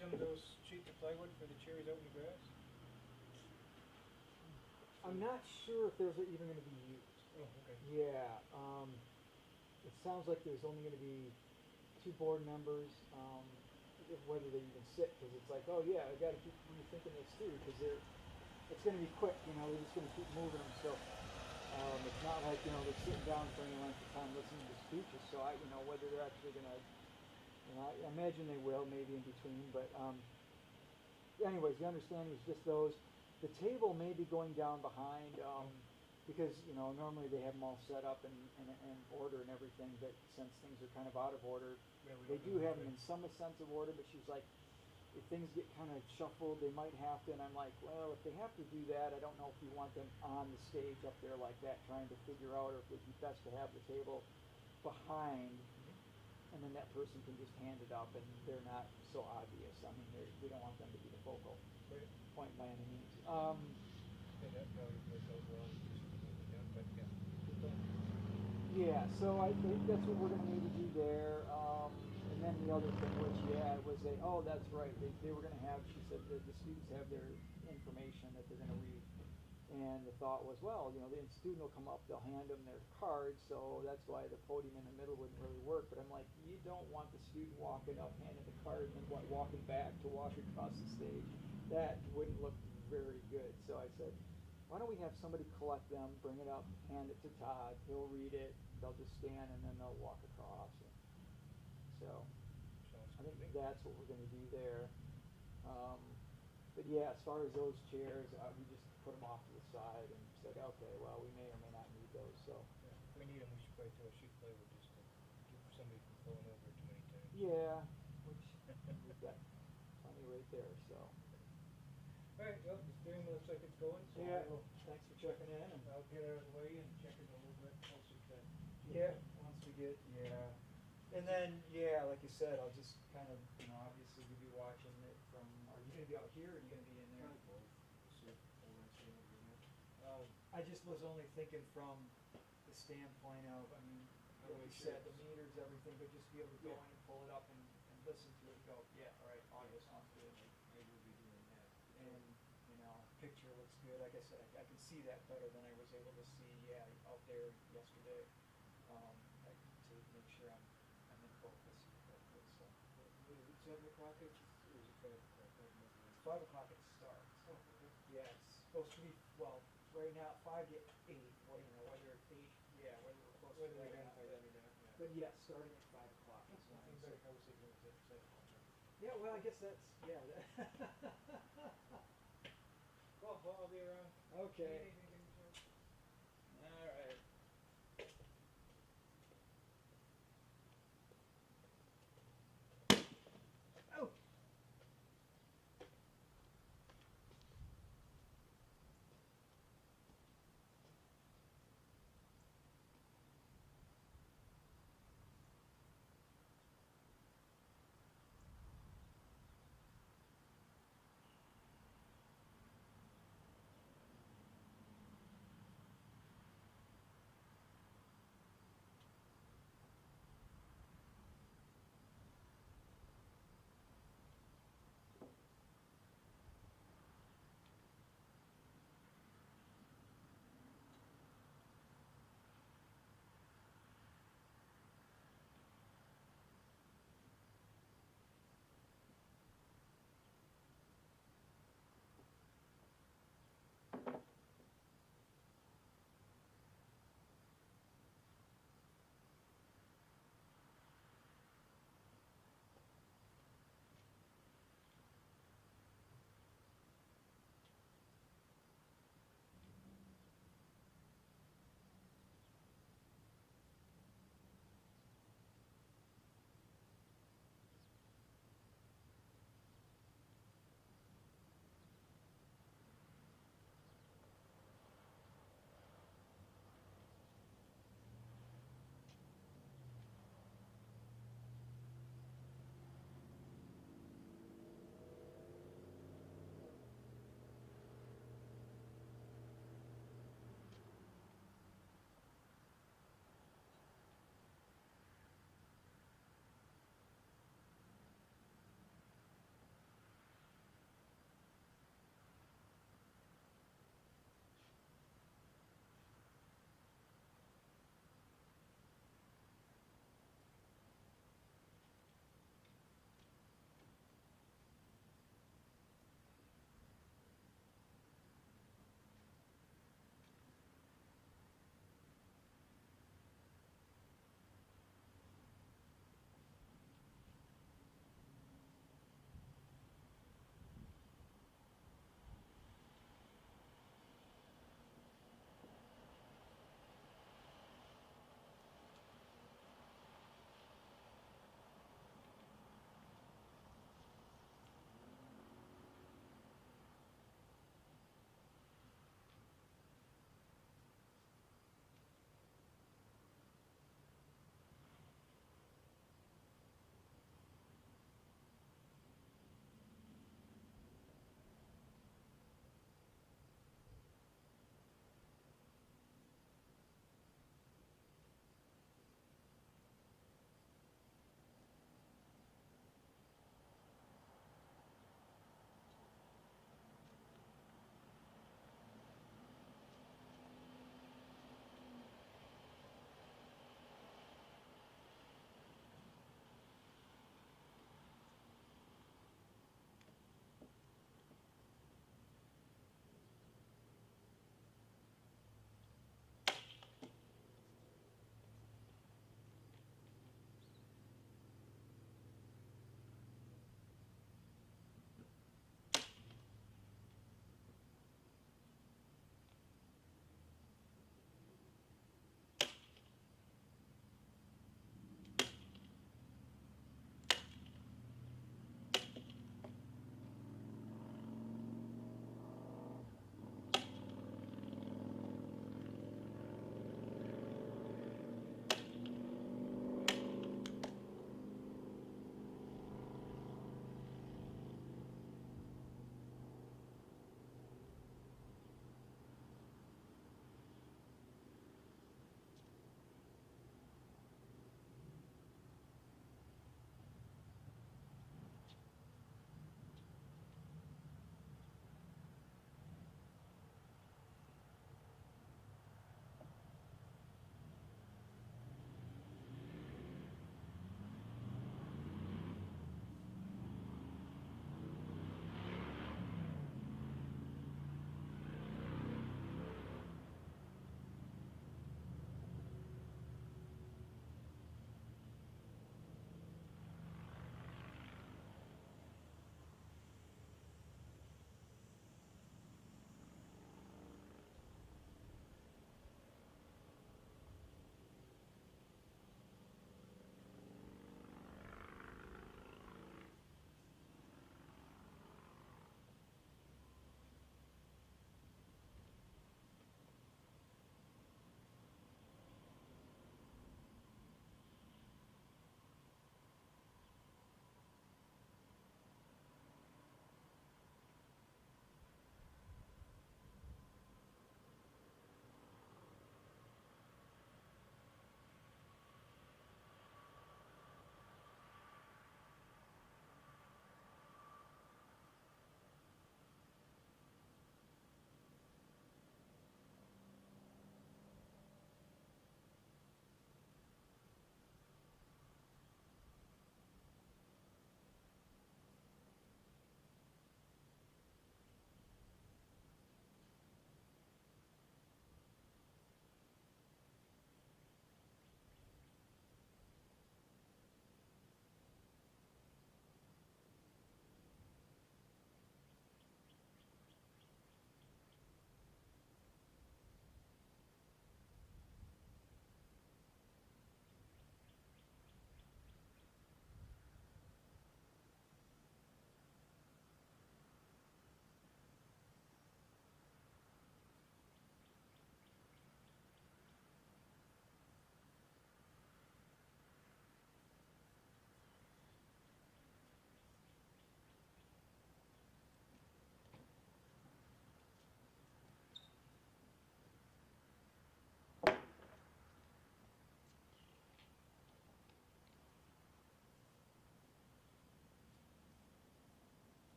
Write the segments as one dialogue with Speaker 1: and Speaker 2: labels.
Speaker 1: some of those sheets of plywood for the chairs out in the grass?
Speaker 2: I'm not sure if those are even going to be used.
Speaker 1: Oh, okay.
Speaker 2: Yeah, it sounds like there's only going to be two board members, whether they even sit, because it's like, oh yeah, I got to keep rethinking this too, because it's going to be quick, you know, we're just going to keep moving them, so it's not like, you know, they're sitting down for any length of time listening to speeches, so you know, whether they're actually going to, you know, I imagine they will, maybe in between, but anyways, the understanding is just those. The table may be going down behind, because, you know, normally they have them all set up and order and everything, but since things are kind of out of order,
Speaker 1: Yeah, we
Speaker 2: they
Speaker 1: don't
Speaker 2: do
Speaker 1: know
Speaker 2: have them
Speaker 1: which
Speaker 2: in some sense of order, but she's like, if things get kind of shuffled, they might have to, and I'm like, well, if they have to do that, I don't know if you want them on the stage up there like that, trying to figure out, or if it'd be best to have the table behind, and then that person can just hand it up, and they're not so obvious. I mean, we don't want them to be the focal
Speaker 1: Right.
Speaker 2: point by any means.
Speaker 1: Yeah, that probably work out well, just moving it down, but yeah. Good thought.
Speaker 2: Yeah, so I think that's what we're going to maybe do there. And then the other thing, which, yeah, was oh, that's right. They were going to have, she said that the students have their information that they're going to read. And the thought was, well, you know, the student will come up, they'll hand them their cards, so that's why the podium in the middle wouldn't really work. But I'm like, you don't want the student walking up, handing the card, and then walking back to walk across the stage. That wouldn't look very good. So I said, why don't we have somebody collect them, bring it up, hand it to Todd, he'll read it, they'll just stand, and then they'll walk across. And so
Speaker 1: Sounds
Speaker 2: I
Speaker 1: good
Speaker 2: think
Speaker 1: to me.
Speaker 2: that's what we're going to do there. But yeah, as far as those chairs, we just put them off to the side and said, okay, well, we may or may not need those. So
Speaker 1: Yeah, if we need them, we should probably throw a sheet of plywood just to keep somebody from falling over it too many times.
Speaker 2: yeah, which we've got plenty right there. So
Speaker 1: Alright, well, the steering looks like it's going, so
Speaker 2: yeah,
Speaker 1: I'll,
Speaker 2: thanks for checking in. And
Speaker 1: I'll get out of the way and check it a little bit closer to.
Speaker 2: yeah, once we get and then yeah, like you said, I'll just kind of, you know, obviously we'll be watching it from. Are you going to be out here, or are you going to be in there?
Speaker 1: Probably both. See if all that's in agreement.
Speaker 2: I just was only thinking from the standpoint of, I mean,
Speaker 1: How do
Speaker 2: like
Speaker 1: I
Speaker 2: you
Speaker 1: share
Speaker 2: said, the
Speaker 1: this?
Speaker 2: meters, everything, but just be able to go
Speaker 1: Yeah.
Speaker 2: in and pull it up and listen to it and go, yeah, all right, audio sounds good.
Speaker 1: I will be doing that.
Speaker 2: And, you know, picture looks good. Like I said, I can see that better than I was able to see, out there yesterday. Like, to make sure I'm in focus. That good stuff.
Speaker 1: What is it, 7 o'clock, or is it 5 o'clock? I don't know.
Speaker 2: It's 5 o'clock it starts.
Speaker 1: Oh, okay.
Speaker 2: Yeah, it's supposed to be, well, right now, 5 to 8, well, you know, whether it's 8, whether we're close
Speaker 1: Whether
Speaker 2: to
Speaker 1: we
Speaker 2: that or
Speaker 1: got
Speaker 2: not.
Speaker 1: by then or not, yeah.
Speaker 2: But yeah, starting at 5 o'clock is
Speaker 1: Nothing
Speaker 2: fine.
Speaker 1: better conversation with it, 7 o'clock.
Speaker 2: Yeah, well, I guess that's, yeah.
Speaker 1: Well, I'll be around.
Speaker 2: Okay.
Speaker 1: Need anything, give me a shout.
Speaker 2: All right. Oh.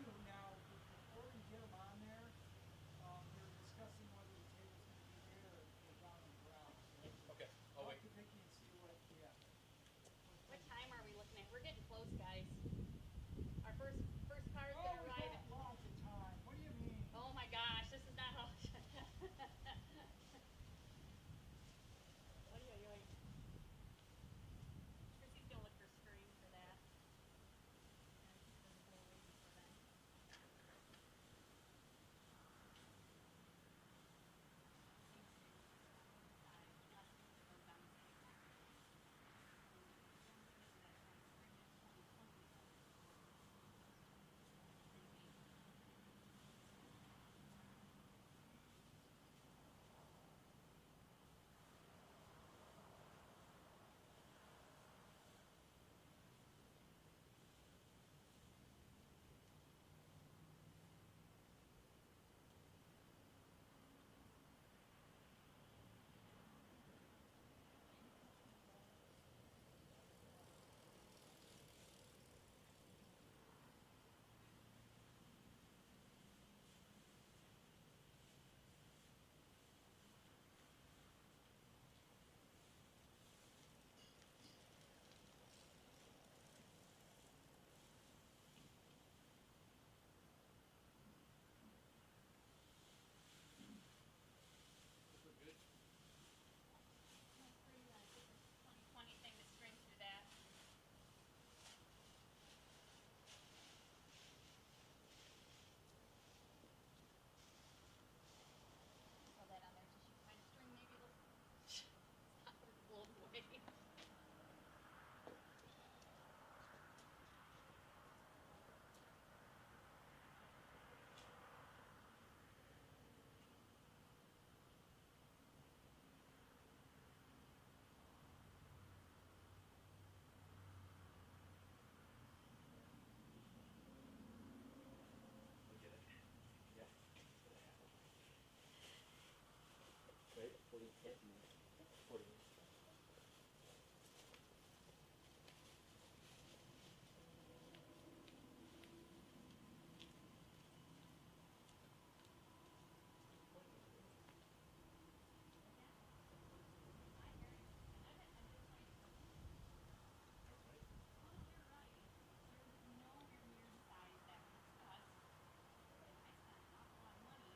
Speaker 2: queue. Now, before we get them on there, they're discussing whether the table's gonna be there or down in the garage. So
Speaker 1: Okay,
Speaker 2: I'll
Speaker 1: I'll
Speaker 2: talk
Speaker 1: wait.
Speaker 2: to Vicky and see what, yeah.
Speaker 3: What time are we looking at? We're getting close, guys. Our first car is gonna
Speaker 2: Oh, we
Speaker 3: arrive
Speaker 2: got
Speaker 3: at.
Speaker 2: lots of time. What do you mean?
Speaker 3: Oh my gosh, this is not how. What are you doing? Chrissy's gonna look for string for that. And there's a little waiting for them. Same string on the side. Last week it goes down the same string. Don't get to that kind of string. That's 2020 though. Pretty basic.
Speaker 1: We're good.
Speaker 3: That's pretty nice. Put the 2020 thing, the string through that. Saw that on there. So she can find a string. Maybe it'll stop her blown away.
Speaker 1: I'll get it. Yeah. Right? 40 minutes. 40 minutes.
Speaker 3: I hear you. And I'm just trying to.
Speaker 1: All right.
Speaker 3: As long as you're right, you're nowhere near the size that we discussed. And I spent an awful lot of money.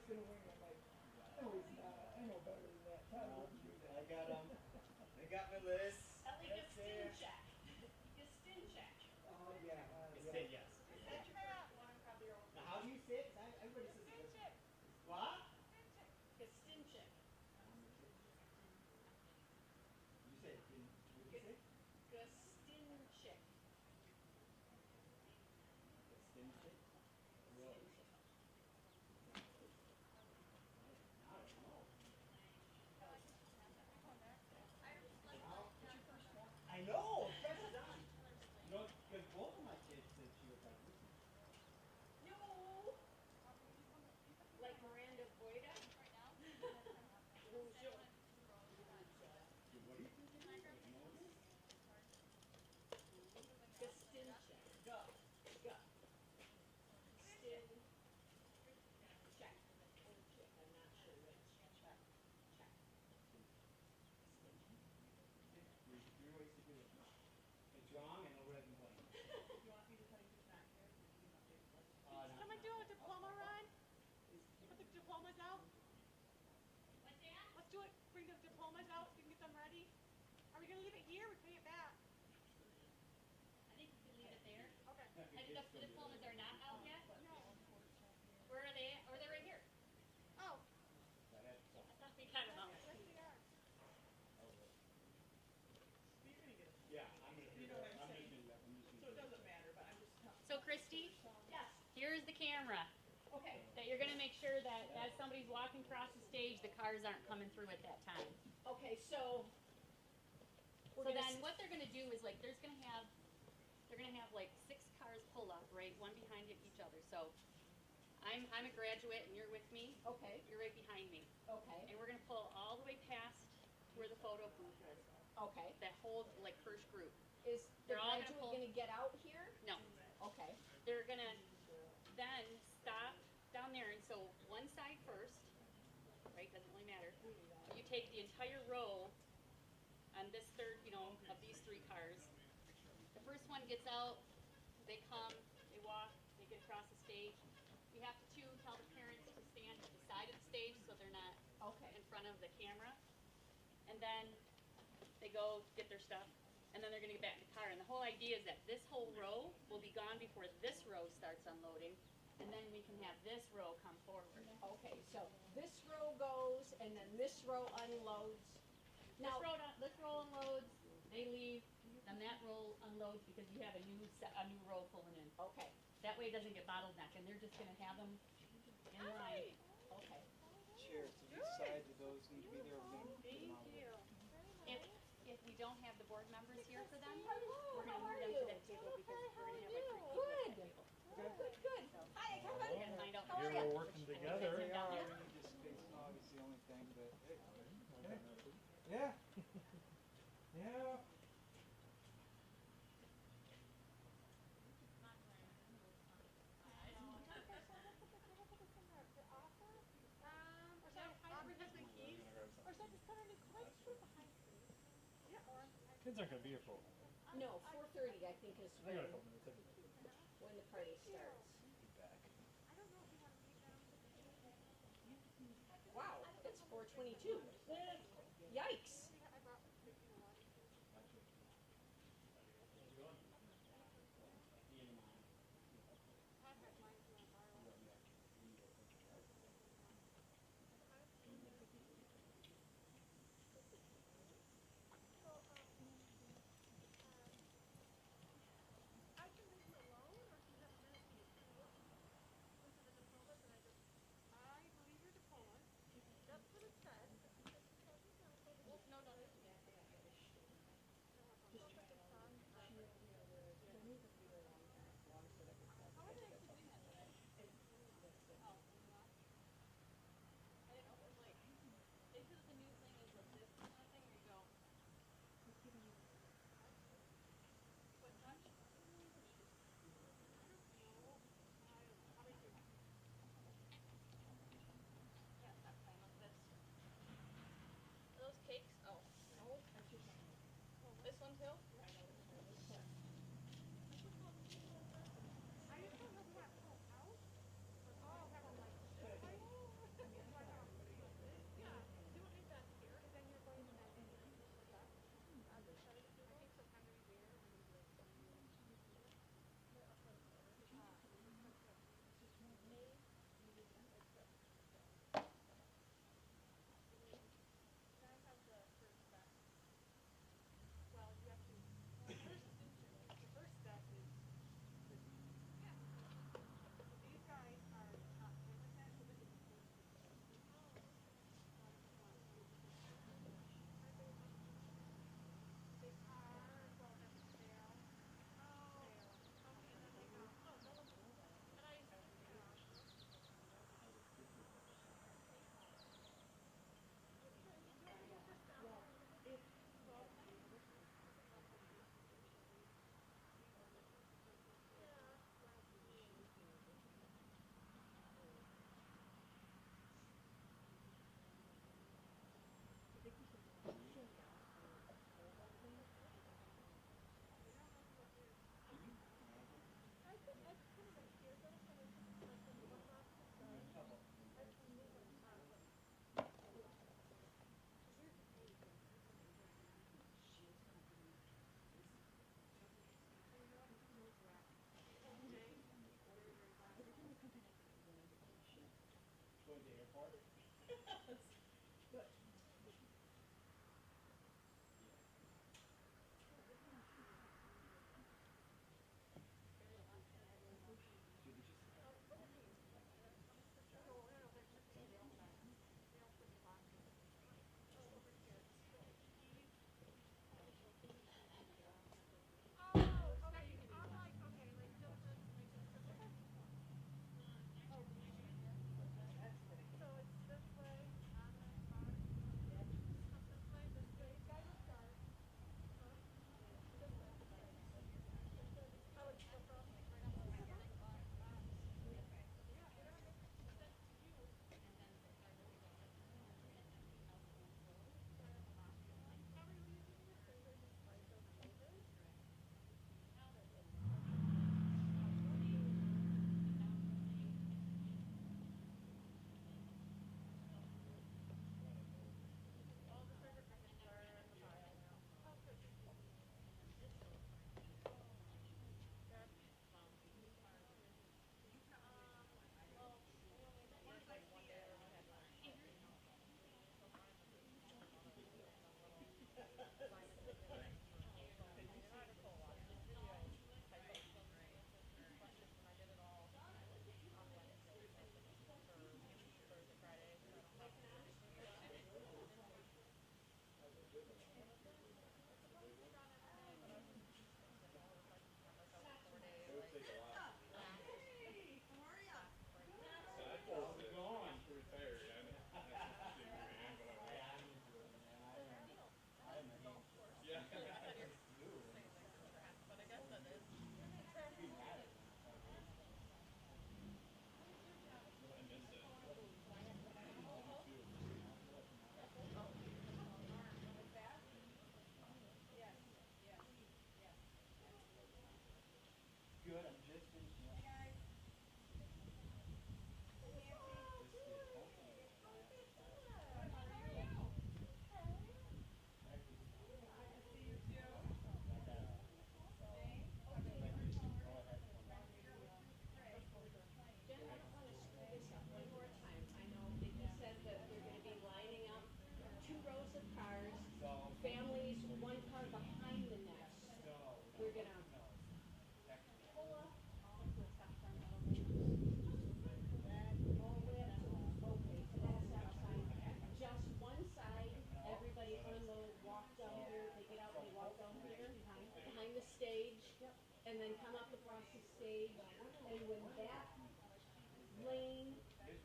Speaker 2: gonna wing it. I'm like, no, he's not. I know better than that. Todd wouldn't do that.
Speaker 4: I got 'em. I got my list.
Speaker 5: Ellie
Speaker 4: That's there.
Speaker 5: Gastinchak. Gastinchak.
Speaker 2: Oh, yeah.
Speaker 4: It's
Speaker 2: Yeah.
Speaker 4: said yes.
Speaker 5: Is that your first one? Probably your
Speaker 4: Now, how do you say it? 'Cause everybody says it. What?
Speaker 5: Gastinchak.
Speaker 4: You say it. What did you say?
Speaker 5: Gastinchak.
Speaker 4: Extinction? Really? Now I don't know. I know. Press is on. You know, because both of my kids said she was like this.
Speaker 5: No. Like Miranda Boyda? Bonjour.
Speaker 4: What do you think it is? Like Moses?
Speaker 5: Gastinchak. Go. Go. Stin. Check. Or chick. I'm not sure which. Check. Check.
Speaker 4: Your way to do it. It's wrong, and nobody can blame you.
Speaker 5: You want me to tell you who's not here?
Speaker 4: No.
Speaker 6: Someone do a diploma run? Put the diplomas out?
Speaker 3: What's that?
Speaker 6: Let's do it. Bring the diplomas out so we can get them ready. Are we gonna leave it here? We pay it back.
Speaker 3: I think we can leave it there.
Speaker 6: Okay.
Speaker 3: And the diplomas are not out yet?
Speaker 6: No.
Speaker 3: Where are they at? Or they're right here?
Speaker 6: Oh,
Speaker 4: That had some.
Speaker 3: I thought we got them out.
Speaker 6: yes they are.
Speaker 5: You're gonna get it.
Speaker 4: Yeah, I'm gonna do
Speaker 5: You know
Speaker 4: that.
Speaker 5: what I'm
Speaker 4: I'm
Speaker 5: saying?
Speaker 4: just gonna.
Speaker 5: So it doesn't matter, but I'm just telling.
Speaker 3: So Christy,
Speaker 5: Yes.
Speaker 3: here's the camera.
Speaker 5: Okay.
Speaker 3: That you're gonna make sure that as somebody's walking across the stage, the cars aren't coming through at that time.
Speaker 5: Okay, so.
Speaker 3: So then what they're gonna do is like, they're gonna have like 6 cars pull up, right, one behind each other. So I'm a graduate and you're with me,
Speaker 5: Okay,
Speaker 3: you're right behind me.
Speaker 5: okay,
Speaker 3: And we're gonna pull all the way past where the photo booth is.
Speaker 5: okay.
Speaker 3: That whole like first group.
Speaker 5: Is the
Speaker 3: They're all gonna
Speaker 5: graduate
Speaker 3: pull-
Speaker 5: gonna get out here?
Speaker 3: No,
Speaker 5: Okay,
Speaker 3: they're gonna then stop down there, and so one side first, right, doesn't really matter. You take the entire row on this third, of these 3 cars. The first one gets out, they come, they walk, they get across the stage. We have to tell the parents to stand at the side of the stage so they're not
Speaker 5: okay,
Speaker 3: in front of the camera. And then they go get their stuff, and then they're gonna get back in the car. And the whole idea is that this whole row will be gone before this row starts unloading, and then we can have this row come forward.
Speaker 5: okay, so this row goes and then this row unloads. Now,
Speaker 3: This row unloads, they leave, then that row unloads because you have a new row pulling in.
Speaker 5: okay,
Speaker 3: That way it doesn't get bottlenecked, and they're just gonna have them in line.
Speaker 5: okay.
Speaker 1: Chair to the side of those need to be there, we're gonna put them out there.
Speaker 3: If we don't have the board members here for them,
Speaker 5: Hello,
Speaker 3: we're
Speaker 5: how
Speaker 3: gonna
Speaker 5: are
Speaker 3: move them
Speaker 5: you?
Speaker 3: to that table because we're gonna have like 3 people
Speaker 5: Good.
Speaker 3: at that table.
Speaker 5: Good. Hi, come on
Speaker 3: We're
Speaker 5: in.
Speaker 3: gonna find out.
Speaker 5: How are
Speaker 3: which
Speaker 5: ya?
Speaker 3: one-
Speaker 7: We're working
Speaker 3: which one
Speaker 7: together.
Speaker 3: fits in
Speaker 1: They
Speaker 3: down
Speaker 1: are,
Speaker 3: there.
Speaker 1: we need to space dog is the only thing, but, hey, yeah. Yeah.
Speaker 6: Or should I just put her in the let's put it behind me. Yeah, or
Speaker 7: Kids aren't gonna be here for.
Speaker 5: No, 4:30 I think is
Speaker 7: I
Speaker 5: when,
Speaker 7: got a couple minutes anyway.
Speaker 5: when the party starts.
Speaker 6: I don't know if you want to meet them.
Speaker 5: Wow, it's 4:22. Yikes.
Speaker 6: I brought water. Contact lines you want to borrow. I can leave you alone, or do you have a minute to into the diplomas and I believe your diplomas. That's what it said.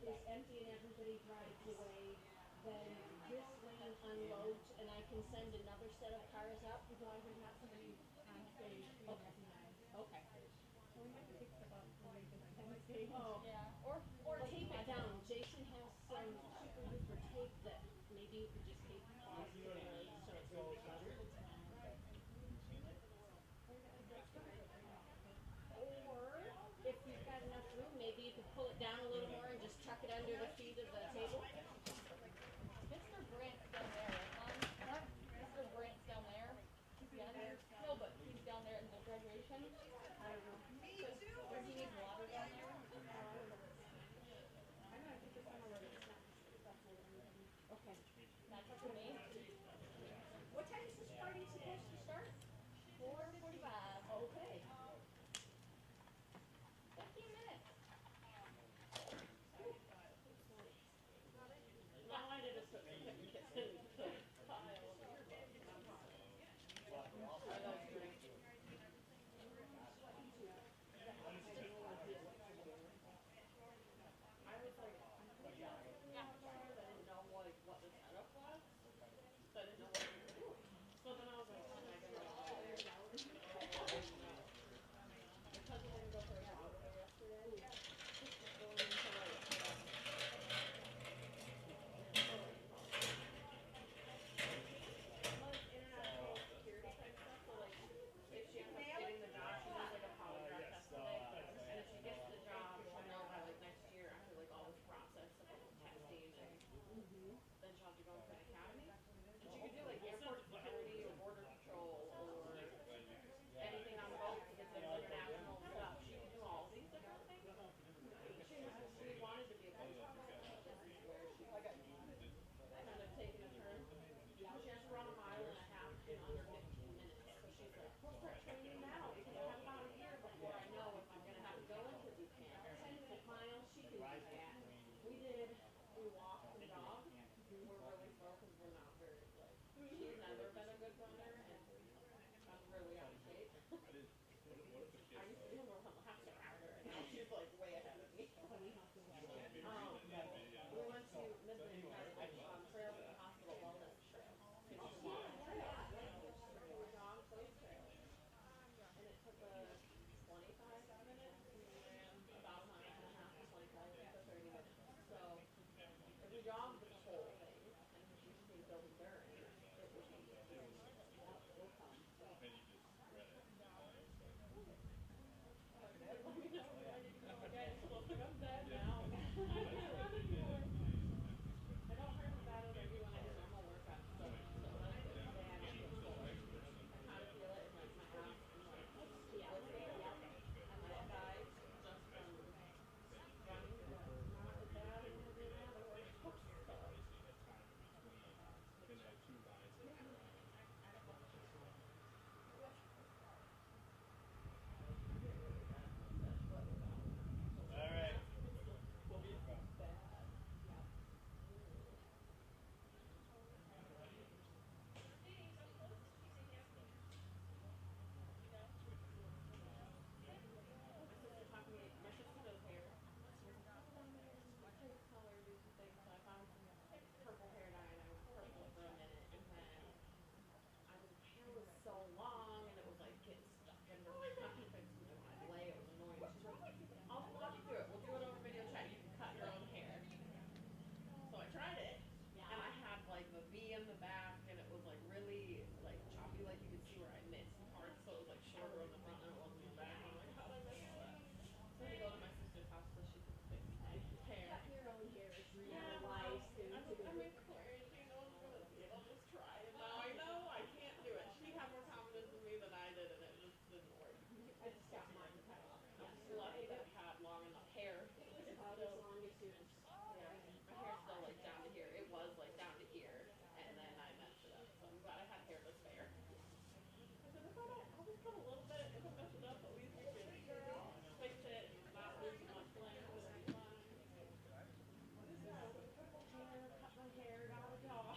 Speaker 5: is empty and everybody drives away, then this lane unloads and I can send another set of cars up?
Speaker 6: Do I would have somebody on stage doing
Speaker 5: Okay.
Speaker 6: recognize.
Speaker 5: Okay.
Speaker 6: So we might take stuff up so they can on stage.
Speaker 5: Oh.
Speaker 3: Yeah.
Speaker 5: Or tape it down. Jason has some super duper tape that maybe you could just tape across the board so it's really better. Or if you've got enough room, maybe you could pull it down a little more and just tuck it under the feet of the table.
Speaker 3: Mr. Brandt's down there, huh? Mr. Brandt's down there. Yeah. No, but he's down there in the graduation.
Speaker 5: I don't know.
Speaker 3: Does he need water down there?
Speaker 5: I know, I think it's somewhere where it's not stuff more than anything. Okay.
Speaker 3: That's up to me.
Speaker 5: What time is this party supposed to start?
Speaker 3: 4:45.
Speaker 5: Okay.
Speaker 3: 15 minutes.
Speaker 5: All I did is put some certificates in the pile of earbuds and I'm fine. Are those great? I was like, yeah. I didn't know like what the setup was. So I didn't know what we were doing. So then I was like, oh my goodness. My cousin didn't go for a jog with her yesterday. Just going into like international security type stuff. So like if she ends up getting the job, she needs like a polygraph test today. And if she gets the job, she'll know by like next year after like all this process of like testing and then she'll have to go into the academy. And she could do like airport security or border patrol or anything on boats if it's like international stuff. She could do all these different things. She wanted to be a police officer. This is where she kind of taken a turn. She has to run a mile and a half in under 15 minutes. So she's like, we'll start training now because I have about a year before I know if I'm going to have to go into boot camp. 10-minute miles, she can do that. We walked and jogged. We're really slow because we're not very, like, she's never been a good runner and I'm really out of shape. I used to be able to run laps around her and now she's like way ahead of me. We went to Midland and had trails at the hospital wellness trails. We jogged those trails and it took us 25 minutes. We ran about a mile and a half to 25 to 30 minutes. So if we jogged the whole thing and she just needs to build endurance, it would be will come. So. Let me know when I need to go again. She looks like I'm dead now. I can't run anymore. I don't hurt as bad as I do when I do normal workouts. So that's good. I kind of feel it in like my abs and like listening. And my thighs just from running, but not as bad as when I do my other workouts. So.
Speaker 7: Alright.
Speaker 5: My sister does hair. She was like, oh, down there, what color do you think? So I found some purple hair dye and I went purple for a minute and then my hair was so long and it was like getting stuck under my armpits and my lay. It was annoying. She's like, I'll walk you through it. We'll do it over video chat. You can cut your own hair. So I tried it and I had like the V in the back and it was like really like choppy, like you could see where I missed parts. So it was like shorter on the front and it wasn't in the back. I'm like, how did I miss all that? So I go to my sister's house so she could fix my hair. Cutting your own hair is really Yeah, wise thing to do. I'm encouraging. No one's gonna see it. I'll just try it. Now I know I can't do it. She had more confidence in me than I did, and it just didn't work. I just got mine cut off. Lucky that I had long enough hair. It's about as long as yours. Yeah, my hair's still like down to here. It was like down to here, and then I messed it up. So I'm glad I had hair to spare. I said, if I don't, I'll just cut a little bit. If I mess it up, at least we can fix it and not lose much length. It'll be fine. Purple hair, cut my hair, got a dog.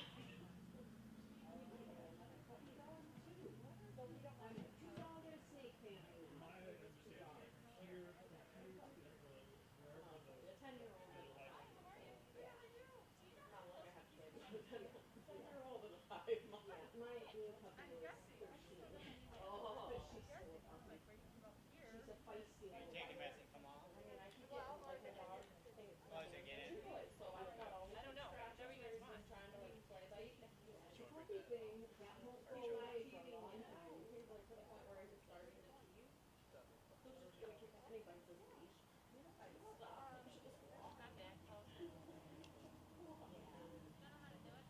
Speaker 5: Puppy dog too. So we don't want a 2-dog and a snake family. Just 2 dogs. A 10-year-old and a 5-year-old. then they're older than 5 months. Yeah, my new puppy is 13. Oh, but she's still a puppy. She's a feisty
Speaker 4: You
Speaker 5: little
Speaker 4: take him
Speaker 5: puppy.
Speaker 4: as they come off?
Speaker 5: I mean, I keep getting like a dog thing.
Speaker 4: Oh, as they get in?
Speaker 5: So I've got all
Speaker 6: I
Speaker 5: these
Speaker 6: don't know,
Speaker 5: scratches
Speaker 6: whatever you guys
Speaker 5: where he's
Speaker 6: want.
Speaker 5: been trying to like slice. I eat the puppy thing that won't go away for a long time. He's like to the point where he's starting to tease. He'll just gonna keep and he bites his leash. I just stop and she'll just walk.
Speaker 6: Not that close.
Speaker 5: Yeah.
Speaker 6: Don't know how to do it.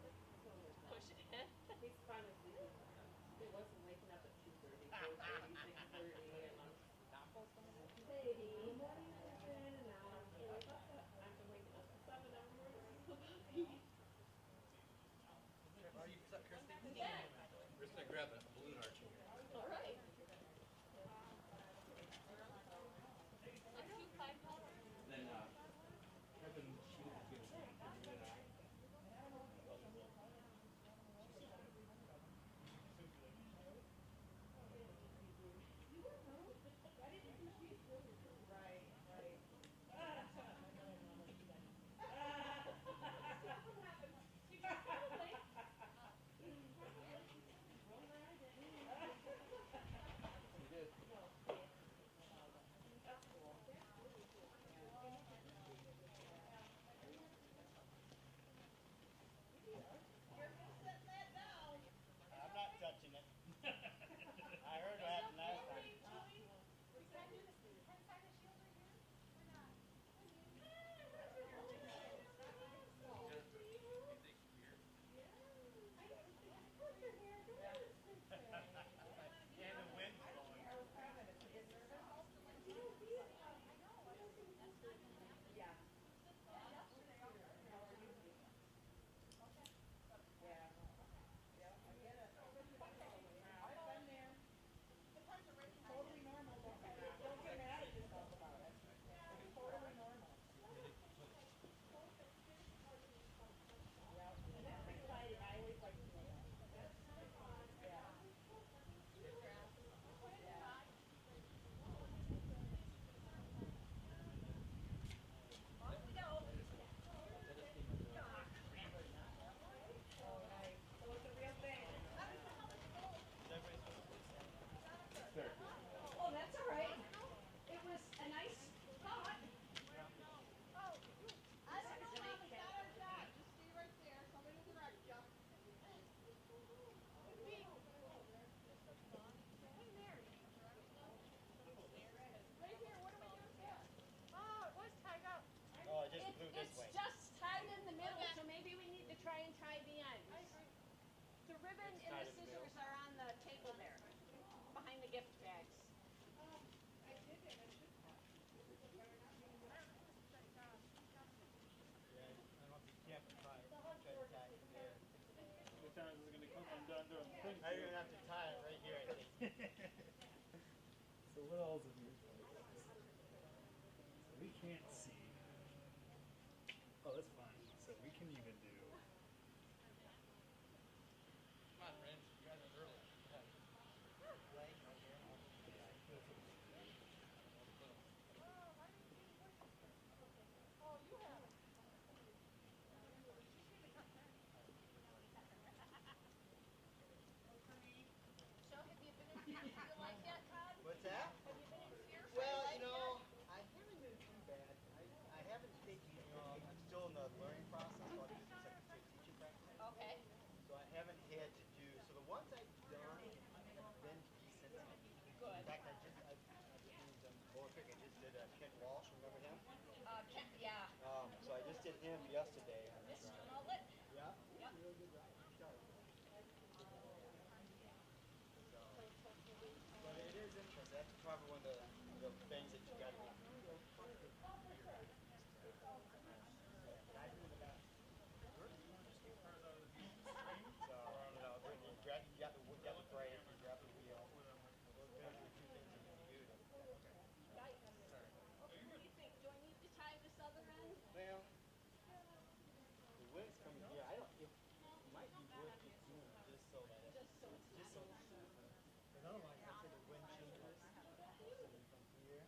Speaker 5: It's so much fun.
Speaker 6: Push it.
Speaker 5: He's finally sleeping. It wasn't waking up at 2:30, 4:30, 6:30, and I'm baby, what are you doing? And now I'm like, I've been waking up at 7 every morning to see the puppy.
Speaker 7: We're just gonna grab a balloon arch in here.
Speaker 5: All right.
Speaker 6: Let's do 5 colors.
Speaker 7: Then, Kevin, she didn't get it.
Speaker 5: Right, right.
Speaker 1: You did.
Speaker 4: I'm not touching it. I heard what happened last time. And the wind's blowing.
Speaker 5: Yeah. Yeah. Yeah, I get it. I've been there. Totally normal. Don't get mad at yourself about it. It's totally normal. Yeah. And that's exciting. I always like doing that. Yeah. Oh, nice. So it's a real thing.
Speaker 4: Is everybody supposed to sit down?
Speaker 5: Oh, that's all right. It was a nice thought.
Speaker 6: I don't know, Mom, it's not our job. Just stay right there. Somebody will direct you. Hey, Mary. Right here, what do we do with this? Oh, it was tied up.
Speaker 4: Oh, I just blew this way.
Speaker 5: It's just tied in the middle, so maybe we need to try and tie the ends. The ribbon and
Speaker 4: tied
Speaker 5: the
Speaker 4: in the middle.
Speaker 5: scissors are on the table there, behind the gift bags.
Speaker 4: Yeah, I don't know if you can't try it. Try to tie it there.
Speaker 7: What time is it gonna come undone doing the thing?
Speaker 4: Now you're gonna have to tie it right here, I think.
Speaker 7: So what else is yours? So we can't see. Oh, that's fine. So we can even do.
Speaker 4: Come on, friends. You guys are early.
Speaker 6: So have you been in your life yet, Todd?
Speaker 4: What's that?
Speaker 6: Have you been in fear for
Speaker 4: Well,
Speaker 6: your life
Speaker 4: you know,
Speaker 6: yet?
Speaker 4: I haven't been too bad. I haven't taken, I'm still in the learning process. So I'll do this secretary teaching practice.
Speaker 6: Okay.
Speaker 4: So I haven't had to do, so the ones I've done have been decent.
Speaker 6: Good.
Speaker 4: In fact, I've used them both. I just did Kent Walsh, remember him?
Speaker 6: Yeah.
Speaker 4: So I just did him yesterday.
Speaker 6: Mr. Mullet?
Speaker 4: Yeah.
Speaker 6: Yep.
Speaker 4: Really good ride. Sharp. But it is interesting. That's probably one of the things that you got to get through. Guys in the back. So, you got the brake, you grab the wheel. Those are the two things that you do.
Speaker 6: What do you think? Do I need to tie this other end?
Speaker 4: Well, the wind's coming here. I don't. It might be worth just doing just so that
Speaker 6: Just so it's
Speaker 4: just so. Because otherwise, I say the wind changes. So from here.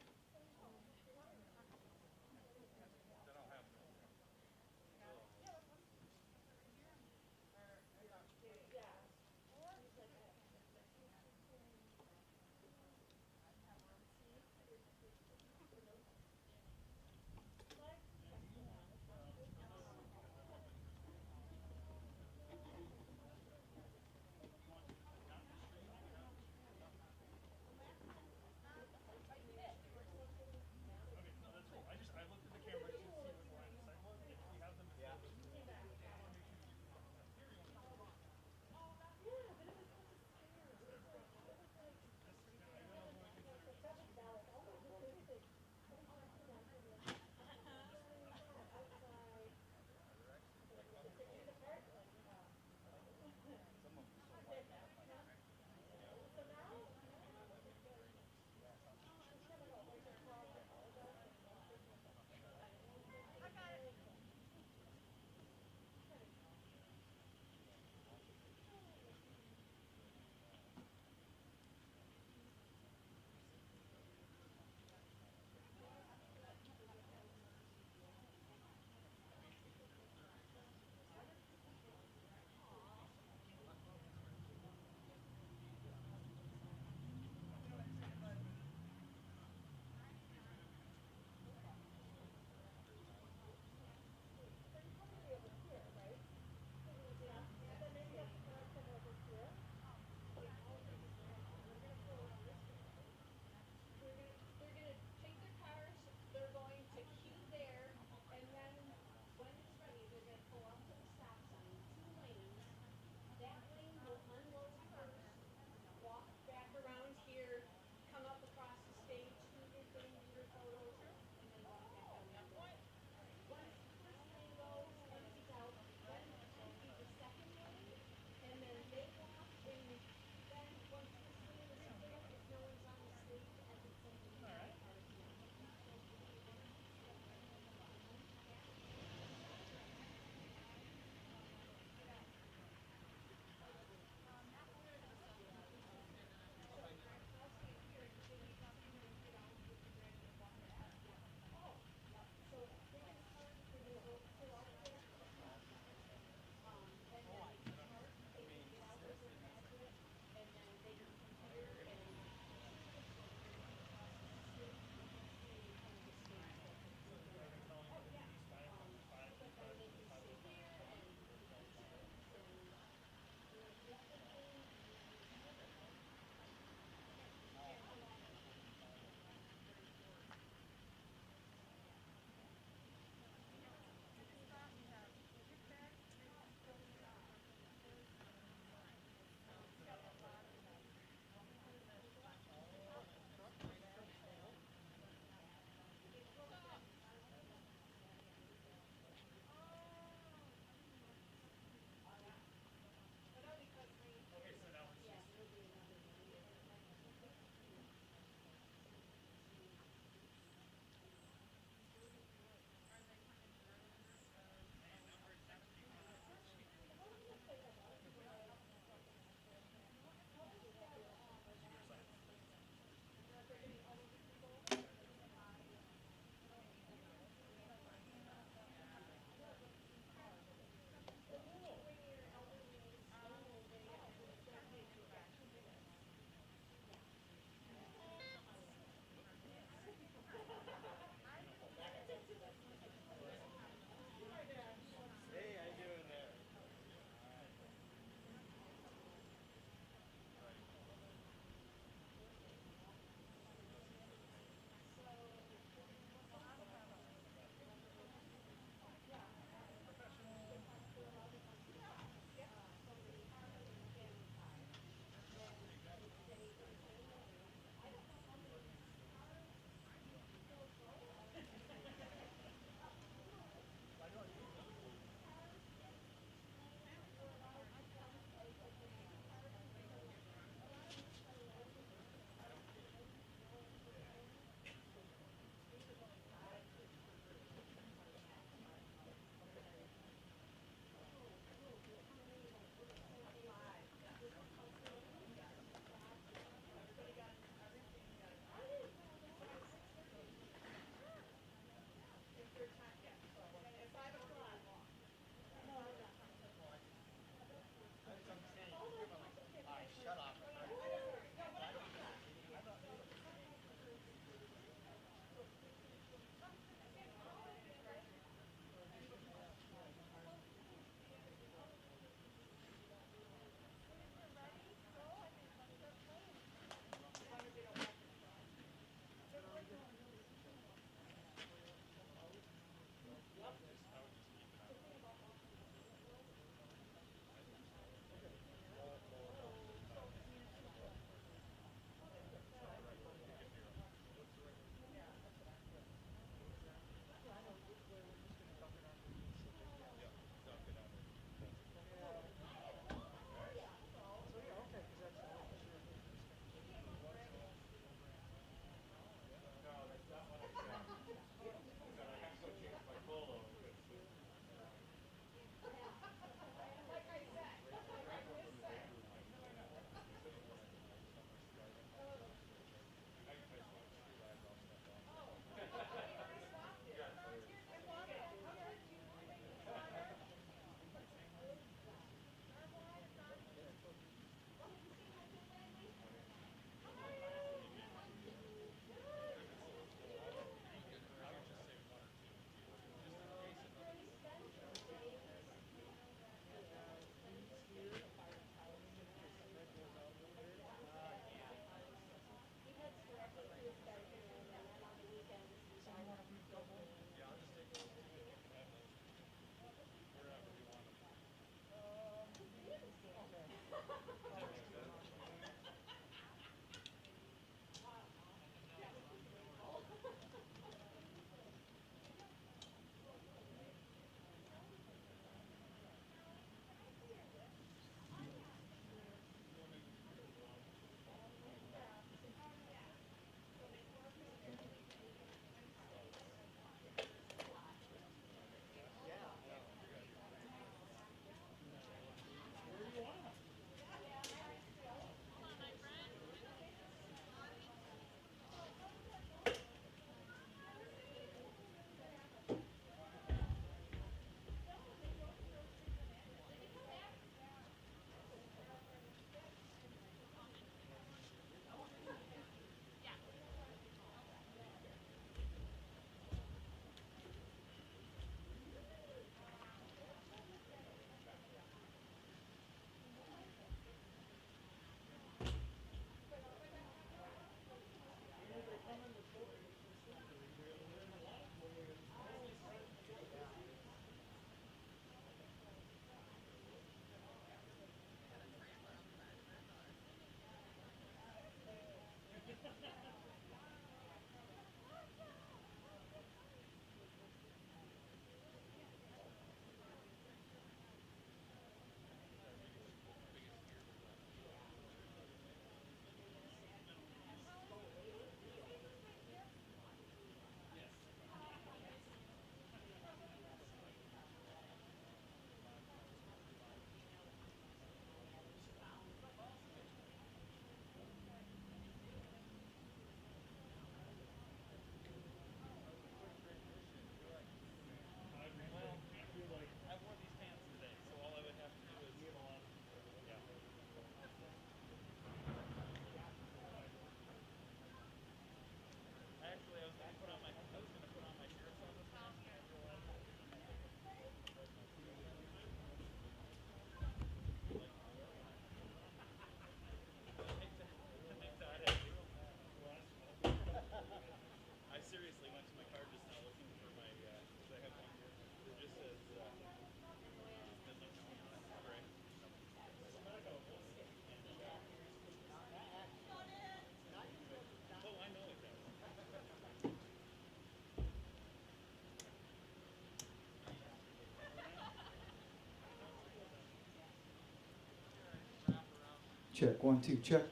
Speaker 1: Check, 1, 2, check.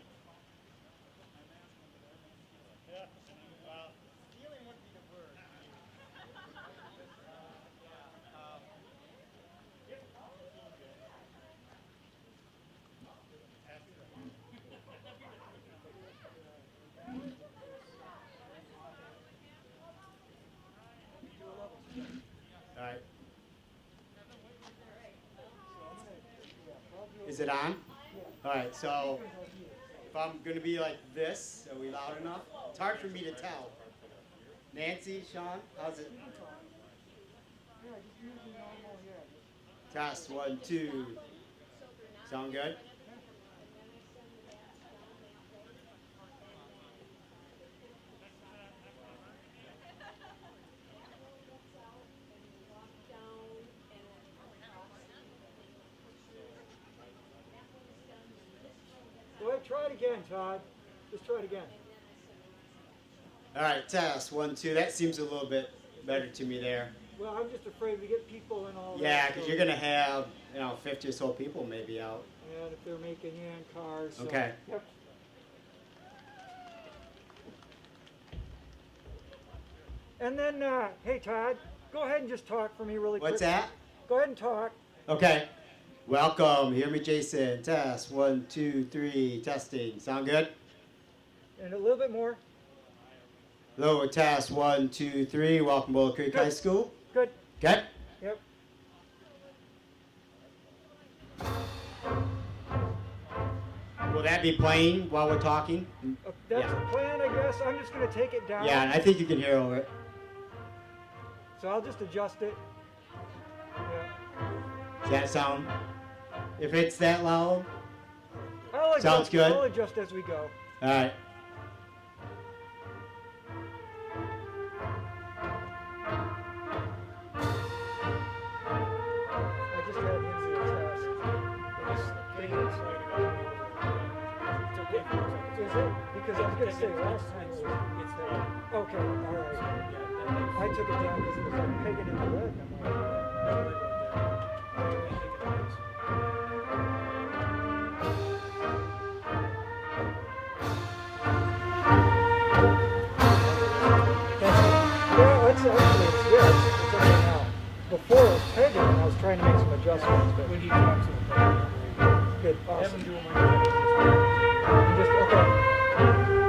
Speaker 4: Yeah, well, stealing wouldn't be the word. All right. Is it on? All right, so if I'm going to be like this, are we loud enough? It's hard for me to tell. Nancy, Sean, how's it? Test, 1, 2. Sound good?
Speaker 2: Go ahead, try it again, Todd. Just try it again.
Speaker 4: All right, test, 1, 2. That seems a little bit better to me there.
Speaker 2: Well, I'm just afraid we get people and all
Speaker 4: Yeah,
Speaker 2: that.
Speaker 4: because you're going to have, 50 or so people maybe out.
Speaker 2: And if they're making hand cars. So.
Speaker 4: Okay.
Speaker 2: Yep. And then, hey, Todd, go ahead and just talk for me really quick.
Speaker 4: What's that?
Speaker 2: Go ahead and talk.
Speaker 4: Okay. Welcome. Hear me, Jason. Test. 1, 2, 3. Testing. Sound good?
Speaker 2: And a little bit more.
Speaker 4: Hello, test. 1, 2, 3. Welcome, Boulder Creek
Speaker 2: Good.
Speaker 4: High School.
Speaker 2: Good.
Speaker 4: Good?
Speaker 2: Yep.
Speaker 4: Will that be playing while we're talking?
Speaker 2: That's
Speaker 4: Yeah.
Speaker 2: the plan, I guess. I'm just going to take it down.
Speaker 4: Yeah, I think you can hear over it.
Speaker 2: So I'll just adjust it. Yeah.
Speaker 4: Does that sound? If it's that loud?
Speaker 2: I'll adjust,
Speaker 4: Sounds good.
Speaker 2: I'll adjust as we go.
Speaker 4: All right.
Speaker 2: I just had him do a test. Is it? Because I was going to say last time it was. Okay, all right. I took it down because it was like pegging in the wood. And I'm like, yeah, it's actually it's good. It's okay now. Before it was pegging, and I was trying to make some adjustments. But
Speaker 7: When he talks about it,
Speaker 2: good,
Speaker 7: have
Speaker 2: awesome.
Speaker 7: him do my
Speaker 2: You just okay.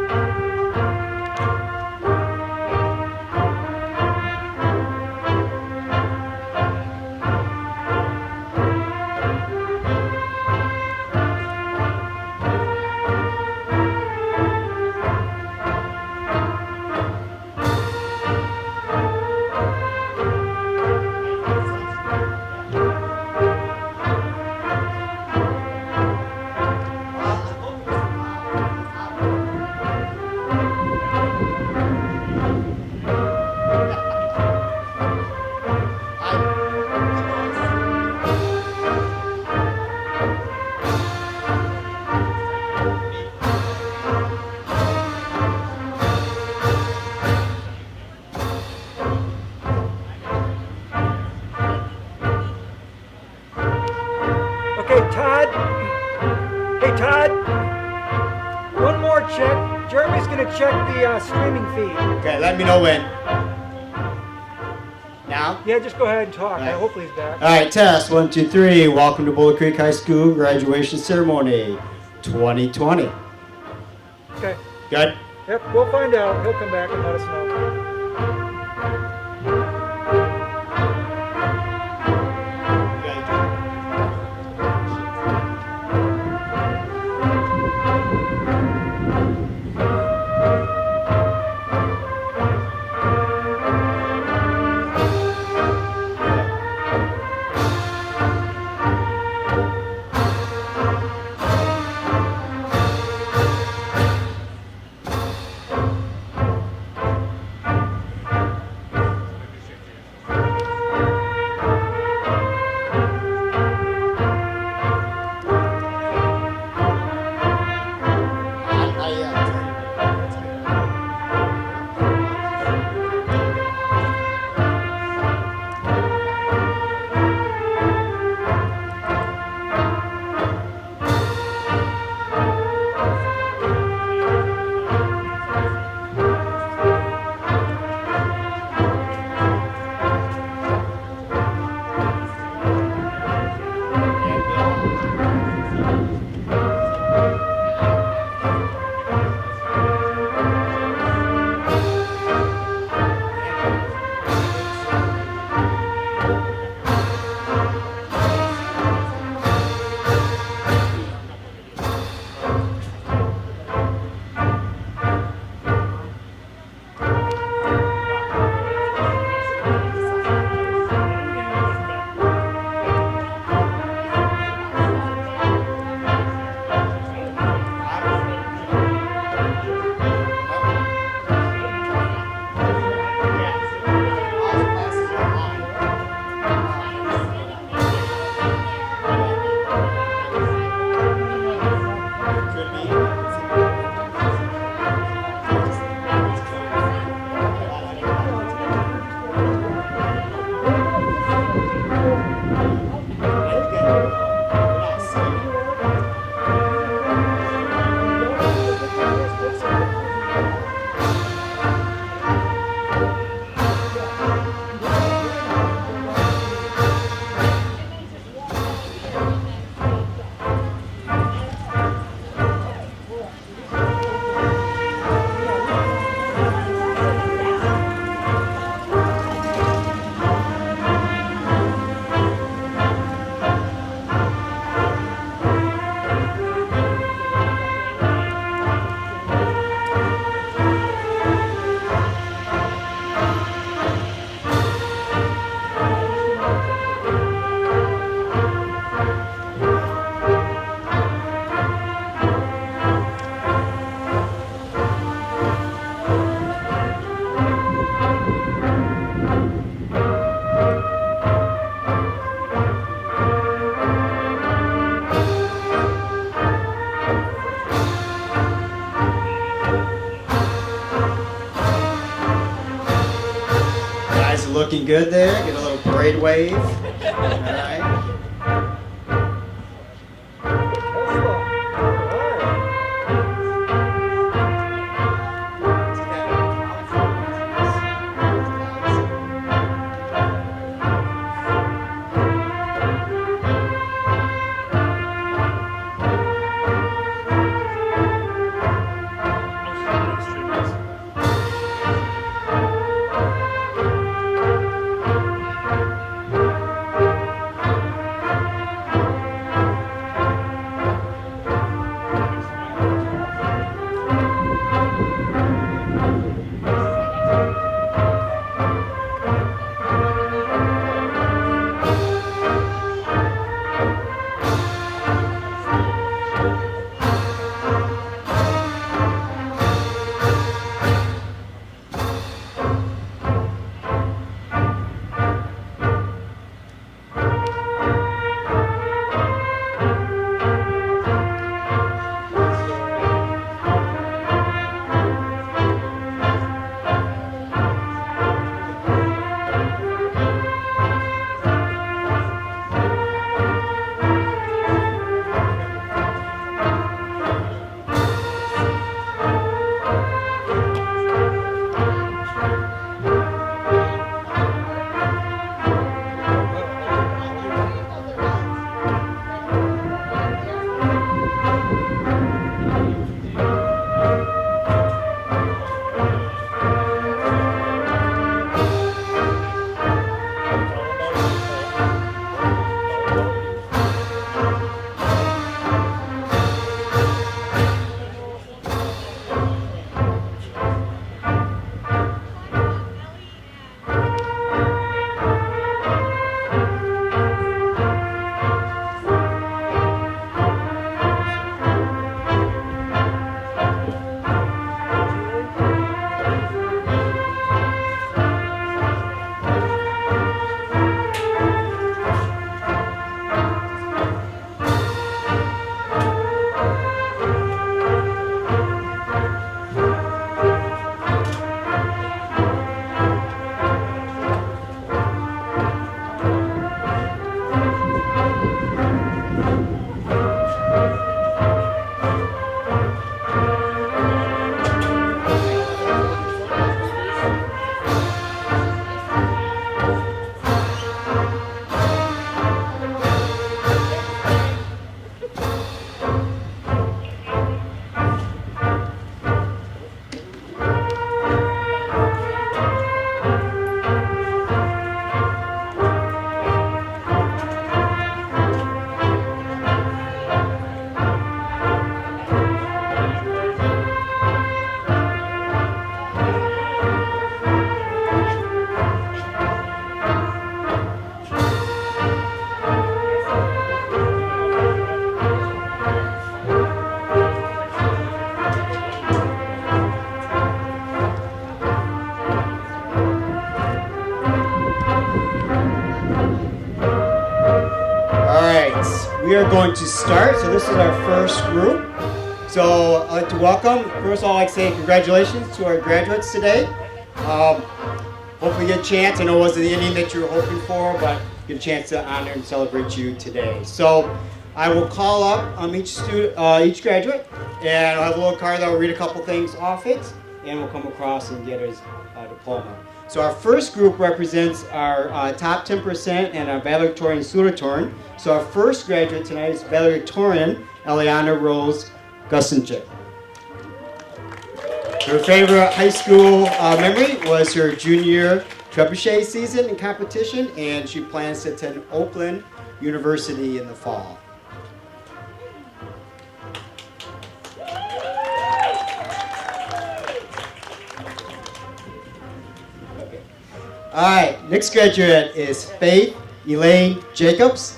Speaker 2: Okay, Todd. Hey, Todd. One more check. Jeremy's gonna check the streaming feed.
Speaker 4: Okay, let me know when. Now?
Speaker 2: Yeah, just go ahead and talk.
Speaker 4: All right.
Speaker 2: I hope he's back.
Speaker 4: All right, test. 1, 2, 3. Welcome to Boulder Creek High School Graduation Ceremony 2020.
Speaker 2: Okay.
Speaker 4: Good?
Speaker 2: Yep, we'll find out. He'll come back and let us know.
Speaker 4: looking good there. Get a little parade wave. All right. We are going to start. So this is our first group. So I'd like to welcome, first of all, I'd like to say congratulations to our graduates today. Hopefully you get a chance. I know it wasn't the ending that you were hoping for, but get a chance to honor and celebrate you today. So I will call up each graduate, and I'll have a little card that will read a couple things off it, and we'll come across and get his diploma. So our first group represents our top 10% and our valedictorian salutatorian. So our first graduate tonight is valedictorian Eliana Rose Gusinchik. Her favorite high school memory was her junior trebuchet season and competition, and she plans to attend Oakland University in the fall. All right, next graduate is Faith Elaine Jacobs.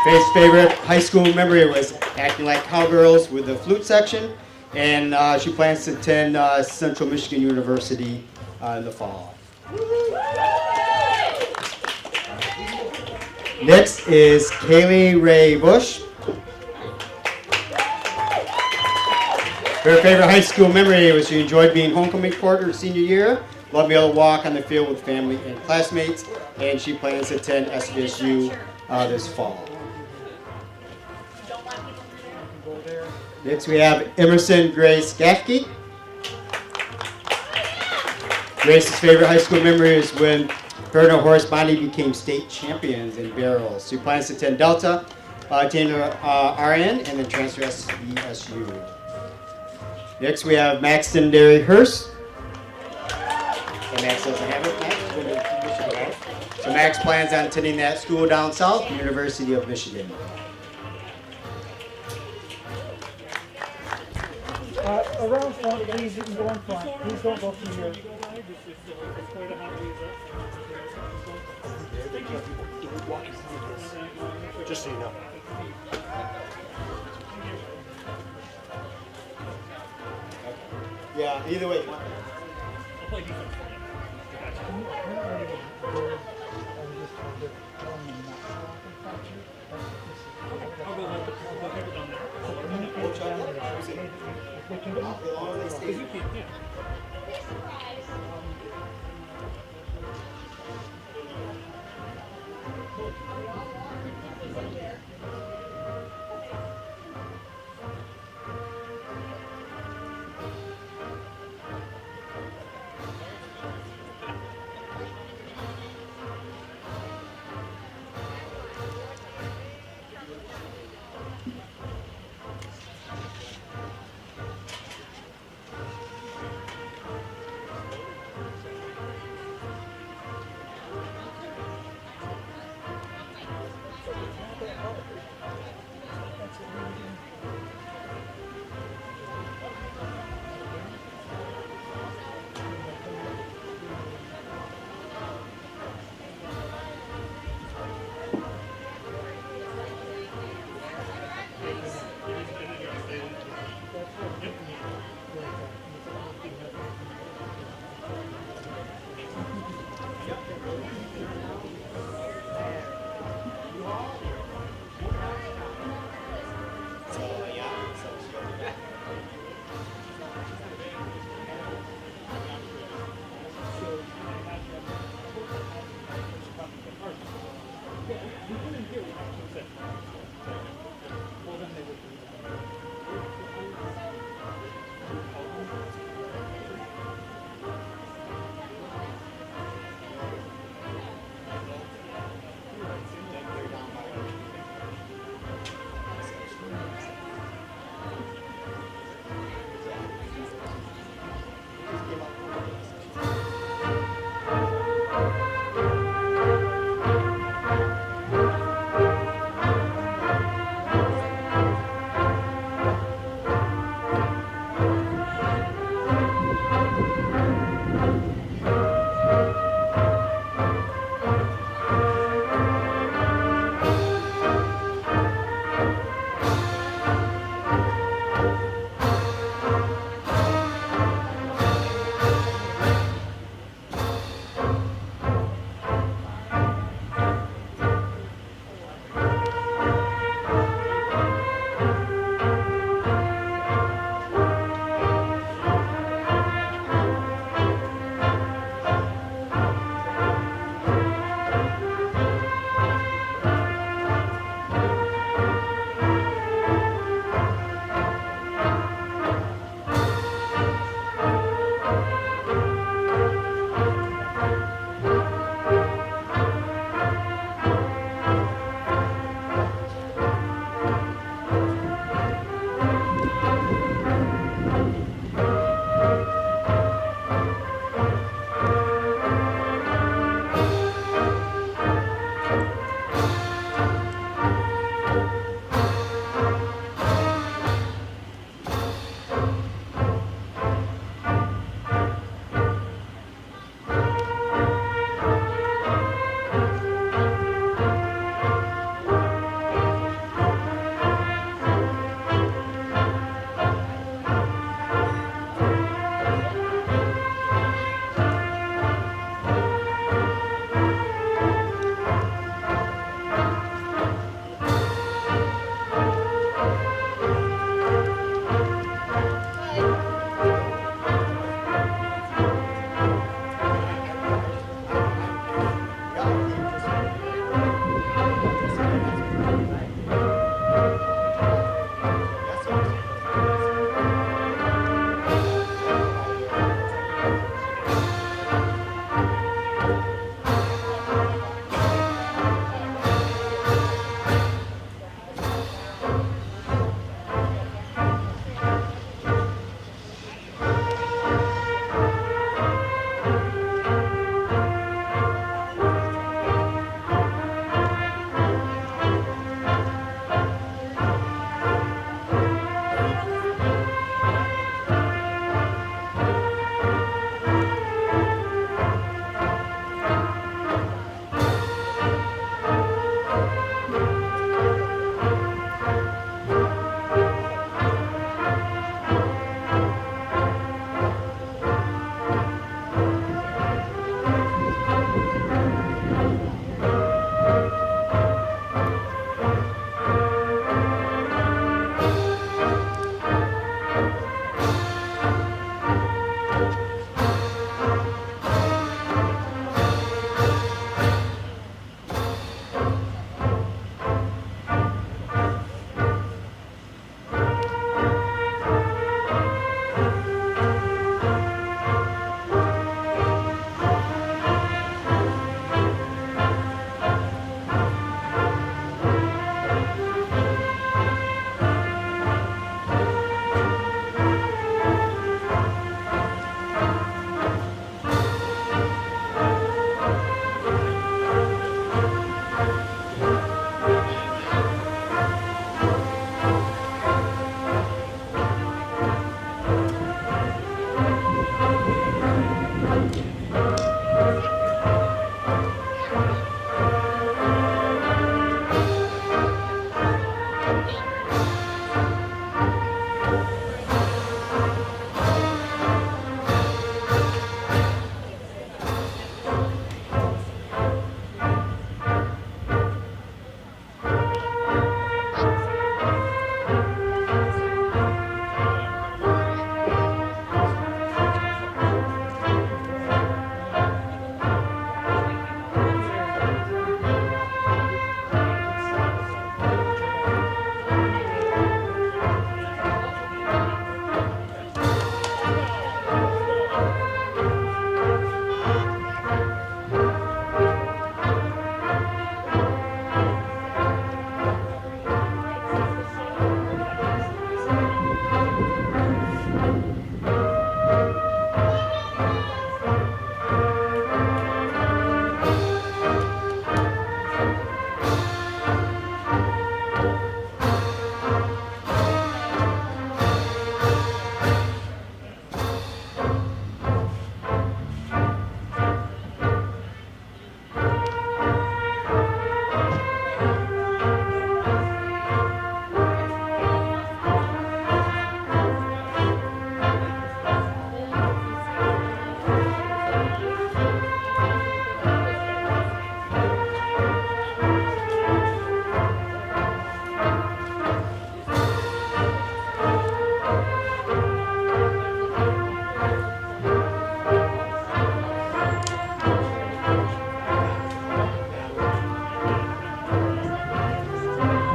Speaker 4: Faith's favorite high school memory was acting like cowgirls with the flute section, and she plans to attend Central Michigan University in the fall. Next is Kaylee Ray Bush. Her favorite high school memory was she enjoyed being homecoming court her senior year, loved being able to walk on the field with family and classmates, and she plans to attend SVSU this fall.
Speaker 3: Don't let people through there.
Speaker 2: Go there.
Speaker 4: Next we have Emerson Grace Gaffke. Grace's favorite high school memory is when her and her horse Bonnie became state champions in barrels. She plans to attend Delta, attain her RN, and then transfer to SVSU. Next we have Maxton Derry Hurst. And Max doesn't have it, Max. So Max plans on attending that school down south, the University of Michigan.
Speaker 2: Around front, please, you can go in front. Please don't go through here.
Speaker 8: Just so you know.
Speaker 4: Yeah, either way.
Speaker 7: I'll play defense for you. I'll go hold it down there. You can, yeah.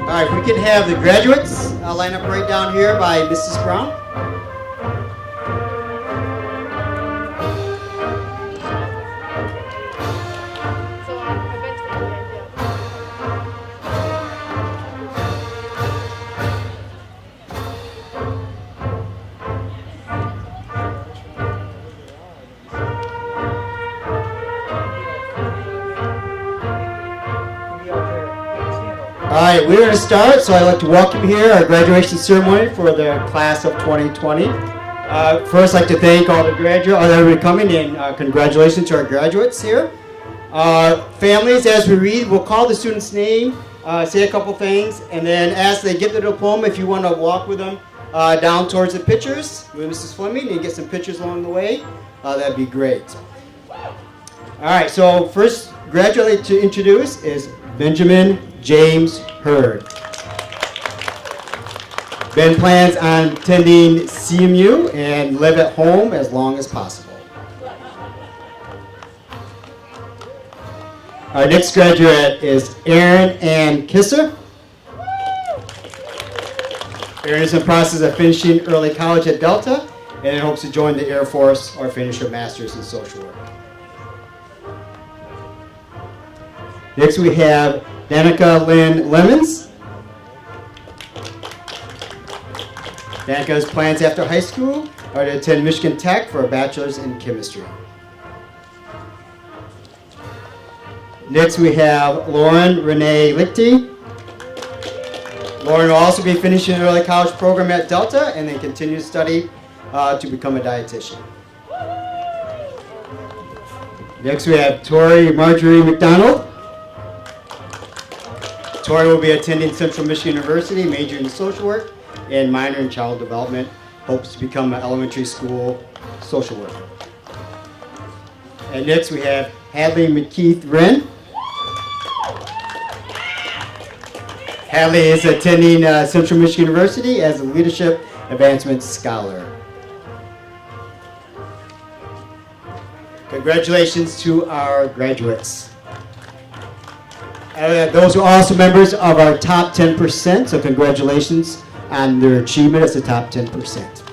Speaker 4: All right, if we can have the graduates line up right down here by Mrs. Brown. All right, we're going to start, so I'd like to welcome here our graduation ceremony for the class of 2020. First, I'd like to thank all the everybody coming, and congratulations to our graduates here. Families, as we read, we'll call the student's name, say a couple things, and then as they get the diploma, if you want to walk with them down towards the pictures with Mrs. Fleming and get some pictures along the way, that'd be great. All right, so first graduate to introduce is Benjamin James Hurd. Ben plans on attending CMU and live at home as long as possible. Our next graduate is Erin Ann Kisser. Erin is in the process of finishing early college at Delta and hopes to join the Air Force or finish her master's in social work. Next we have Danica Lynn Lemons. Danica's plans after high school are to attend Michigan Tech for a bachelor's in chemistry. Next we have Lauren Renee Lichty. Lauren will also be finishing an early college program at Delta and then continue to study to become a dietitian. Next we have Tori Marjorie McDonald. Tori will be attending Central Michigan University, majoring in social work and minor in child development, hopes to become an elementary school social worker. And next we have Hadley McKeith Wren. Hadley is attending Central Michigan University as a Leadership Advancement Scholar. Congratulations to our graduates. Those are also members of our top 10%, so congratulations on their achievement as the top 10%.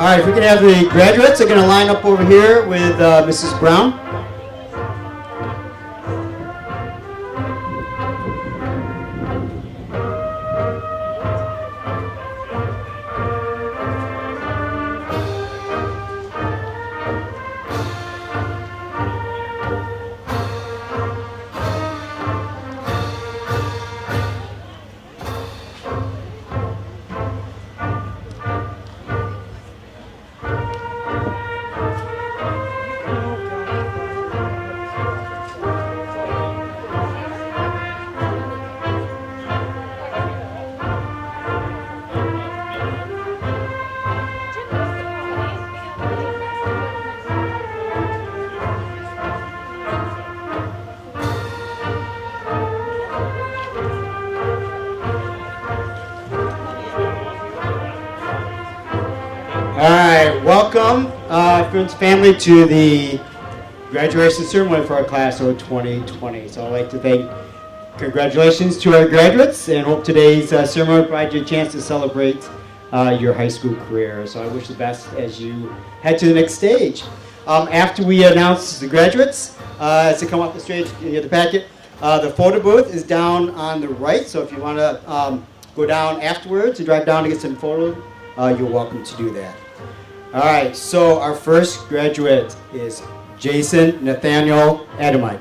Speaker 4: right, if we can have the graduates, they're going to line up over here with Mrs. Brown. All right, welcome, friends and family, to the graduation ceremony for our class of 2020. So I'd like to thank, congratulations to our graduates, and hope today's ceremony provides you a chance to celebrate your high school career. So I wish the best as you head to the next stage. After we announce the graduates, as they come off the stage, you get the packet. The photo booth is down on the right, so if you want to go down afterwards and drive down to get some photos, you're welcome to do that. All right, so our first graduate is Jason Nathaniel Adamite.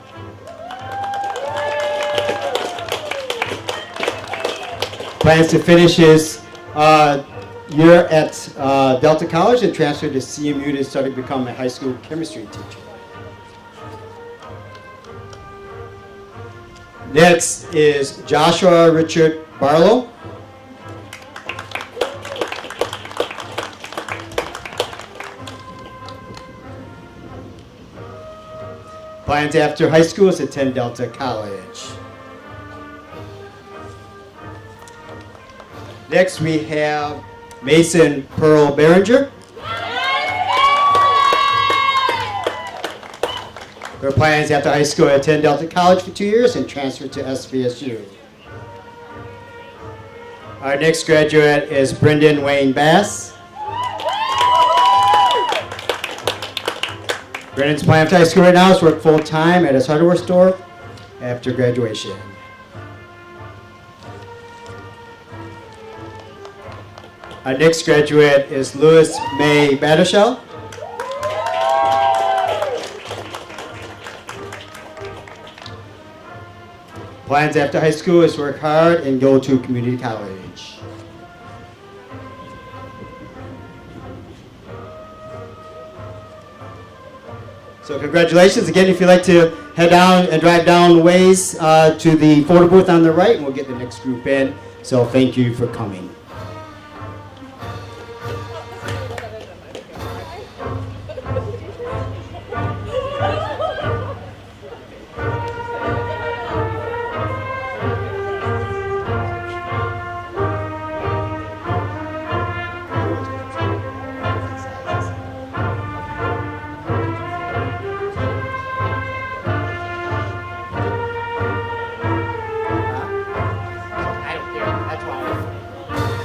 Speaker 4: Plans to finish his year at Delta College and transfer to CMU to study to become a high school chemistry teacher. Next is Joshua Richard Barlow. Plans after high school is to attend Delta College. Next we have Mason Pearl Behringer. Her plans after high school to attend Delta College for 2 years and transfer to SVSU. Our next graduate is Brendan Wayne Bass. Brendan's plan after high school right now is to work full-time at his hardware store after graduation. Our next graduate is Louis May Badashell. Plans after high school is to work hard and go to community college. So congratulations. Again, if you'd like to head down and drive down the ways to the photo booth on the right, and we'll get the next group in. So thank you for coming. I don't care. That's why.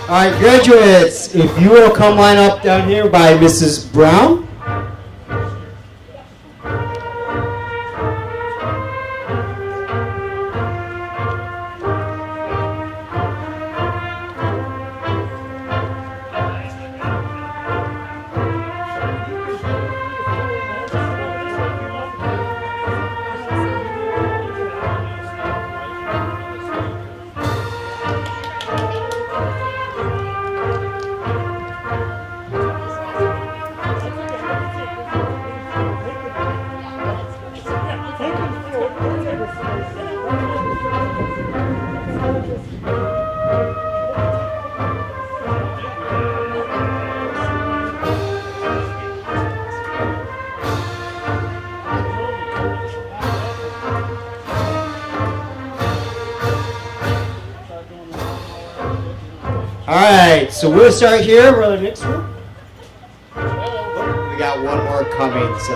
Speaker 4: All right, graduates, if you will come line up down here by Mrs. Brown. All right, so we'll start here. We're in the next room. We got one more coming, so.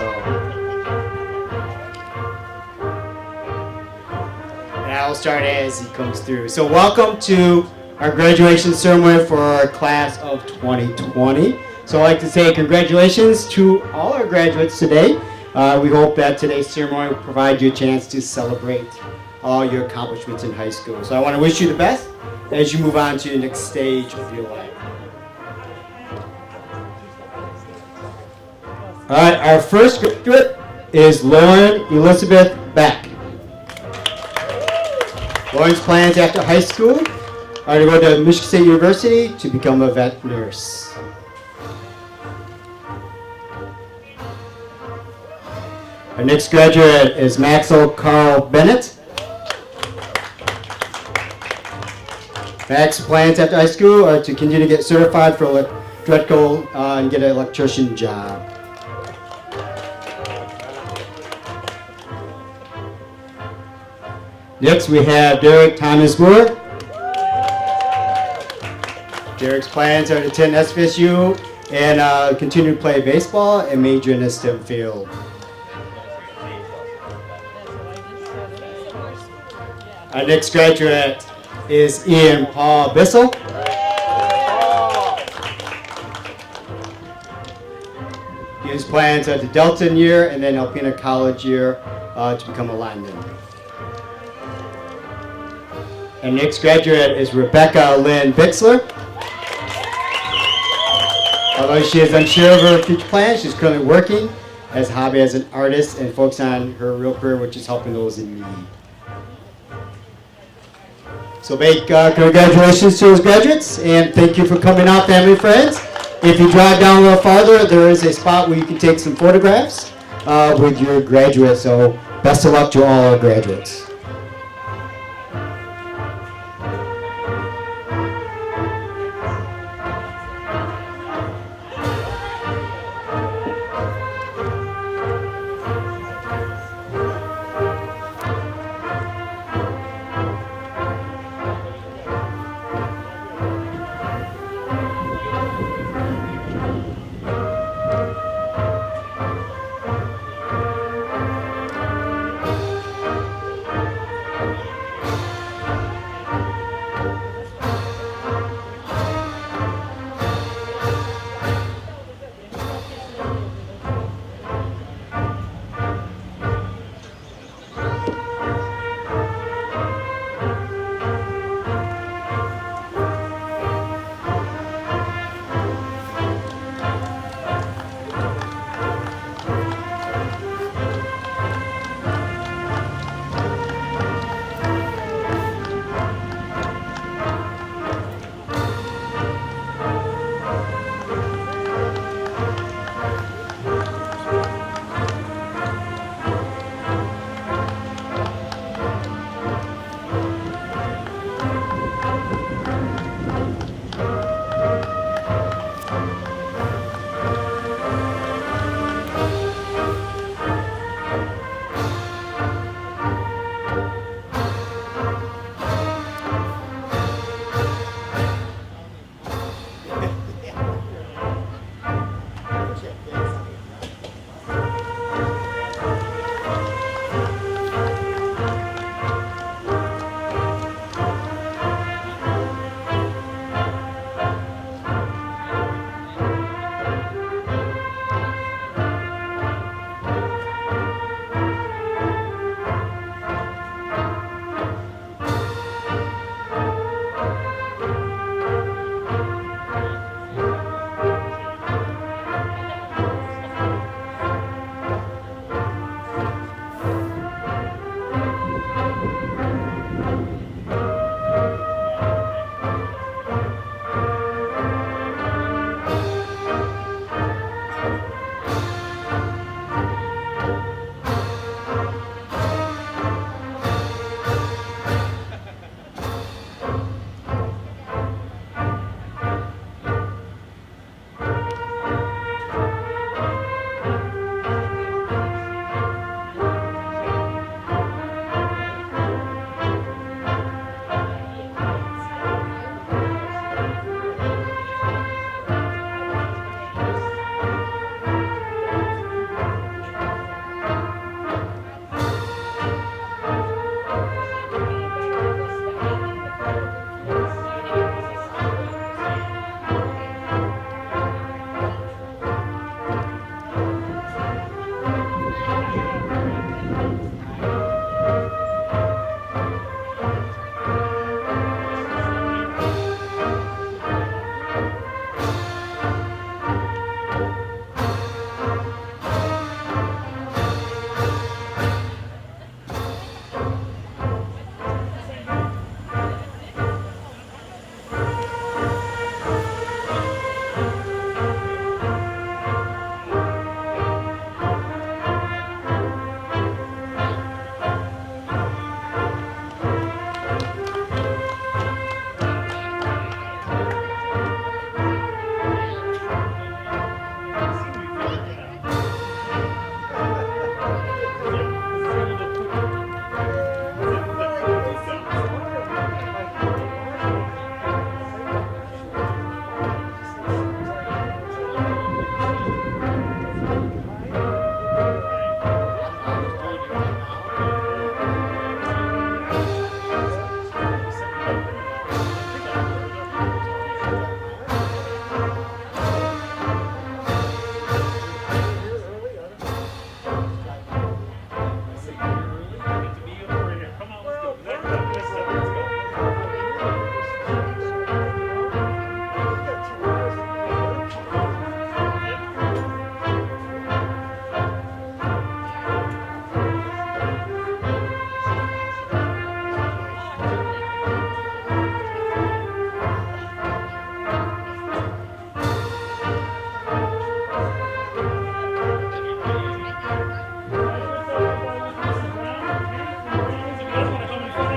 Speaker 4: And I'll start as he comes through. So welcome to our graduation ceremony for our class of 2020. So I'd like to say congratulations to all our graduates today. We hope that today's ceremony will provide you a chance to celebrate all your accomplishments in high school. So I want to wish you the best as you move on to the next stage of your life. All right, our first graduate is Lauren Elizabeth Beck. Lauren's plans after high school are to go to Michigan State University to become a vet nurse. Our next graduate is Maxwell Carl Bennett. Max's plans after high school are to continue to get certified for electrical and get an electrician job. Next, we have Derek Thomas Moore. Derek's plans are to attend SVSU and continue to play baseball and major in the STEM field. Our next graduate is Ian Paul Bissell. Ian's plans are the Delton year and then Alpena College year to become a lineman. Our next graduate is Rebecca Lynn Bixler. Although she is unsure of her future plans, she's currently working as a hobby as an artist and focusing on her real career, which is helping those in need. So big congratulations to those graduates, and thank you for coming out, family and friends. If you drive down a little farther, there is a spot where you can take some photographs with your graduates, so best of luck to all our graduates.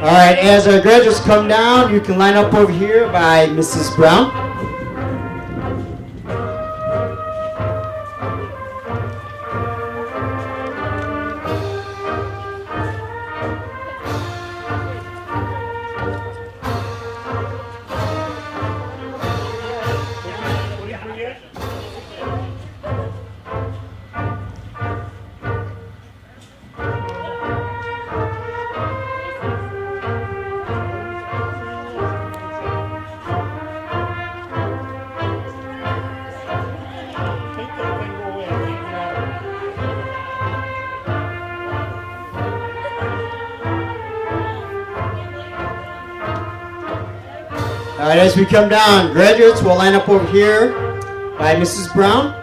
Speaker 4: All right, as our graduates come down, you can line up over here by Mrs. Brown. All right, as we come down, graduates will line up over here by Mrs. Brown.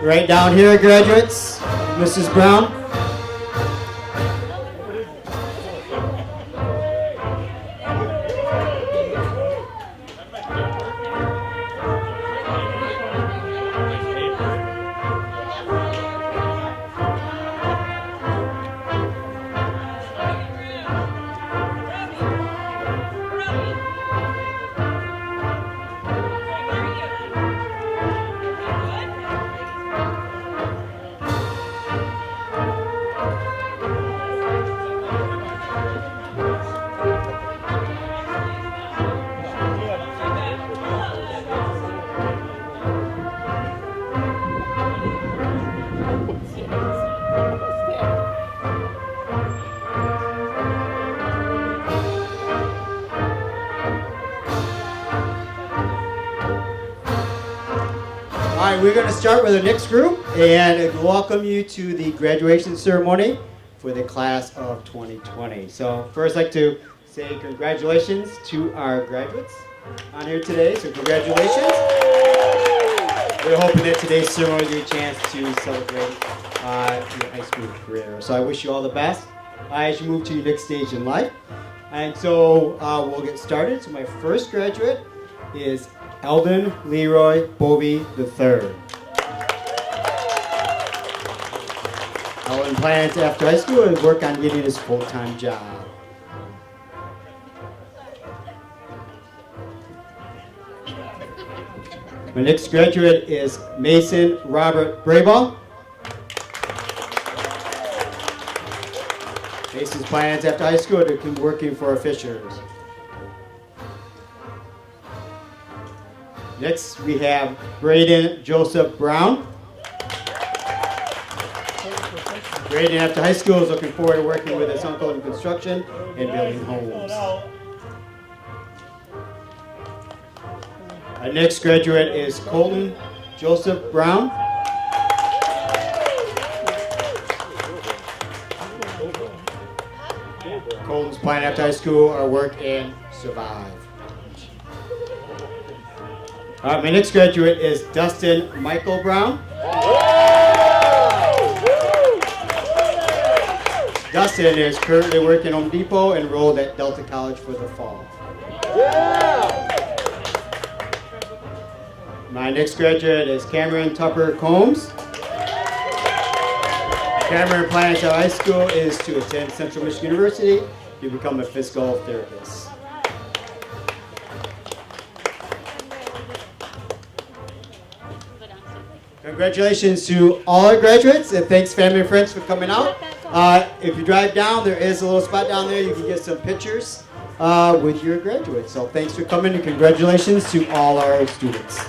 Speaker 4: Right down here, graduates, Mrs. Brown. All right, we're going to start with the next group and welcome you to the graduation ceremony for the class of 2020. So first I'd like to say congratulations to our graduates on here today. So congratulations. We're hoping that today's ceremony will give you a chance to celebrate your high school career. So I wish you all the best as you move to your next stage in life. And so we'll get started. So my first graduate is Eldon Leroy Bovey III. Eldon plans after high school and work on getting his full-time job. My next graduate is Mason Robert Braball. Mason's plans after high school to keep working for Fishers. Next, we have Braden Joseph Brown. Braden, after high school, is looking forward to working with his uncle in construction and building homes. Our next graduate is Colton Joseph Brown. Colton's plan after high school are work and survive. All right, my next graduate is Dustin Michael Brown. Dustin is currently working at Home Depot, enrolled at Delta College for the fall. My next graduate is Cameron Tupper Combs. Cameron plans at high school is to attend Central Michigan University to become a physical therapist. Congratulations to all our graduates, and thanks family and friends for coming out. If you drive down, there is a little spot down there. You can get some pictures with your graduates. So thanks for coming, and congratulations to all our students.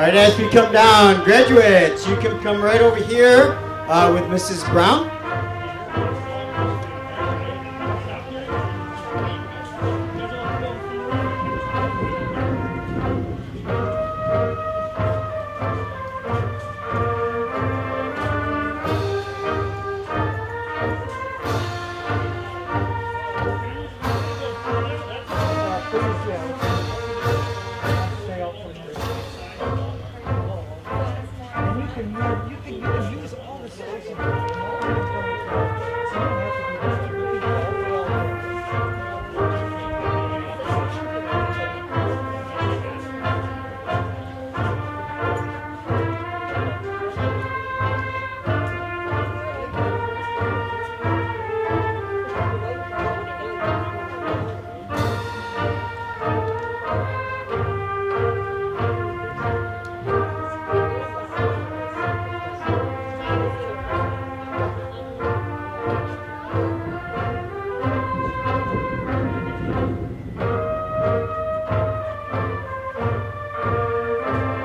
Speaker 4: right, as we come down, graduates, you can come right over here with Mrs. Brown.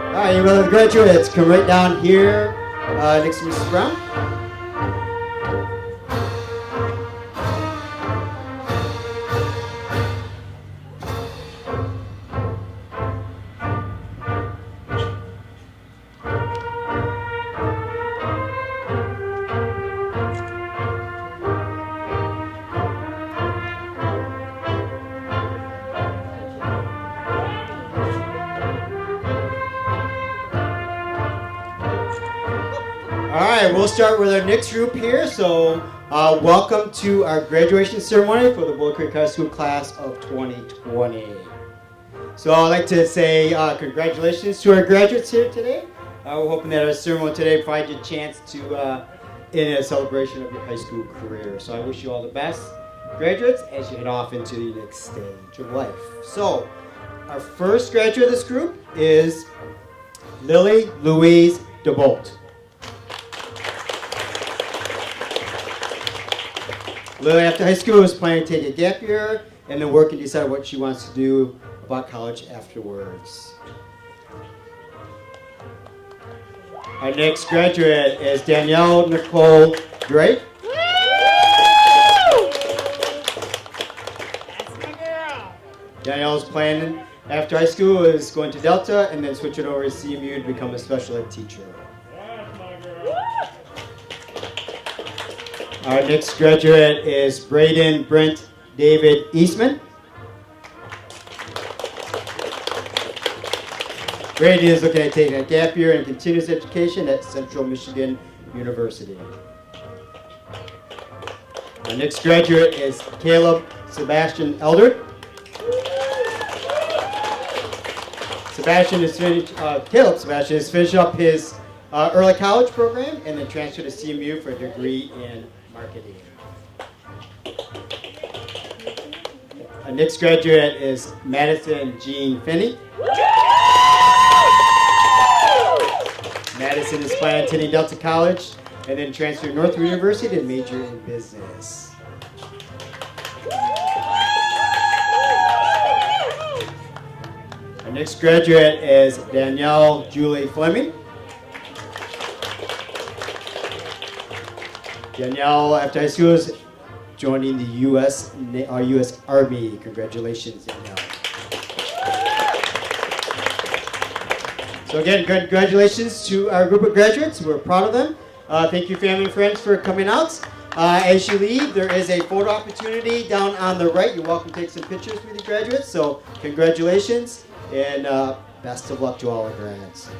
Speaker 4: All right, well, the graduates, come right down here next to Mrs. Brown. All right, we'll start with our next group here. So welcome to our graduation ceremony for the Bull Creek High School class of 2020. So I'd like to say congratulations to our graduates here today. We're hoping that our ceremony today provides you a chance to in a celebration of your high school career. So I wish you all the best, graduates, as you head off into the next stage of life. So our first graduate of this group is Lily Louise DeBolt. Lily, after high school, is planning to take a gap year and then work and decide what she wants to do about college afterwards. Our next graduate is Danielle Nicole Drake. Danielle is planning after high school is going to Delta and then switching over to CMU to become a special ed teacher. Our next graduate is Braden Brent David Eastman. Braden is looking at taking a gap year in continuous education at Central Michigan University. Our next graduate is Caleb Sebastian Elder. Caleb Sebastian is finishing up his early college program and then transferred to CMU for a degree in marketing. Our next graduate is Madison Jean Finney. Madison is planning on attending Delta College and then transfer to Northwood University to major in business. Our next graduate is Danielle Julie Fleming. Danielle, after high school, is joining the U.S. Army. Congratulations, Danielle. So again, congratulations to our group of graduates. We're proud of them. Thank you, family and friends, for coming out. As you leave, there is a photo opportunity down on the right. You're welcome to take some pictures with the graduates. So congratulations and best of luck to all our grads.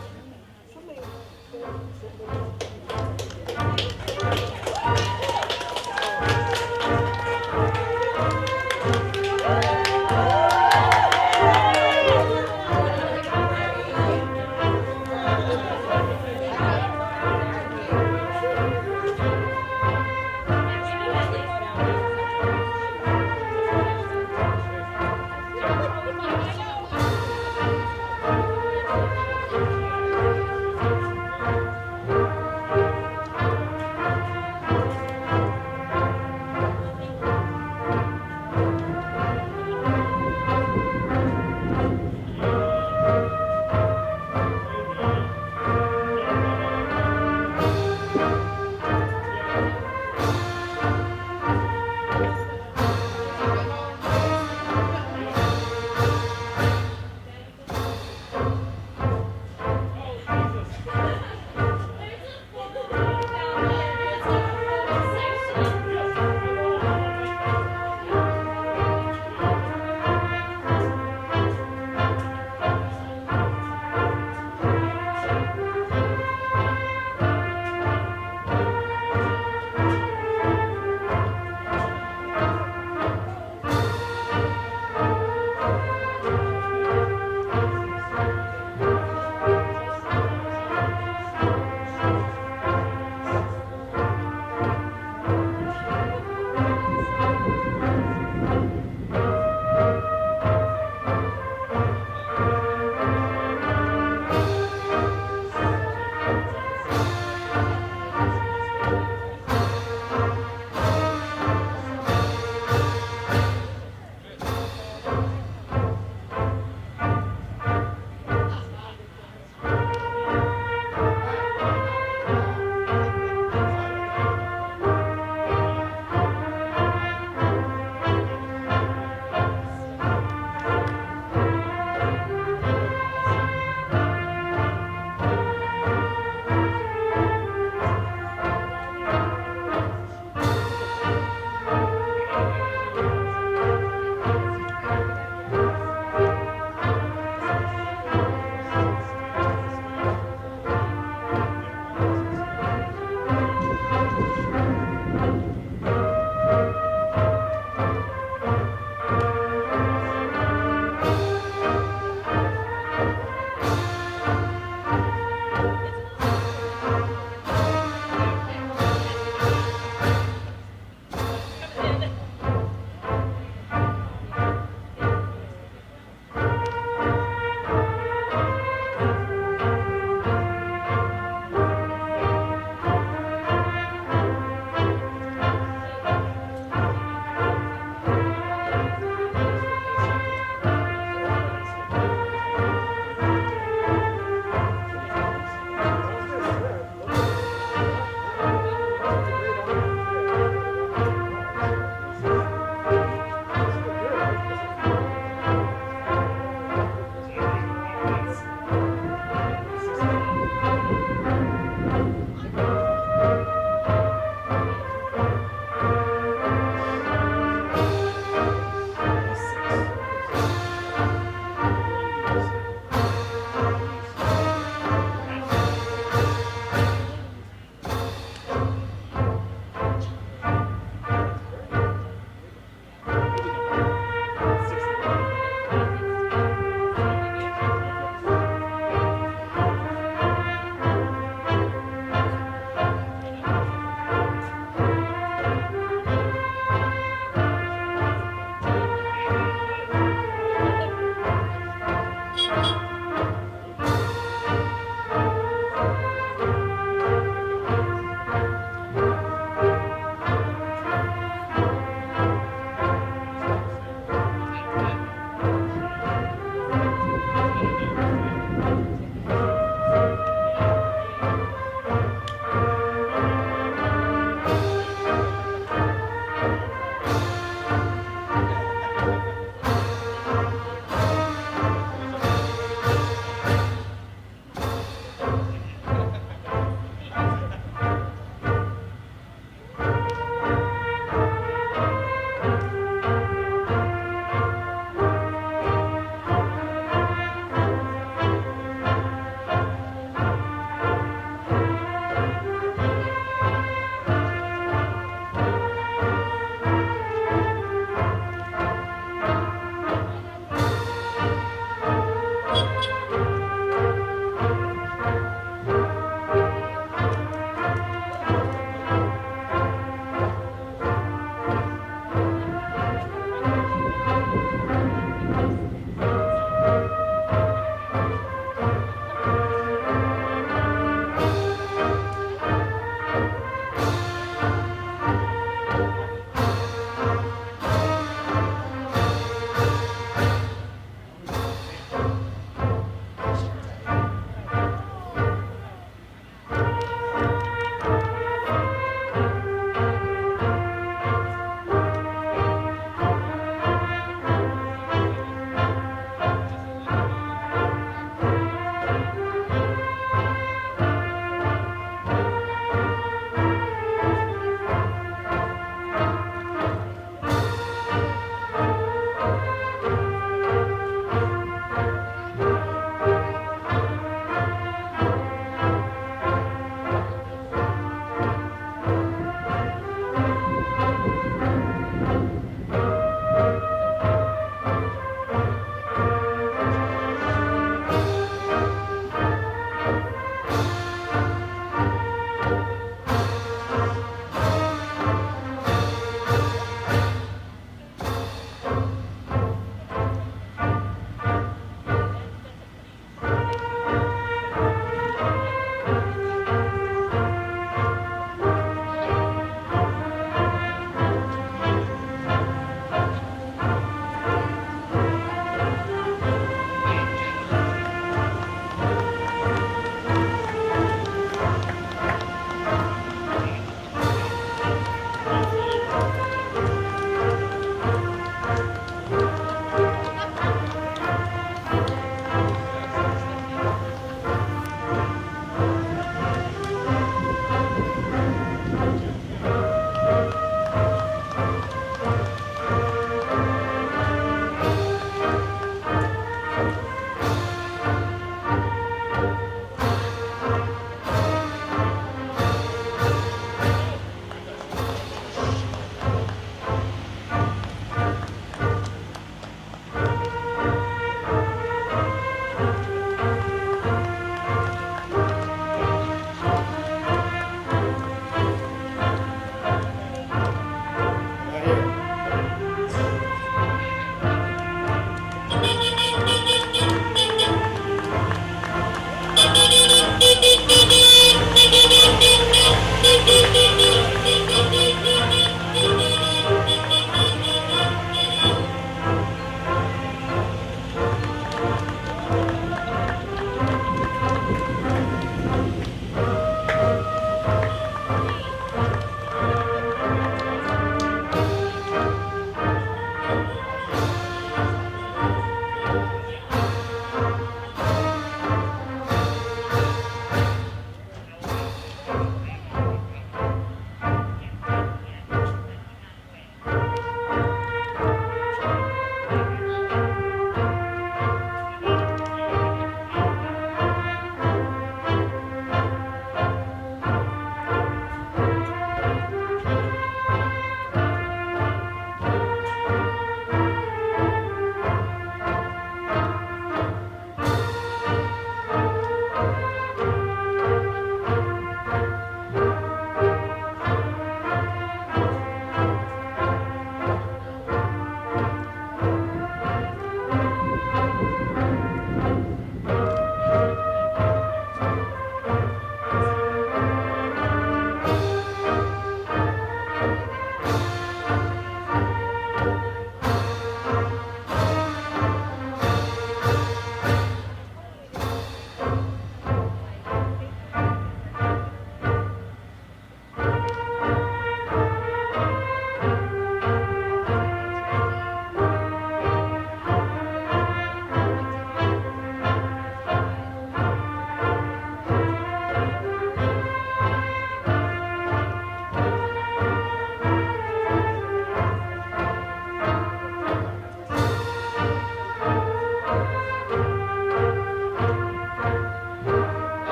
Speaker 4: Right here.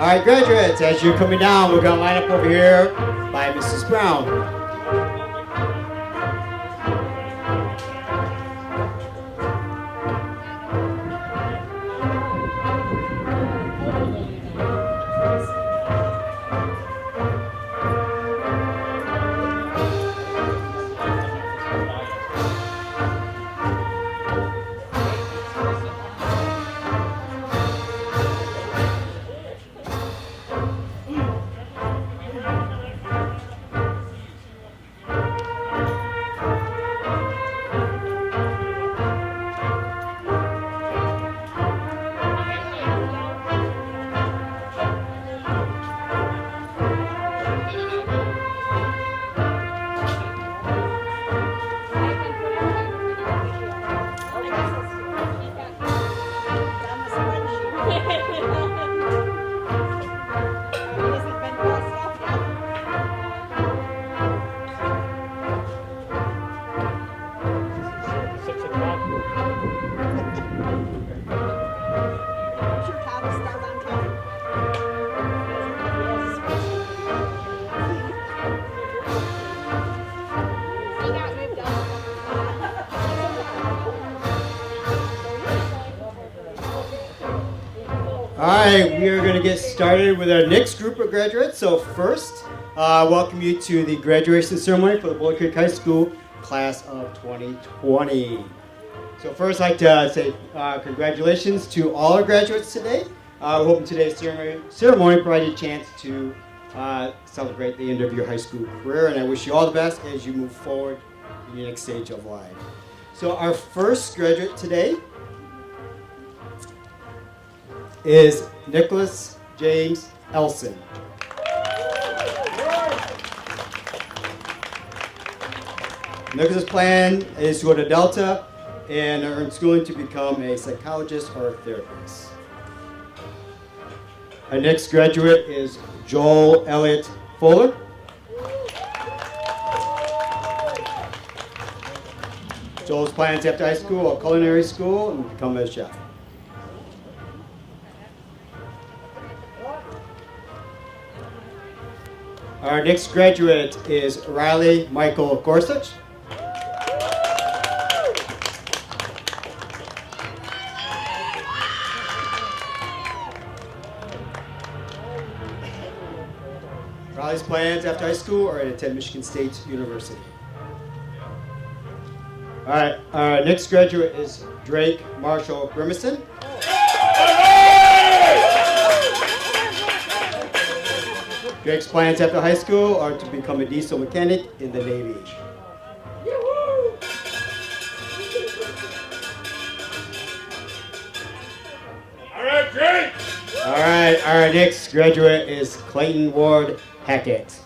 Speaker 4: All right, graduates, as you're coming down, we're going to line up over here by Mrs. Brown. right, we are going to get started with our next group of graduates. So first, welcome you to the graduation ceremony for the Boulder Creek High School class of 2020. So first, I'd like to say congratulations to all our graduates today. We're hoping today's ceremony provided you a chance to celebrate the end of your high school career, and I wish you all the best as you move forward in your next stage of life. So our first graduate today is Nicholas James Elson. Nicholas' plan is to go to Delta and earn schooling to become a psychologist or a therapist. Our next graduate is Joel Elliott Fuller. Joel's plans after high school or culinary school and become a chef. Our next graduate is Riley Michael Gorsuch. Riley's plans after high school are to attend Michigan State University. All right, our next graduate is Drake Marshall Grimison. Drake's plans after high school are to become a diesel mechanic in the Navy.
Speaker 8: All right, Drake!
Speaker 4: All right, our next graduate is Clayton Ward Hackett.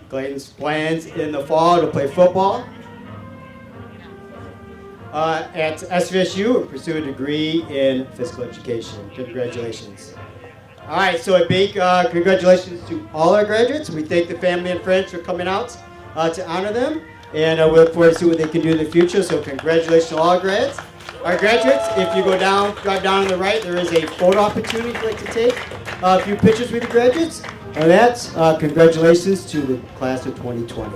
Speaker 4: Clayton's plans in the fall to play football at SVSU and pursue a degree in physical education. Congratulations. All right, so a big congratulations to all our graduates. We thank the family and friends for coming out to honor them, and we look forward to see what they can do in the future. So congratulations to all our grads. Our graduates, if you drive down on the right, there is a photo opportunity if you'd like to take a few pictures with the graduates. And that's congratulations to the class of 2020.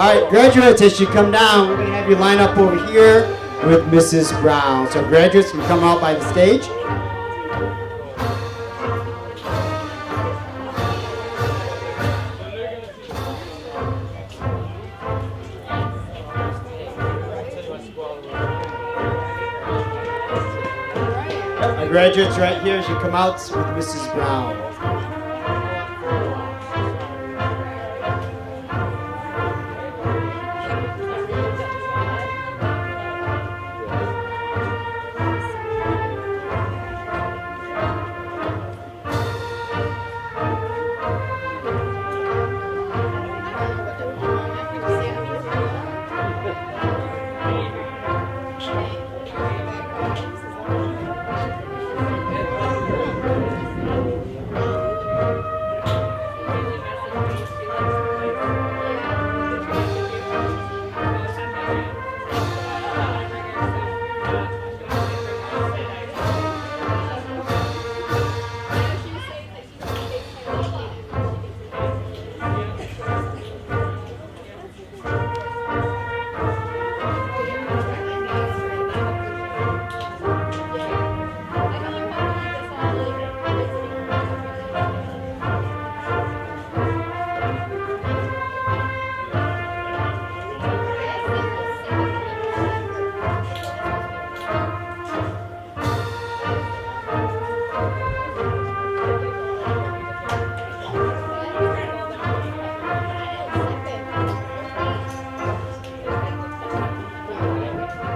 Speaker 4: right, graduates, as you come down, we're going to have you line up over here with Mrs. Brown. So graduates can come out by the stage. Our graduates right here as you come out with Mrs. Brown.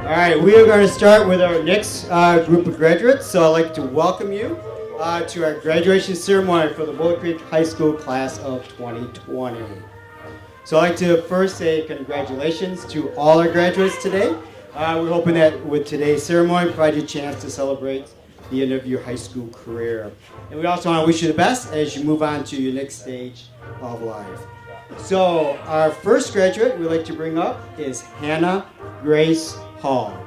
Speaker 4: All right, we are going to start with our next group of graduates. So I'd like to welcome you to our graduation ceremony for the Boulder Creek High School class of 2020. So I'd like to first say congratulations to all our graduates today. We're hoping that with today's ceremony, provide you a chance to celebrate the end of your high school career. And we also want to wish you the best as you move on to your next stage of life. So our first graduate we'd like to bring up is Hannah Grace Hall.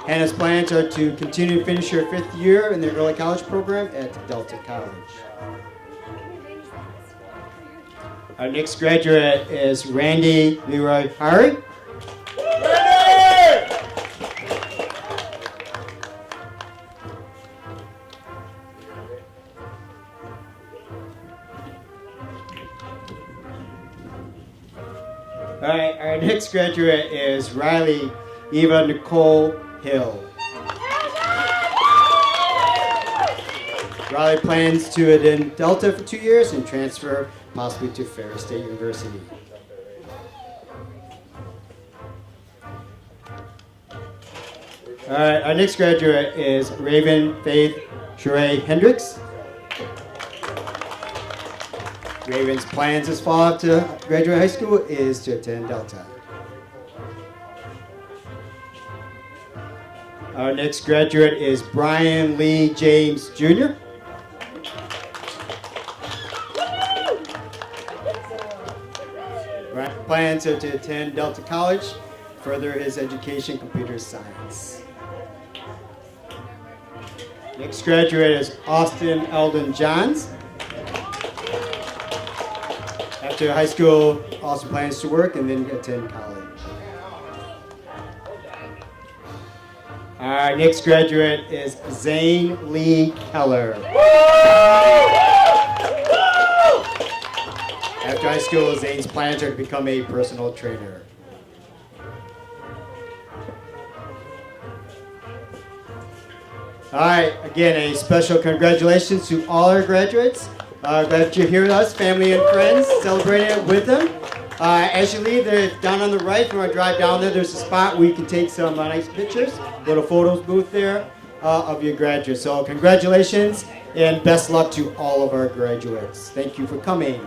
Speaker 4: Hannah's plans are to continue to finish her 5th year in the early college program at Delta College. Our next graduate is Randy Leroy Hari. All right, our next graduate is Riley Eva Nicole Hill. Riley plans to attend Delta for 2 years and transfer possibly to Ferris State University. All right, our next graduate is Raven Faith Sheree Hendricks. Raven's plans this fall after graduate high school is to attend Delta. Our next graduate is Brian Lee James Jr. Brian plans are to attend Delta College, further his education in computer science. Next graduate is Austin Eldon Johns. After high school, also plans to work and then attend college. Our next graduate is Zane Lee Keller. After high school, Zane's plans are to become a personal trainer. All right, again, a special congratulations to all our graduates. Glad you're here with us, family and friends, celebrating it with them. As you leave, there, down on the right, if you want to drive down there, there's a spot where you can take some nice pictures. Little photos booth there of your graduates. So congratulations and best luck to all of our graduates. Thank you for coming.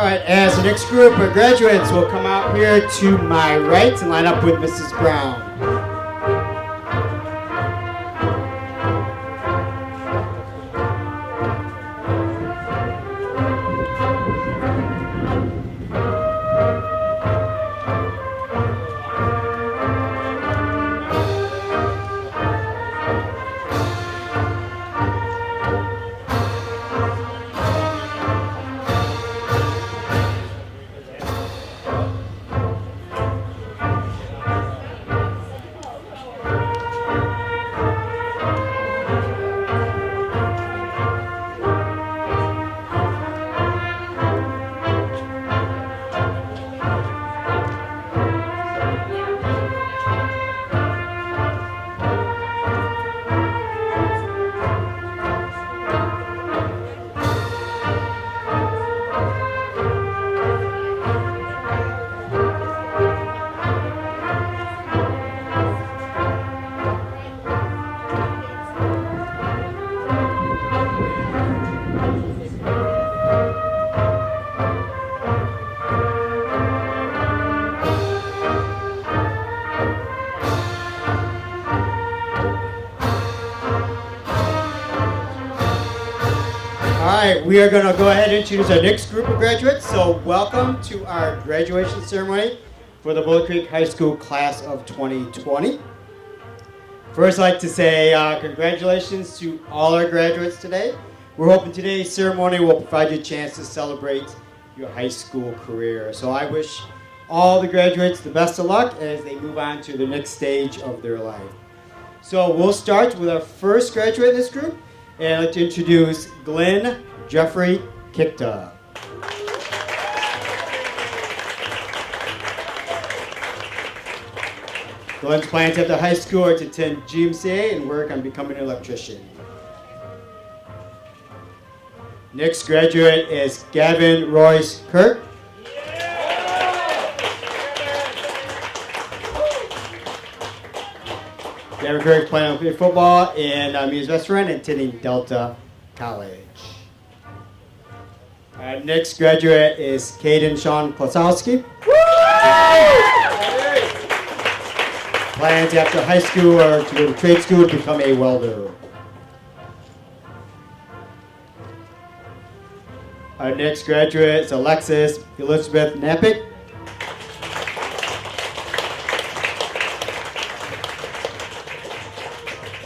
Speaker 4: right, as the next group of graduates will come out here to my right and line up with Mrs. Brown. Alright, we are going to go ahead and introduce our next group of graduates. So welcome to our graduation ceremony for the Bullet Creek High School class of 2020. First, I'd like to say congratulations to all our graduates today. We're hoping today's ceremony will provide you a chance to celebrate your high school career. So I wish all the graduates the best of luck as they move on to the next stage of their life. So we'll start with our first graduate in this group. And I'd like to introduce Glenn Jeffrey Kikta. Glenn's planning to after high school or to attend GMCA and work on becoming an electrician. Next graduate is Gavin Royce Kirk. Gavin Kirk is playing on football and he's a best friend and attending Delta College. Our next graduate is Caden Sean Klosowski. Plans after high school or to go to trade school to become a welder. Our next graduate is Alexis Elizabeth Napick.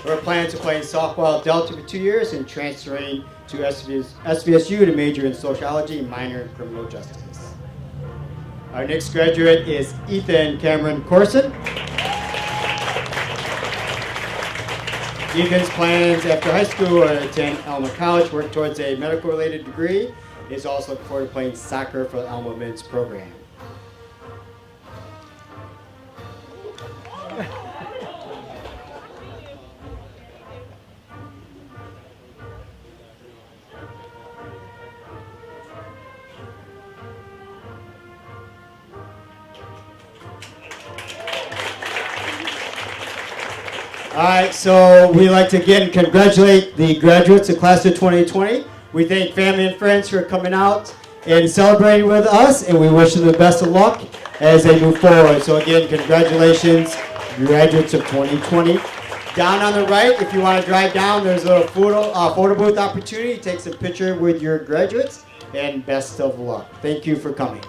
Speaker 4: We're planning to play softball at Delta for 2 years and transferring to SVSU to major in sociology and minor in criminal justice. Our next graduate is Ethan Cameron Corson. Ethan's plans after high school are to attend Alma College, work towards a medical-related degree. He's also looking forward to playing soccer for the Alma Men's program. All right, so we'd like to again congratulate the graduates of class of 2020. We thank family and friends for coming out and celebrating with us, and we wish them the best of luck as they move forward. So again, congratulations, graduates of 2020. Down on the right, if you want to drive down, there's a little photo booth opportunity. Take some picture with your graduates, and best of luck. Thank you for coming.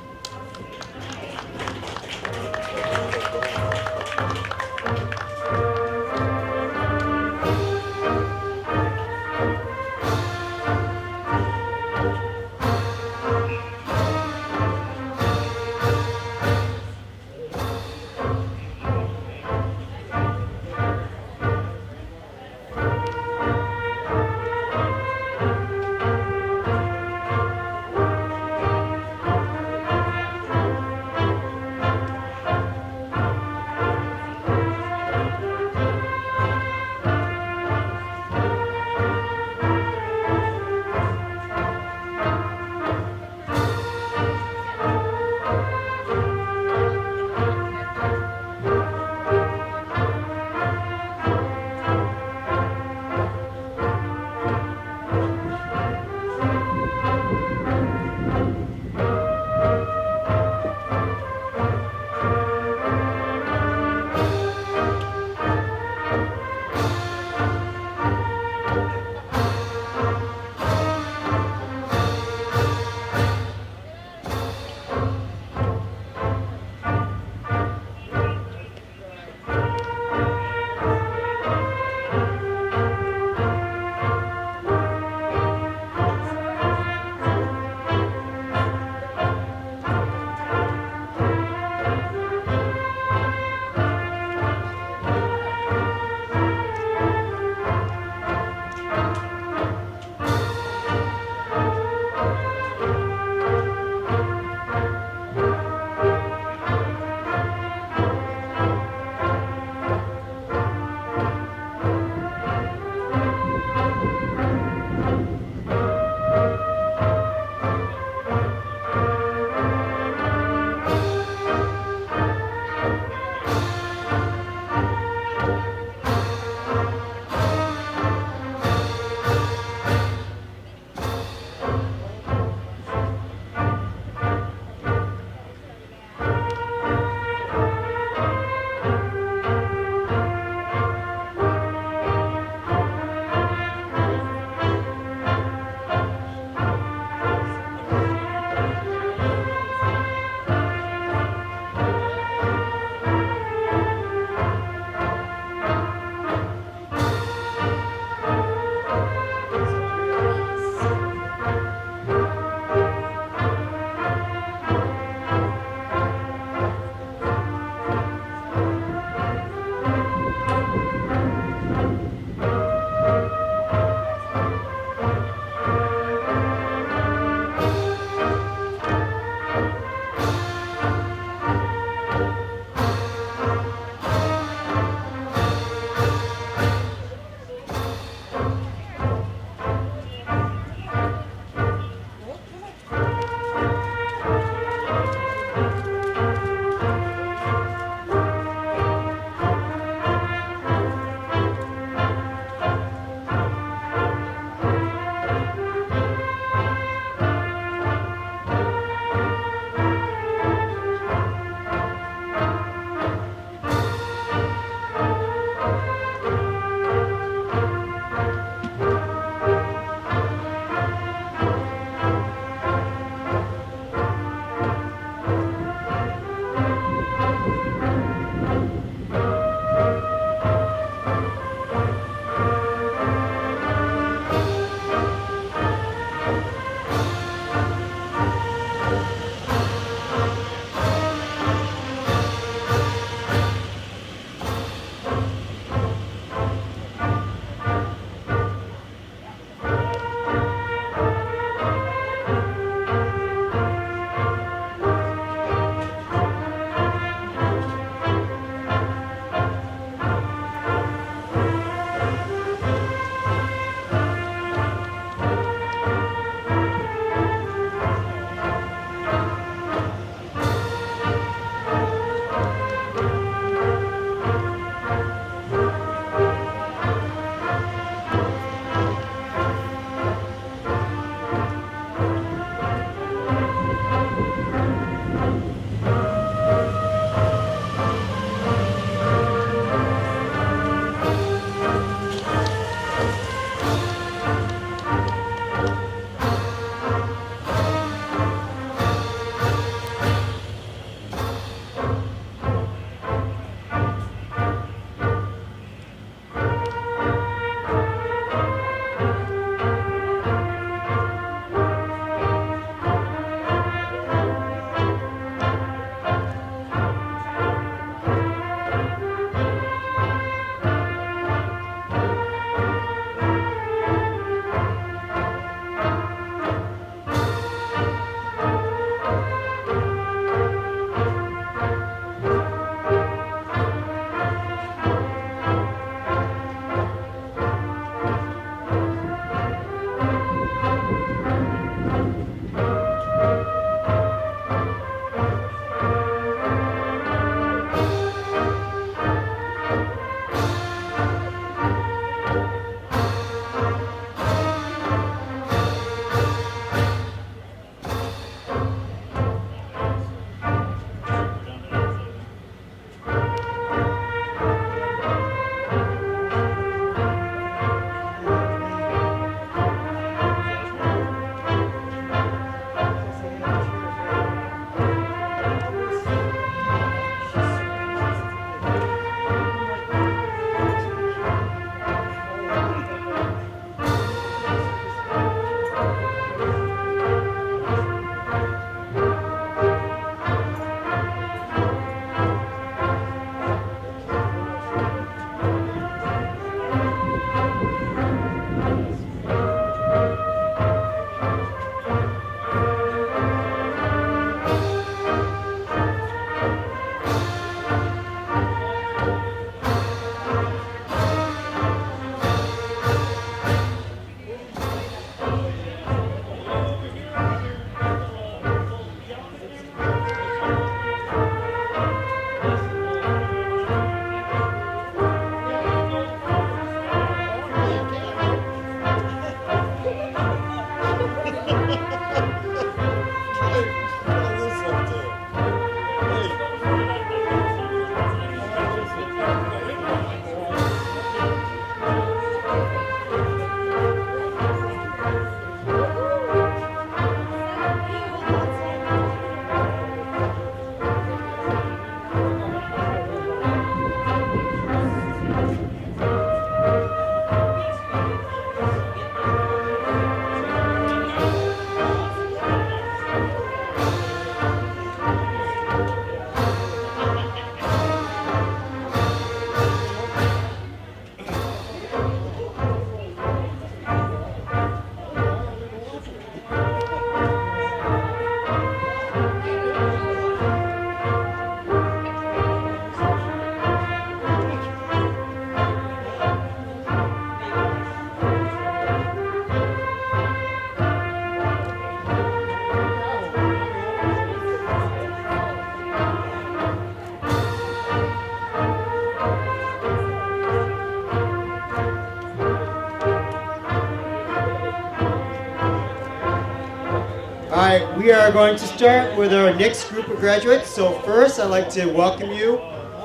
Speaker 4: right, we are going to start with our next group of graduates. So first, I'd like to welcome you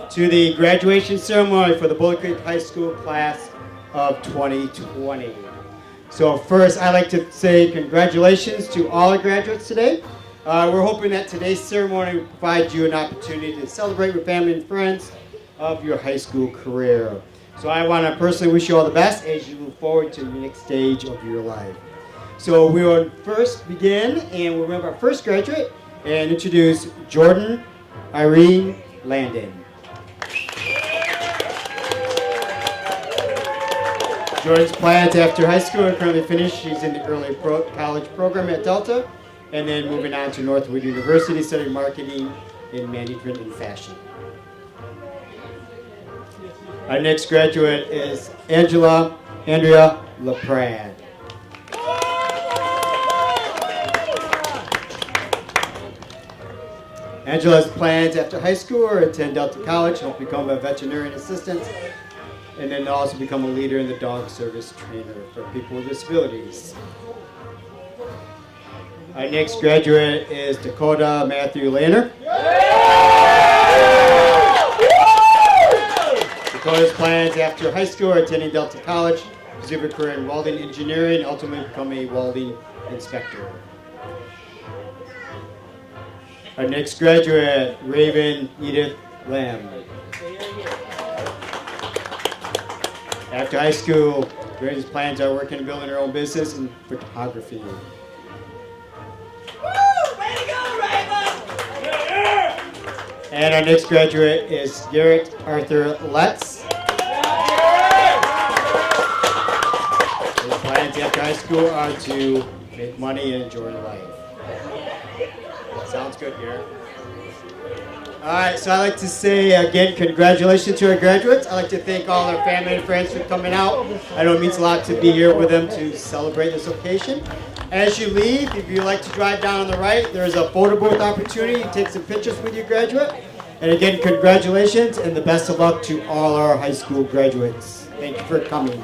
Speaker 4: to the graduation ceremony for the Bullock Creek High School class of 2020. So first, I'd like to say congratulations to all our graduates today. We're hoping that today's ceremony will provide you an opportunity to celebrate with family and friends of your high school career. So I want to personally wish you all the best as you move forward to the next stage of your life. So we will first begin and we'll have our first graduate and introduce Jordan Irene Landon. Jordan's plans after high school are currently finished. She's in the early college program at Delta and then moving on to Northwood University studying marketing in management and fashion. Our next graduate is Andrea LaPrade. Angela's plans after high school are to attend Delta College, hope to become a veterinarian assistant, and then also become a leader in the dog service trainer for people with disabilities. Our next graduate is Dakota Matthew Lehner. Dakota's plans after high school are attending Delta College, pursue a career in welding engineering, and ultimately become a welding inspector. Our next graduate, Raven Edith Lamb. After high school, Raven's plans are working and building her own business in photography.
Speaker 6: Woo! Way to go, Raven!
Speaker 4: And our next graduate is Garrett Arthur Letts. His plans after high school are to make money and enjoy life. Sounds good, Garrett. All right, so I'd like to say again, congratulations to our graduates. I'd like to thank all our family and friends for coming out. I know it means a lot to be here with them to celebrate this occasion. As you leave, if you'd like to drive down on the right, there's a photo booth opportunity. Take some pictures with your graduate. And again, congratulations and the best of luck to all our high school graduates. Thank you for coming.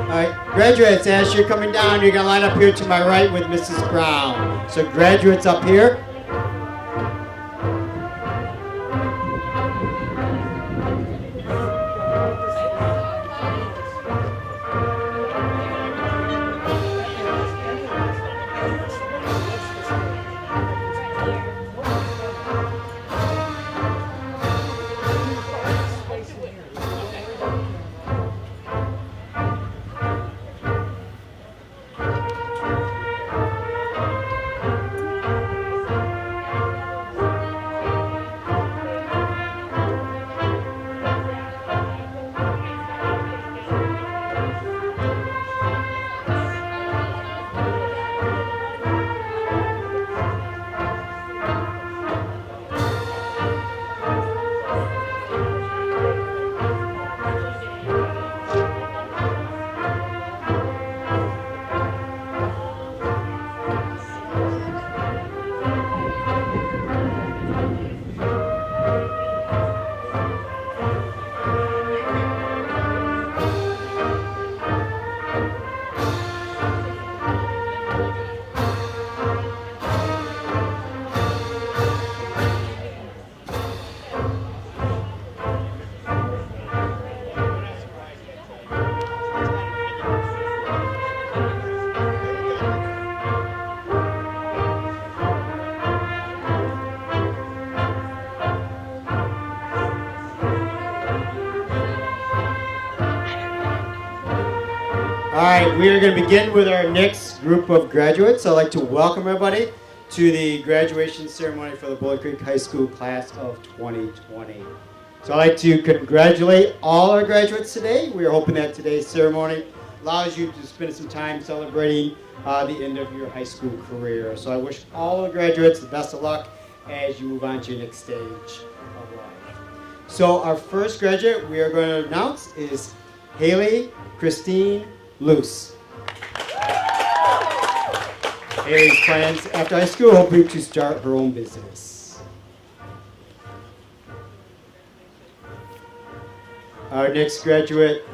Speaker 4: right, graduates, as you're coming down, you're going to line up here to my right with Mrs. Brown. So graduates up here. All right, we are going to begin with our next group of graduates. I'd like to welcome everybody to the graduation ceremony for the Bull Creek High School class of 2020. So I'd like to congratulate all our graduates today. We are hoping that today's ceremony allows you to spend some time celebrating the end of your high school career. So I wish all the graduates the best of luck as you move on to your next stage of life. So our first graduate we are going to announce is Haley Christine Luce. Haley's plans after high school, hoping to start her own business. Our next graduate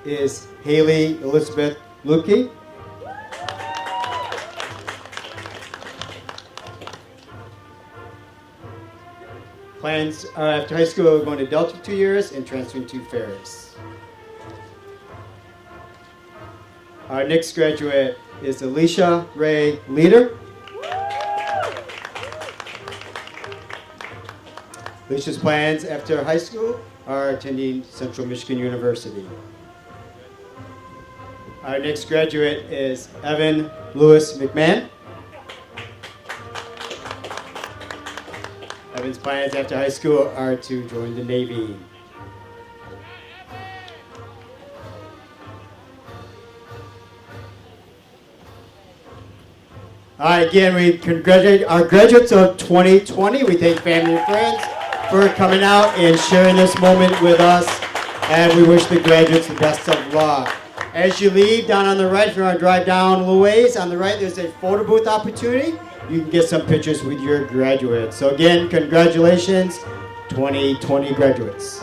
Speaker 4: is Haley Elizabeth Lukey. Plans are after high school, going to Delta for 2 years and transferring to Ferris. Our next graduate is Alicia Ray Leader. Alicia's plans after high school are attending Central Michigan University. Our next graduate is Evan Lewis McMahon. Evan's plans after high school are to join the Navy. All right, again, we congratulate our graduates of 2020. We thank family and friends for coming out and sharing this moment with us, and we wish the graduates the best of luck. As you leave, down on the right, if you want to drive down a little ways, on the right there's a photo booth opportunity. You can get some pictures with your graduates. So again, congratulations, 2020 graduates.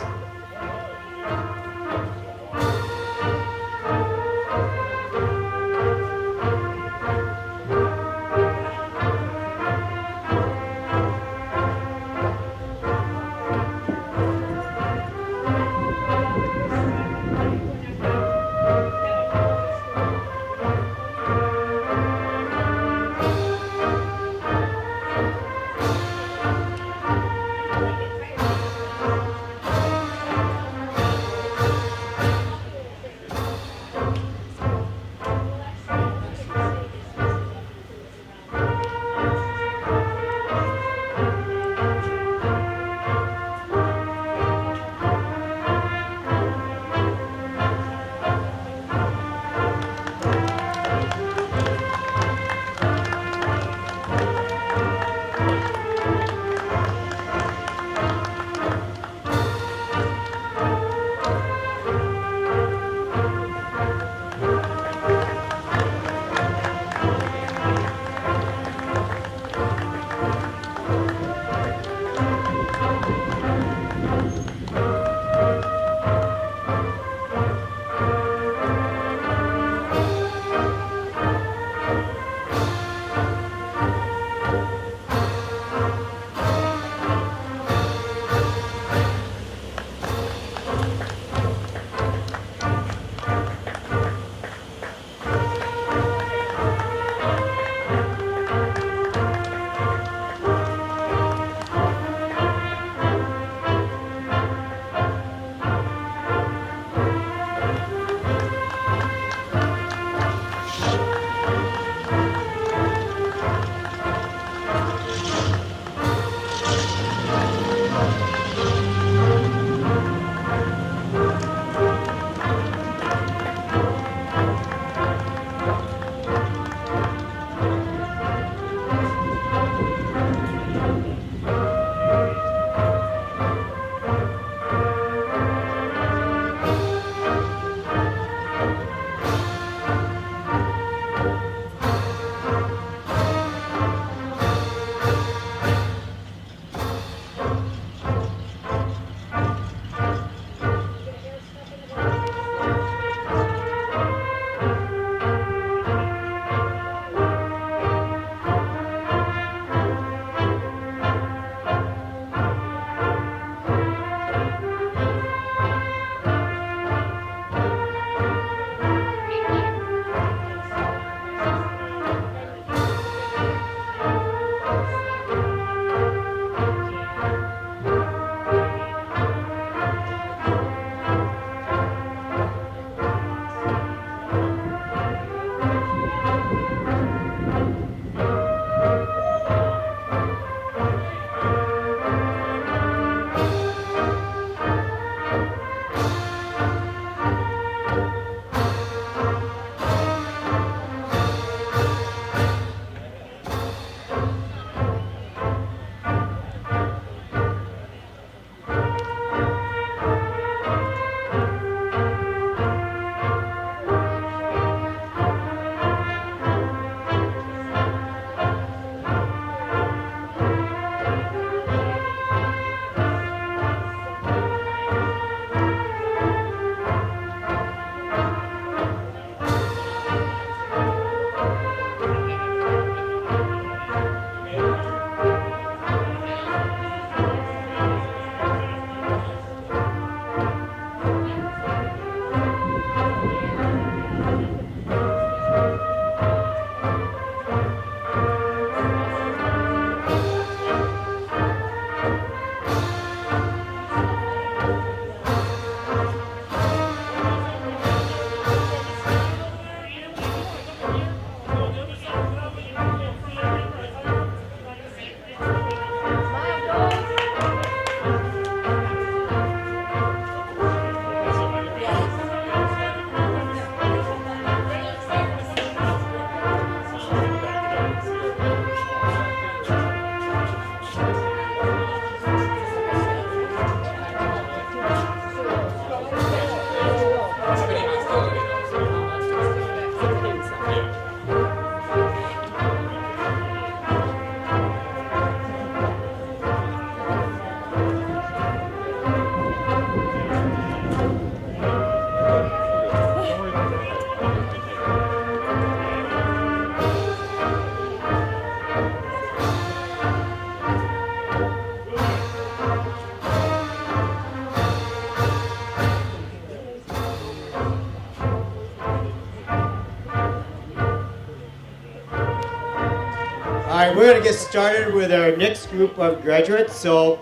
Speaker 4: right, we're going to get started with our next group of graduates. So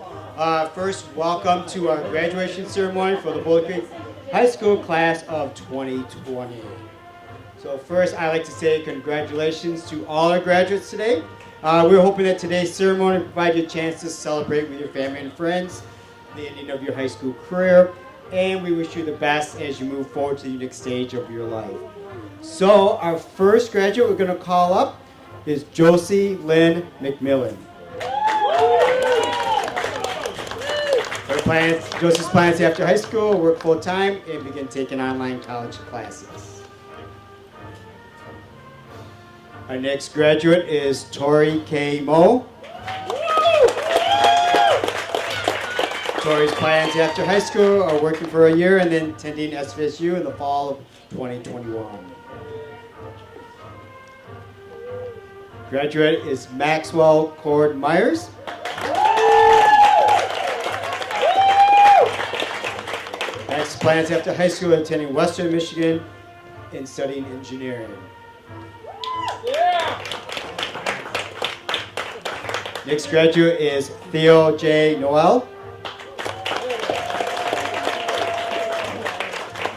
Speaker 4: first, welcome to our graduation ceremony for the Boulder Creek High School class of 2020. So first, I'd like to say congratulations to all our graduates today. We're hoping that today's ceremony will provide you a chance to celebrate with your family and friends the ending of your high school career, and we wish you the best as you move forward to the next stage of your life. So our first graduate we're going to call up is Josie Lynn McMillan. Josie's plans after high school, work full-time, and begin taking online college classes. Our next graduate is Tori K. Moe. Tori's plans after high school are working for a year and then attending SVSU in the fall of 2021. Graduate is Maxwell Cord Myers. Next plans after high school are attending Western Michigan and studying engineering. Next graduate is Theo J. Noel.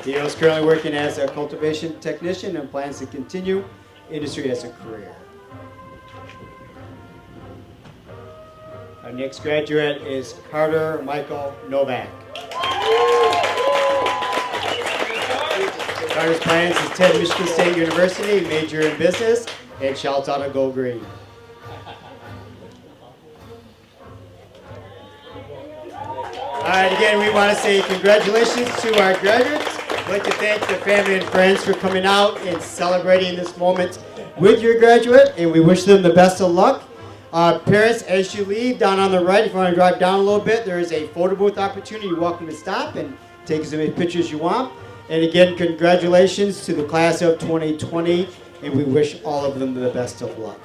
Speaker 4: Theo is currently working as a cultivation technician and plans to continue industry as a career. Our next graduate is Carter Michael Novak. Carter's plans is attend Michigan State University, major in business, and shouts out to Go Green. All right, again, we want to say congratulations to our graduates. I'd like to thank the family and friends for coming out and celebrating this moment with your graduate, and we wish them the best of luck. Parents, as you leave, down on the right, if you want to drive down a little bit, there is a photo booth opportunity. You're welcome to stop and take as many pictures as you want. And again, congratulations to the class of 2020, and we wish all of them the best of luck.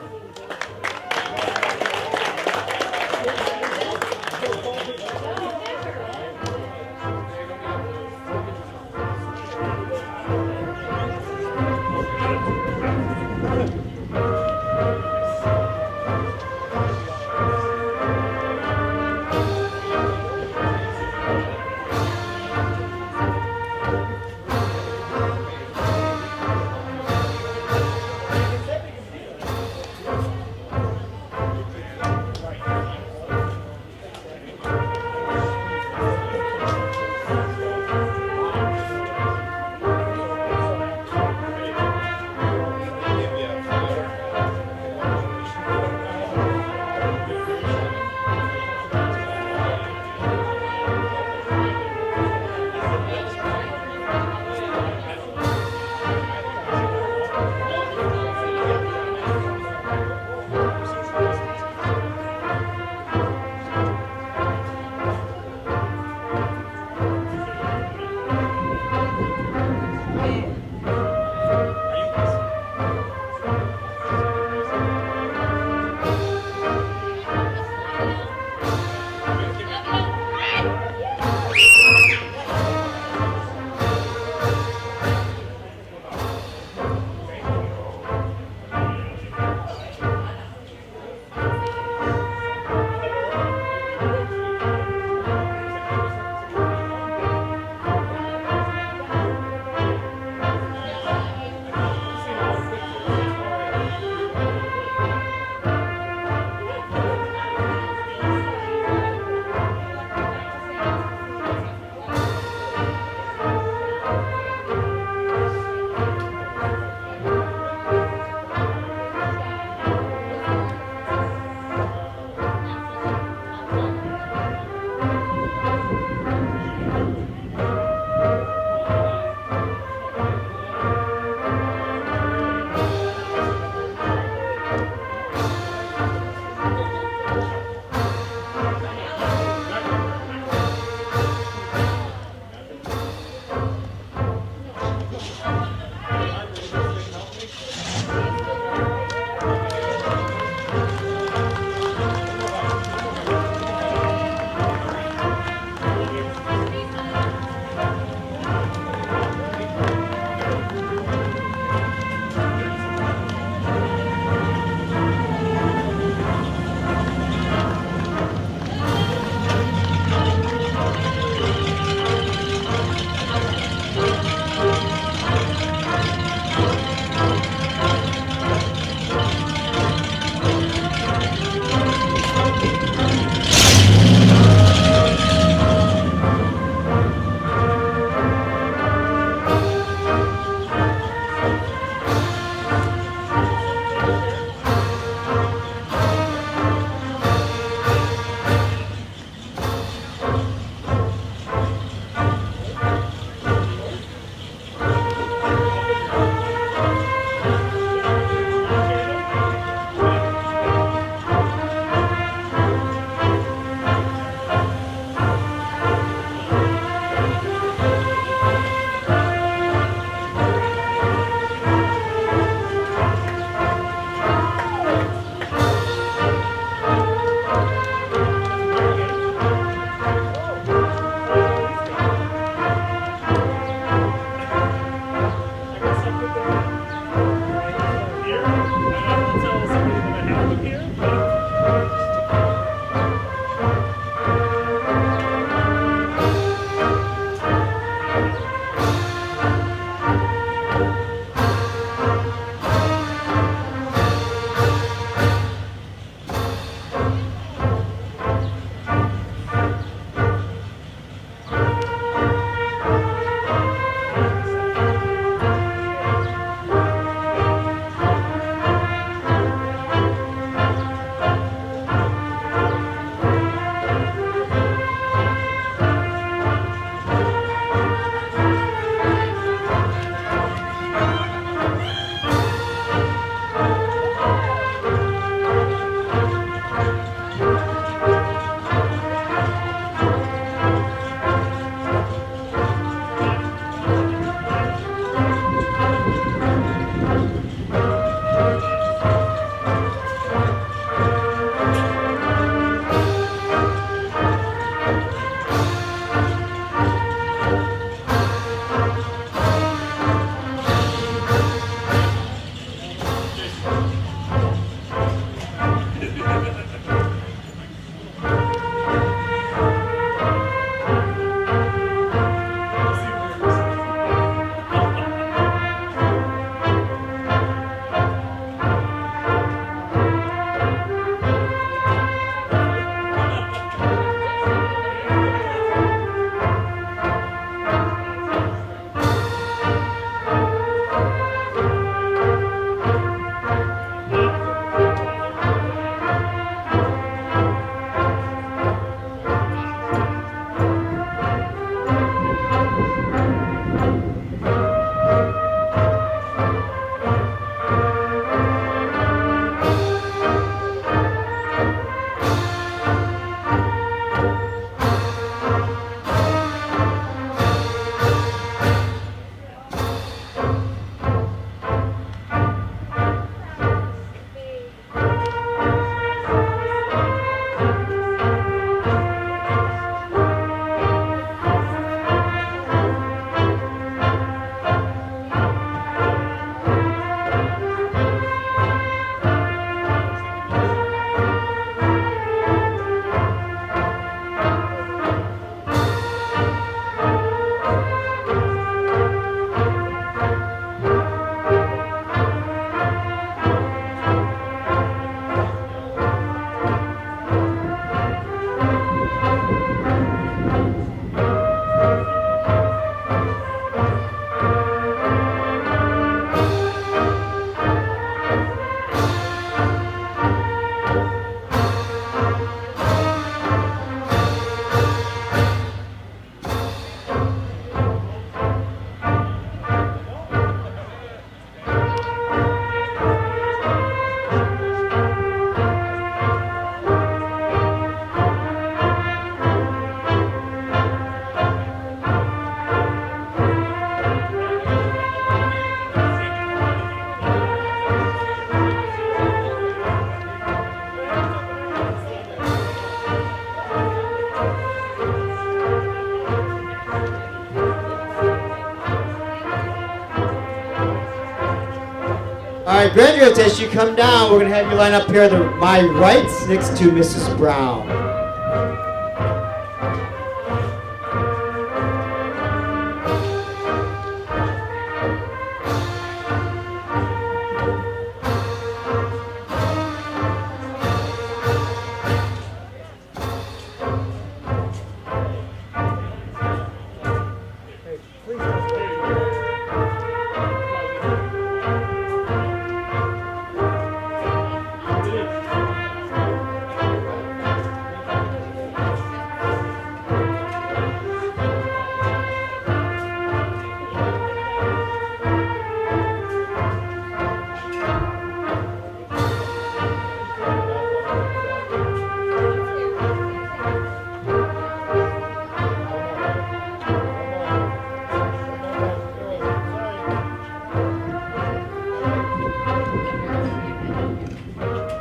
Speaker 4: All right, graduates, as you come down, we're going to have you line up here to my right next to Mrs. Brown.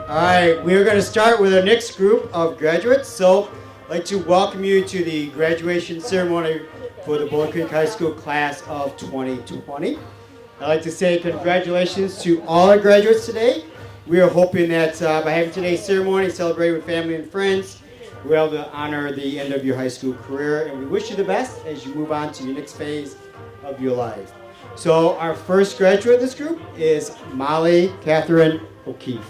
Speaker 4: All right, we are going to start with our next group of graduates. So I'd like to welcome you to the graduation ceremony for the Boulder Creek High School class of 2020. I'd like to say congratulations to all our graduates today. We are hoping that by having today's ceremony, celebrating with family and friends, we're able to honor the end of your high school career, and we wish you the best as you move on to your next phase of your life. So our first graduate of this group is Molly Catherine O'Keefe.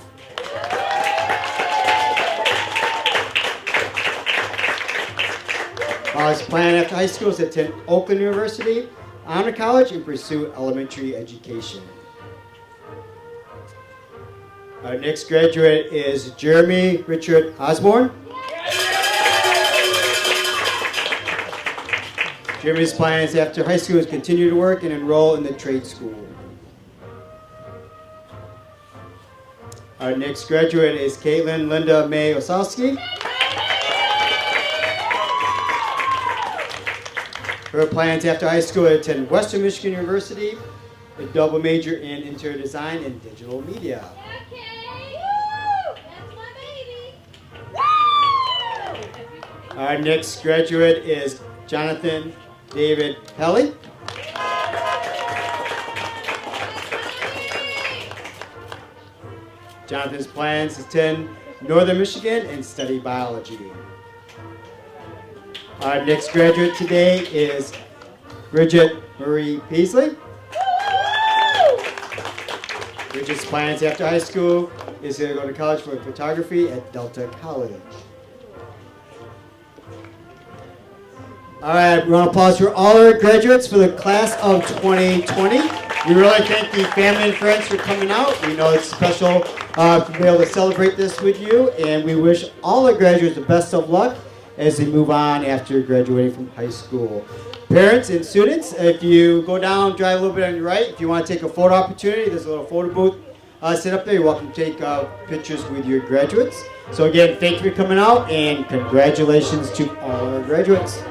Speaker 4: Molly's plan after high school is to attend Oakland University, honor college, and pursue elementary education. Our next graduate is Jeremy Richard Osborne. Jeremy's plans after high school is to continue to work and enroll in the trade school. Our next graduate is Caitlin Linda May Osowski. Her plans after high school are to attend Western Michigan University, a double major in interior design and digital media.
Speaker 6: Okay. Woo! That's my baby. Woo!
Speaker 4: Our next graduate is Jonathan David Helly. Jonathan's plans to attend Northern Michigan and study biology. Our next graduate today is Bridget Marie Peasley. Bridget's plans after high school is to go to college for photography at Delta College. All right, we want to pause for all our graduates for the class of 2020. We really thank the family and friends for coming out. We know it's special to be able to celebrate this with you, and we wish all the graduates the best of luck as they move on after graduating from high school. Parents and students, if you go down, drive a little bit on your right, if you want to take a photo opportunity, there's a little photo booth set up there. You're welcome to take pictures with your graduates. So again, thank you for coming out, and congratulations to all our graduates.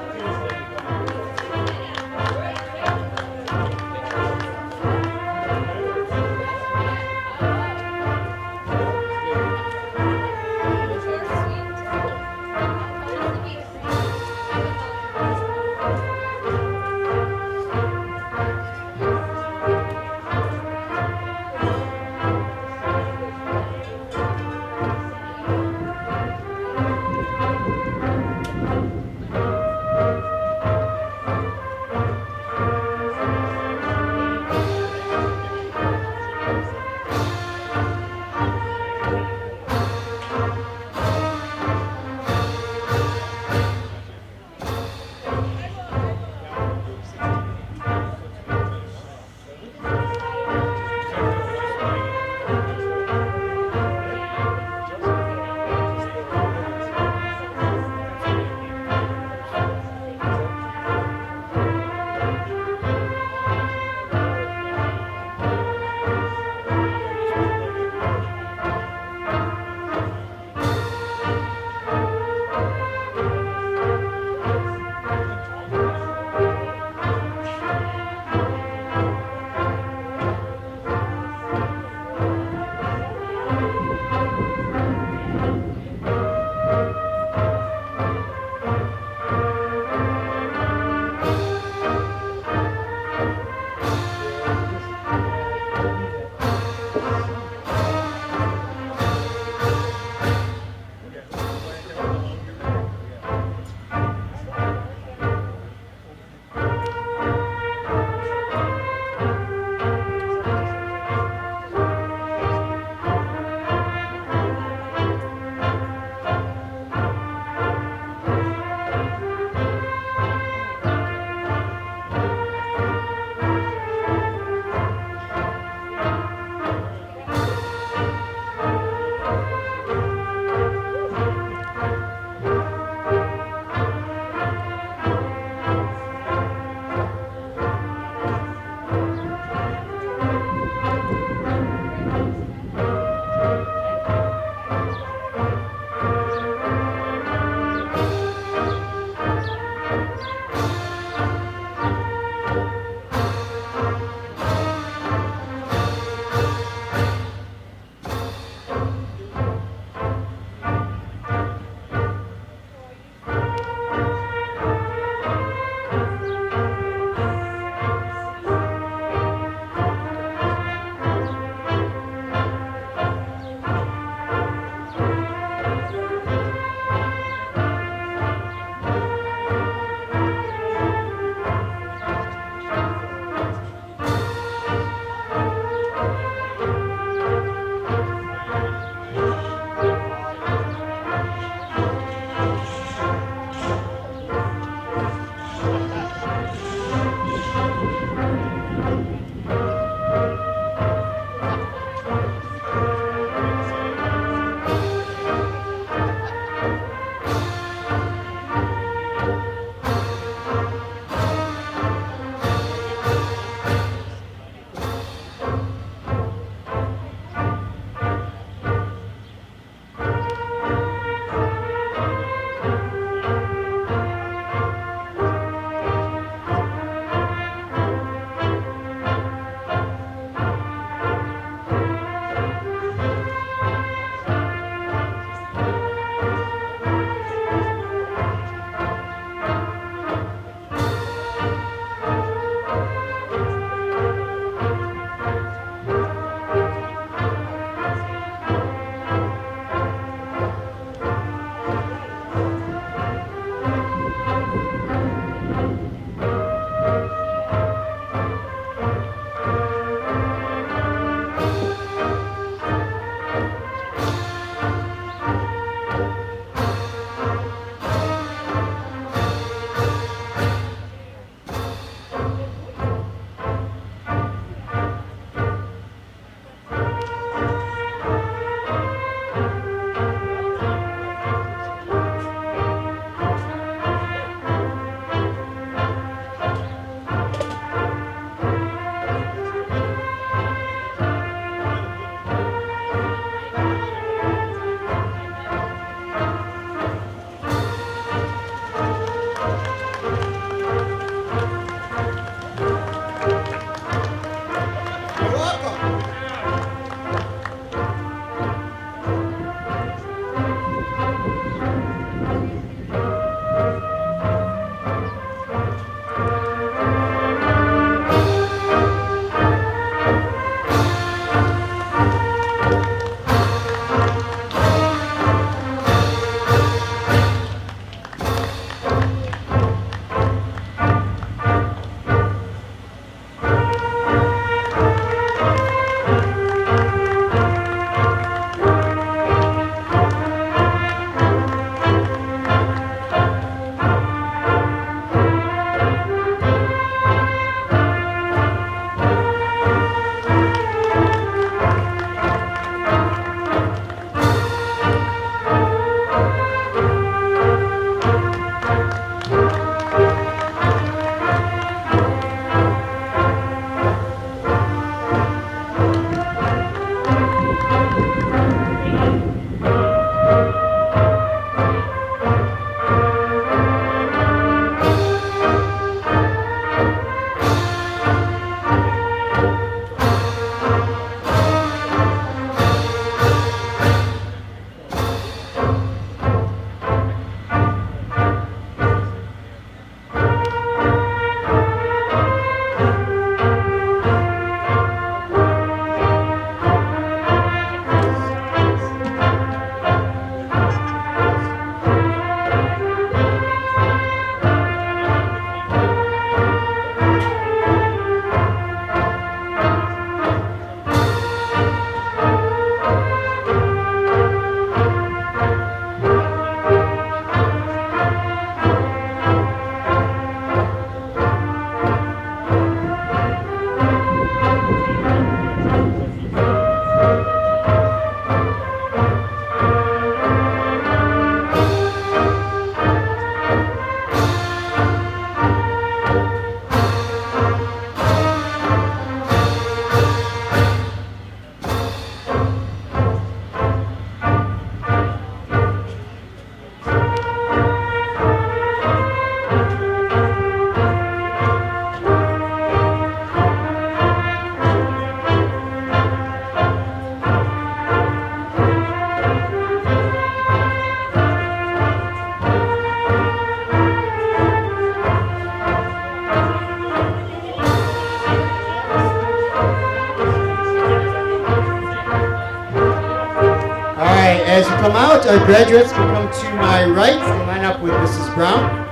Speaker 4: As you come out, our graduates will come to my right and line up with Mrs. Brown.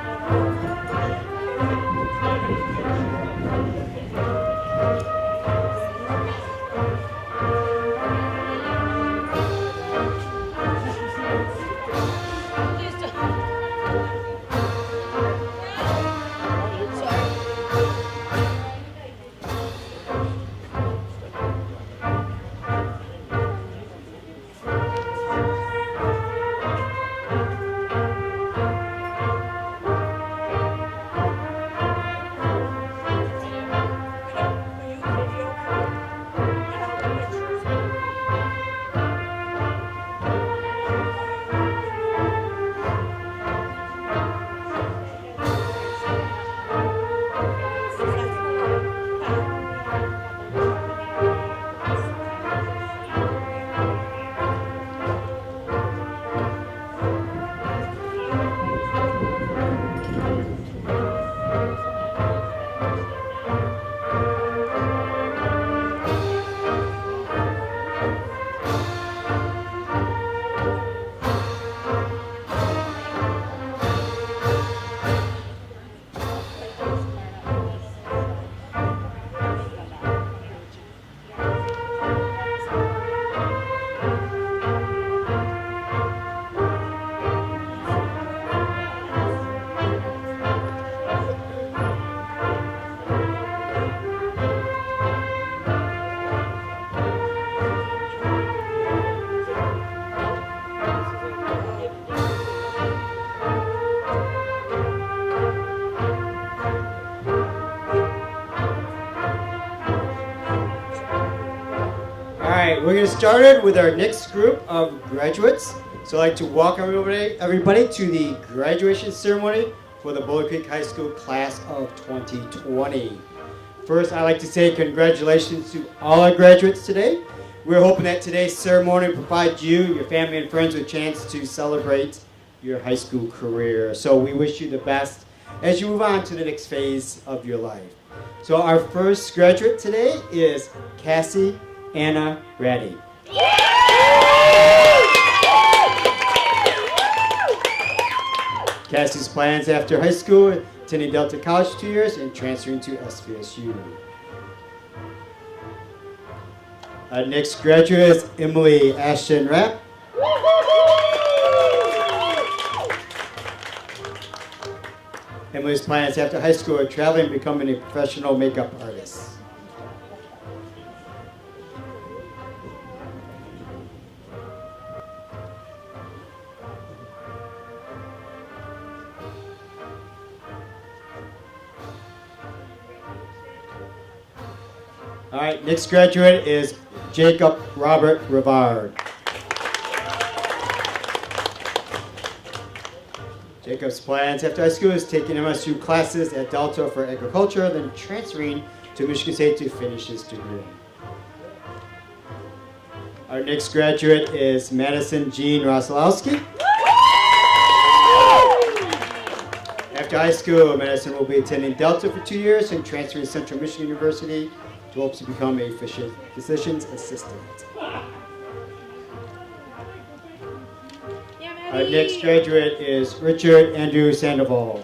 Speaker 4: We're going to start it with our next group of graduates. So I'd like to welcome everybody to the graduation ceremony for the Boulder Creek High School class of 2020. First, I'd like to say congratulations to all our graduates today. We're hoping that today's ceremony provides you, your family, and friends with a chance to celebrate your high school career. So we wish you the best as you move on to the next phase of your life. So our first graduate today is Cassie Anna Ratty. Cassie's plans after high school, attending Delta College 2 years and transferring to SVSU. Our next graduate is Emily Ashton Rapp. Emily's plans after high school are traveling and becoming a professional makeup artist. All right, next graduate is Jacob Robert Rivard. Jacob's plans after high school is taking MSU classes at Delta for agriculture, then transferring to Michigan State to finish his degree. Our next graduate is Madison Jean Rosolowski. After high school, Madison will be attending Delta for 2 years and transferring to Central Michigan University to hope to become a physician's assistant. Our next graduate is Richard Andrew Sandoval.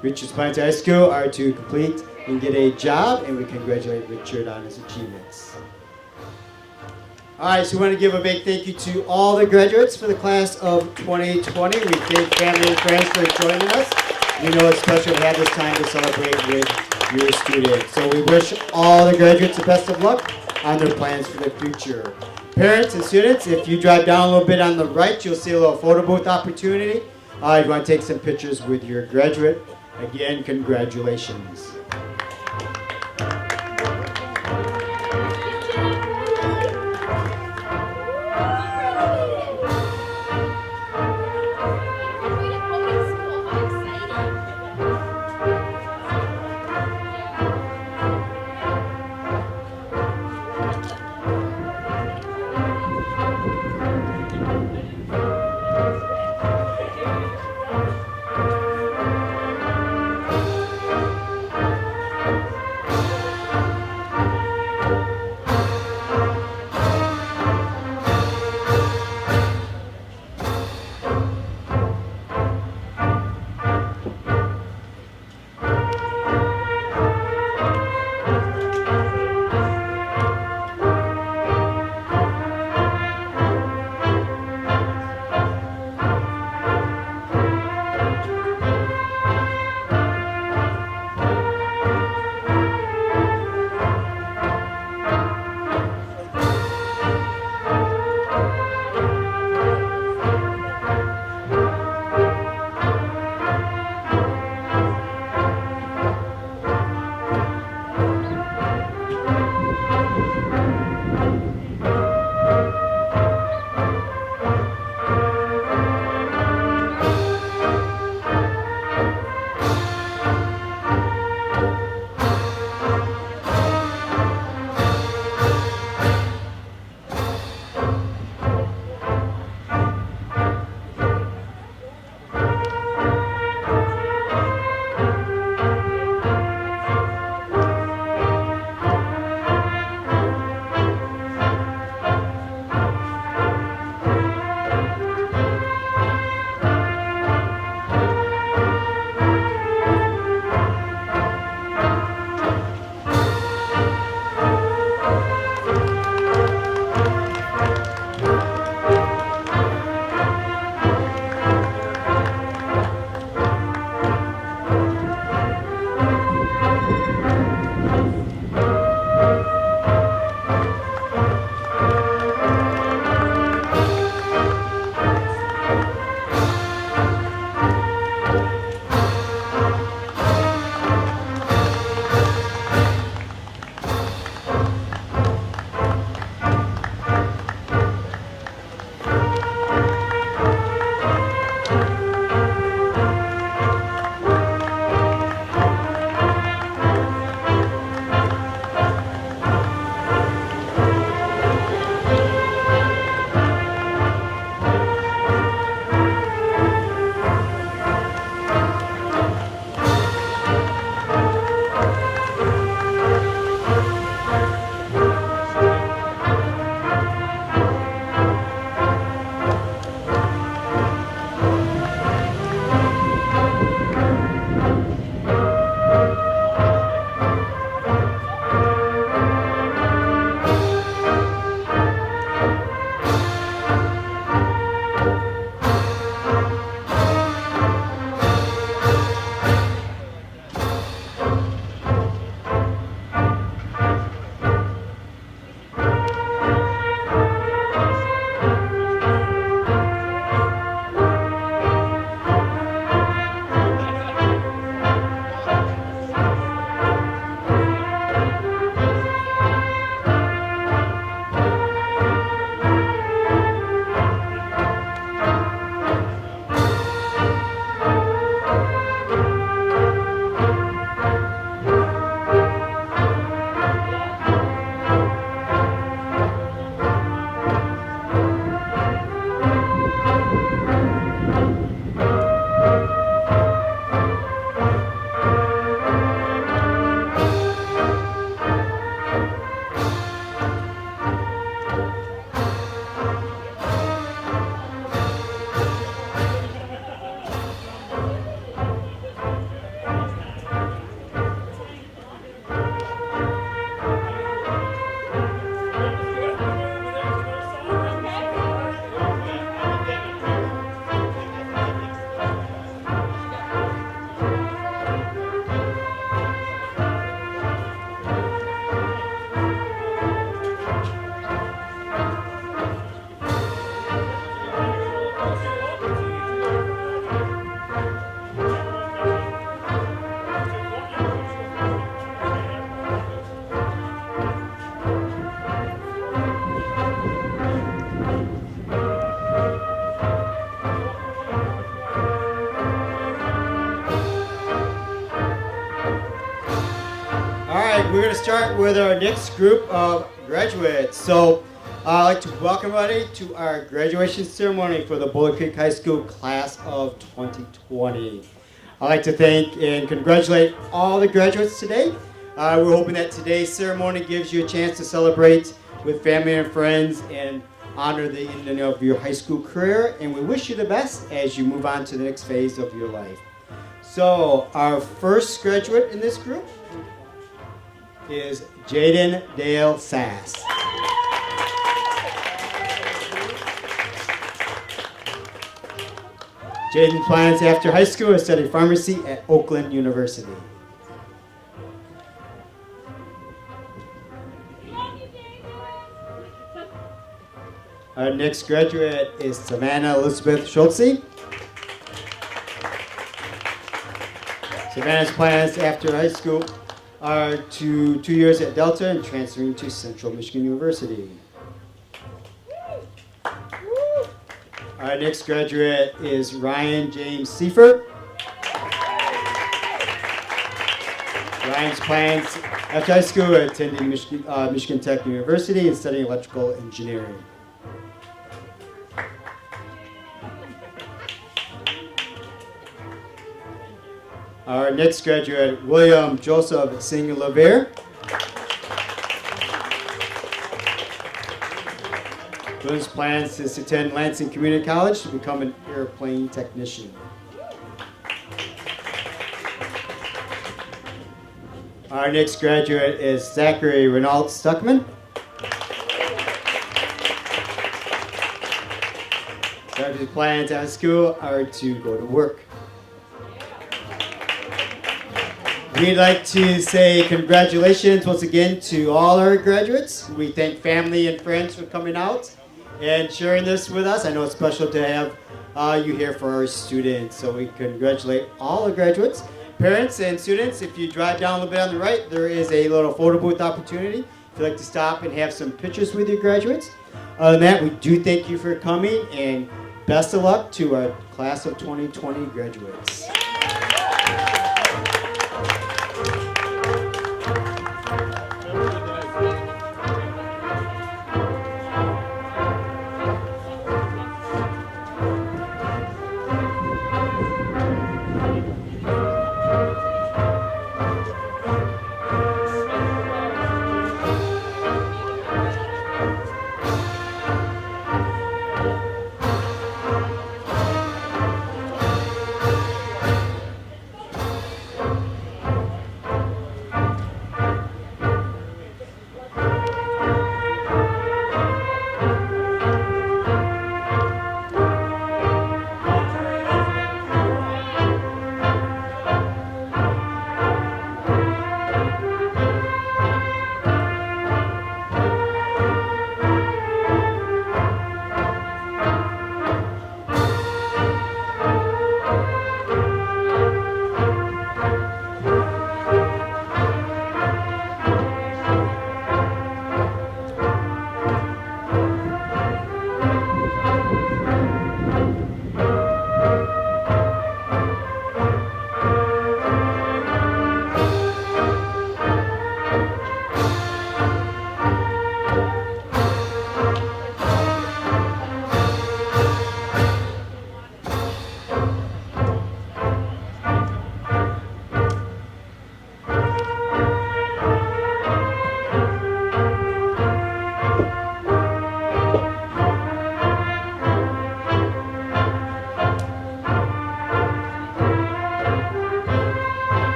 Speaker 4: Richard's plans at high school are to complete and get a job, and we congratulate Richard on his achievements. All right, so we want to give a big thank you to all the graduates for the class of 2020. We thank family and friends for joining us. We know it's special to have this time to celebrate with your students. So we wish all the graduates the best of luck on their plans for the future. Parents and students, if you drive down a little bit on the right, you'll see a little photo booth opportunity. If you want to take some pictures with your graduate, again, congratulations. right, we're going to start with our next group of graduates. So I'd like to welcome everybody to our graduation ceremony for the Boulder Creek High School class of 2020. I'd like to thank and congratulate all the graduates today. We're hoping that today's ceremony gives you a chance to celebrate with family and friends and honor the ending of your high school career. And we wish you the best as you move on to the next phase of your life. So our first graduate in this group is Jaden Dale Sass. Jaden plans after high school to study pharmacy at Oakland University. Our next graduate is Savannah Elizabeth Schultze. Savannah's plans after high school are 2 years at Delta and transferring to Central Michigan University. Our next graduate is Ryan James Seifert. Ryan's plans after high school are attending Michigan Tech University and studying electrical engineering. Our next graduate, William Joseph Singh-Lever. William's plans is to attend Lansing Community College to become an airplane technician. Our next graduate is Zachary Renault Stuckman. Zachary's plans at school are to go to work. We'd like to say congratulations once again to all our graduates. We thank family and friends for coming out and sharing this with us. I know it's special to have you here for our students, so we congratulate all the graduates. Parents and students, if you drive down a little bit on the right, there is a little photo booth opportunity if you'd like to stop and have some pictures with your graduates. Other than that, we do thank you for coming, and best of luck to our class of 2020 graduates.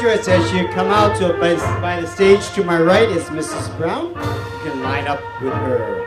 Speaker 4: graduates, as you come out to by the stage to my right is Mrs. Brown. You can line up with her.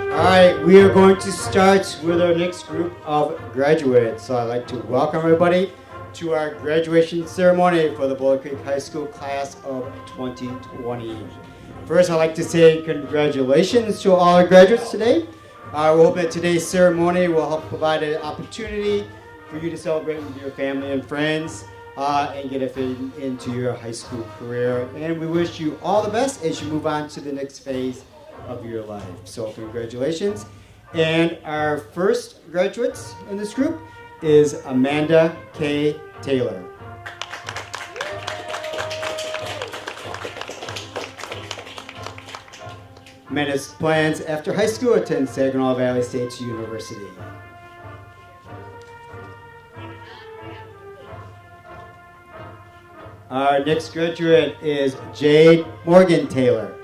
Speaker 4: Alright, we are going to start with our next group of graduates. So I'd like to welcome everybody to our graduation ceremony for the Boulder Creek High School class of 2020. First, I'd like to say congratulations to all our graduates today. We hope that today's ceremony will help provide an opportunity for you to celebrate with your family and friends and get a fit into your high school career. And we wish you all the best as you move on to the next phase of your life. So congratulations. And our first graduates in this group is Amanda K. Taylor. Amanda's plans after high school attend Saginaw Valley State University. Our next graduate is Jade Morgan Taylor.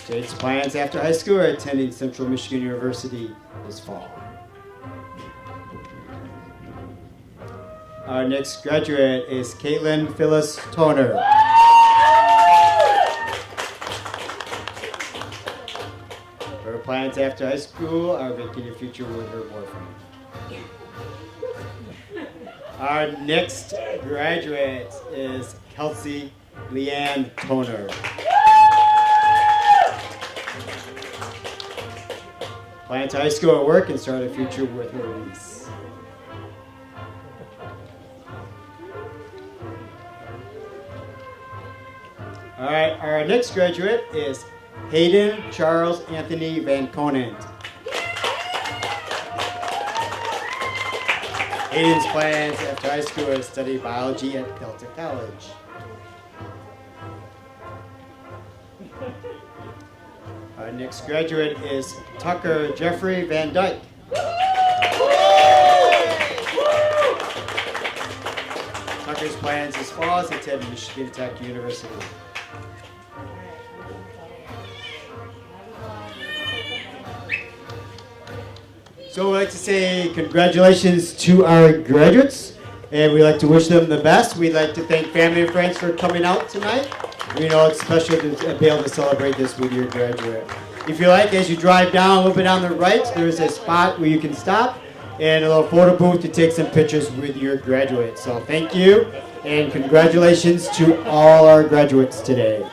Speaker 4: Jade's plans after high school are attending Central Michigan University this fall. Our next graduate is Caitlin Phyllis Toner. Her plans after high school are making a future with her boyfriend. Our next graduate is Kelsey Leanne Toner. Plans high school at work and start a future with her niece. All right, our next graduate is Hayden Charles Anthony Van Conant. Hayden's plans after high school are to study biology at Delta College. Our next graduate is Tucker Jeffrey Van Dyke. Tucker's plans this fall is to attend Michigan Tech University. So we'd like to say congratulations to our graduates, and we'd like to wish them the best. We'd like to thank family and friends for coming out tonight. We know it's special to be able to celebrate this with your graduate. If you like, as you drive down a little bit on the right, there's a spot where you can stop and a little photo booth to take some pictures with your graduate. So thank you, and congratulations to all our graduates today.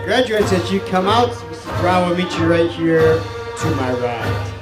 Speaker 4: Graduates, as you come out, Mrs. Brown will meet you right here to my right.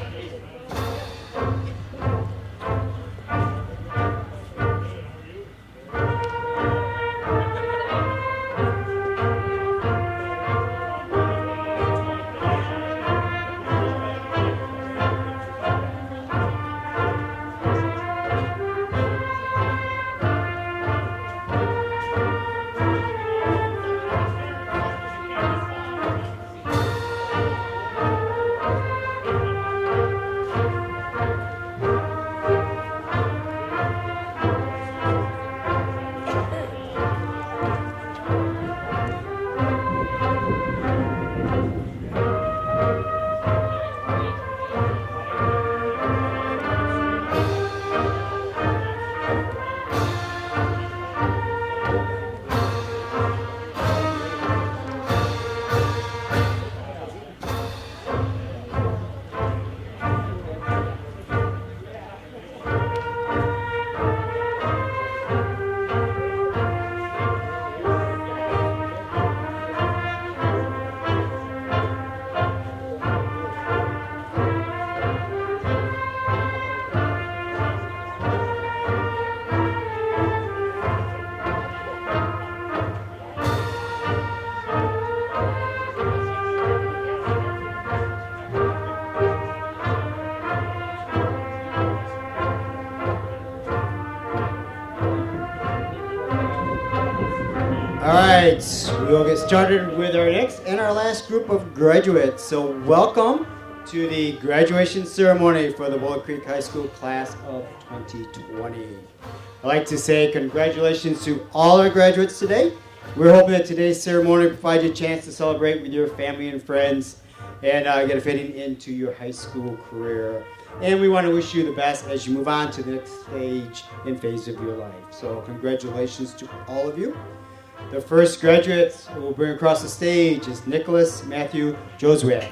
Speaker 4: All right, we will get started with our next and our last group of graduates. So welcome to the graduation ceremony for the Bullet Creek High School class of 2020. I'd like to say congratulations to all our graduates today. We're hoping that today's ceremony provides you a chance to celebrate with your family and friends and get a fitting into your high school career. And we want to wish you the best as you move on to the next stage and phase of your life. So congratulations to all of you. The first graduate we'll bring across the stage is Nicholas Matthew Joswiak.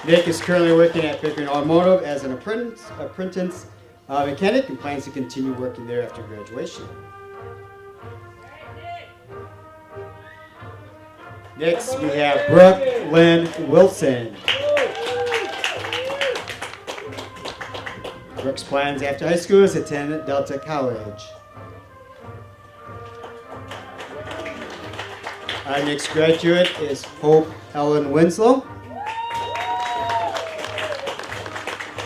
Speaker 4: Nick is currently working at Pickering Automotive as an apprentice mechanic and plans to continue working there after graduation. Next, we have Brooke Lynn Wilson. Brooke's plans after high school is to attend Delta College. Our next graduate is Hope Ellen Winslow.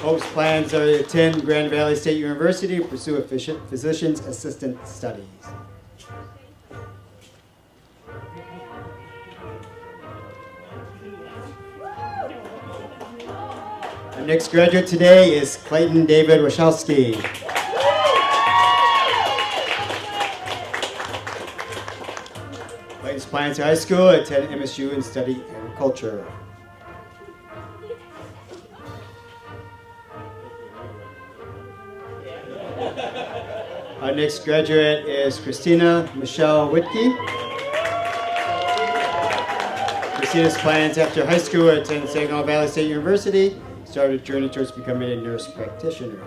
Speaker 4: Hope's plans are to attend Grand Valley State University and pursue physician's assistant studies. Our next graduate today is Clayton David Wachowski. Clayton's plans to high school, attend MSU and study agriculture. Our next graduate is Christina Michelle Whitkey. Christina's plans after high school are to attend Saginaw Valley State University, start a journey towards becoming a nurse practitioner.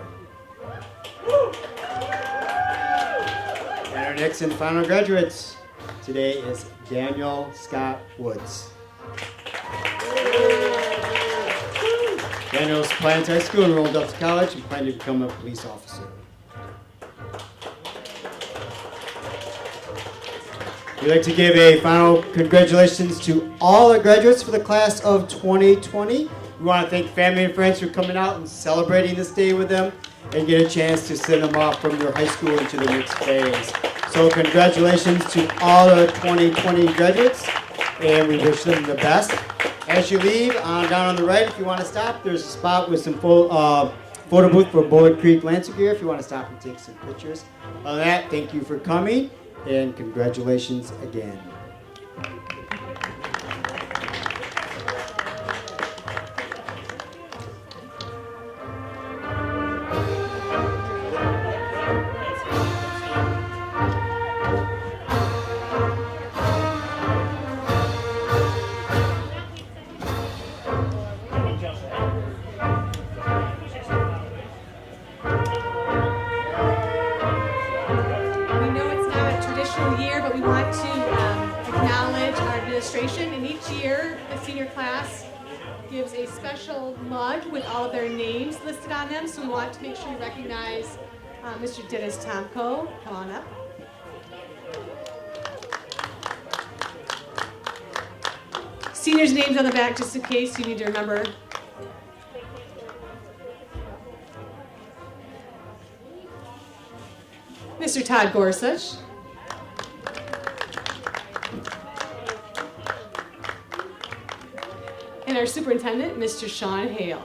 Speaker 4: And our next and final graduates today is Daniel Scott Woods. Daniel's plans high school, enrolled Delta College, and planning to become a police officer. We'd like to give a final congratulations to all our graduates for the class of 2020. We want to thank family and friends for coming out and celebrating this day with them and get a chance to send them off from your high school into the next phase. So congratulations to all our 2020 graduates, and we wish them the best. As you leave, down on the right, if you want to stop, there's a spot with some photo booth for Bullet Creek Lancer Gear if you want to stop and take some pictures. Other than that, thank you for coming, and congratulations again.
Speaker 6: We know it's not a traditional year, but we want to Registration, and each year the senior class gives a special mug with all of their names listed on them, so we want to make sure we recognize Mr. Dennis Tomko. Come on up. Seniors' names on the back, just in case you need to remember. Mr. Todd Gorsuch. And our superintendent, Mr. Sean Hale.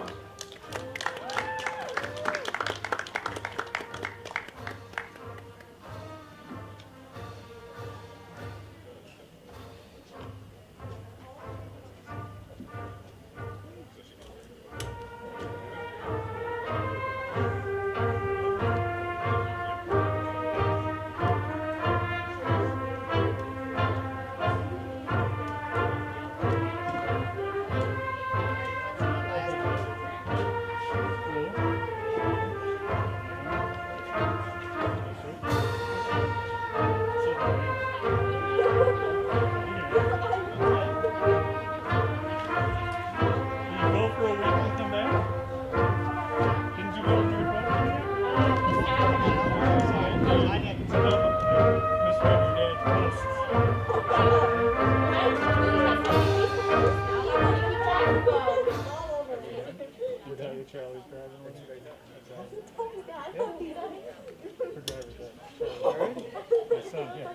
Speaker 7: Charlie's driving with me. For driver's ed. Alright? My son, yeah.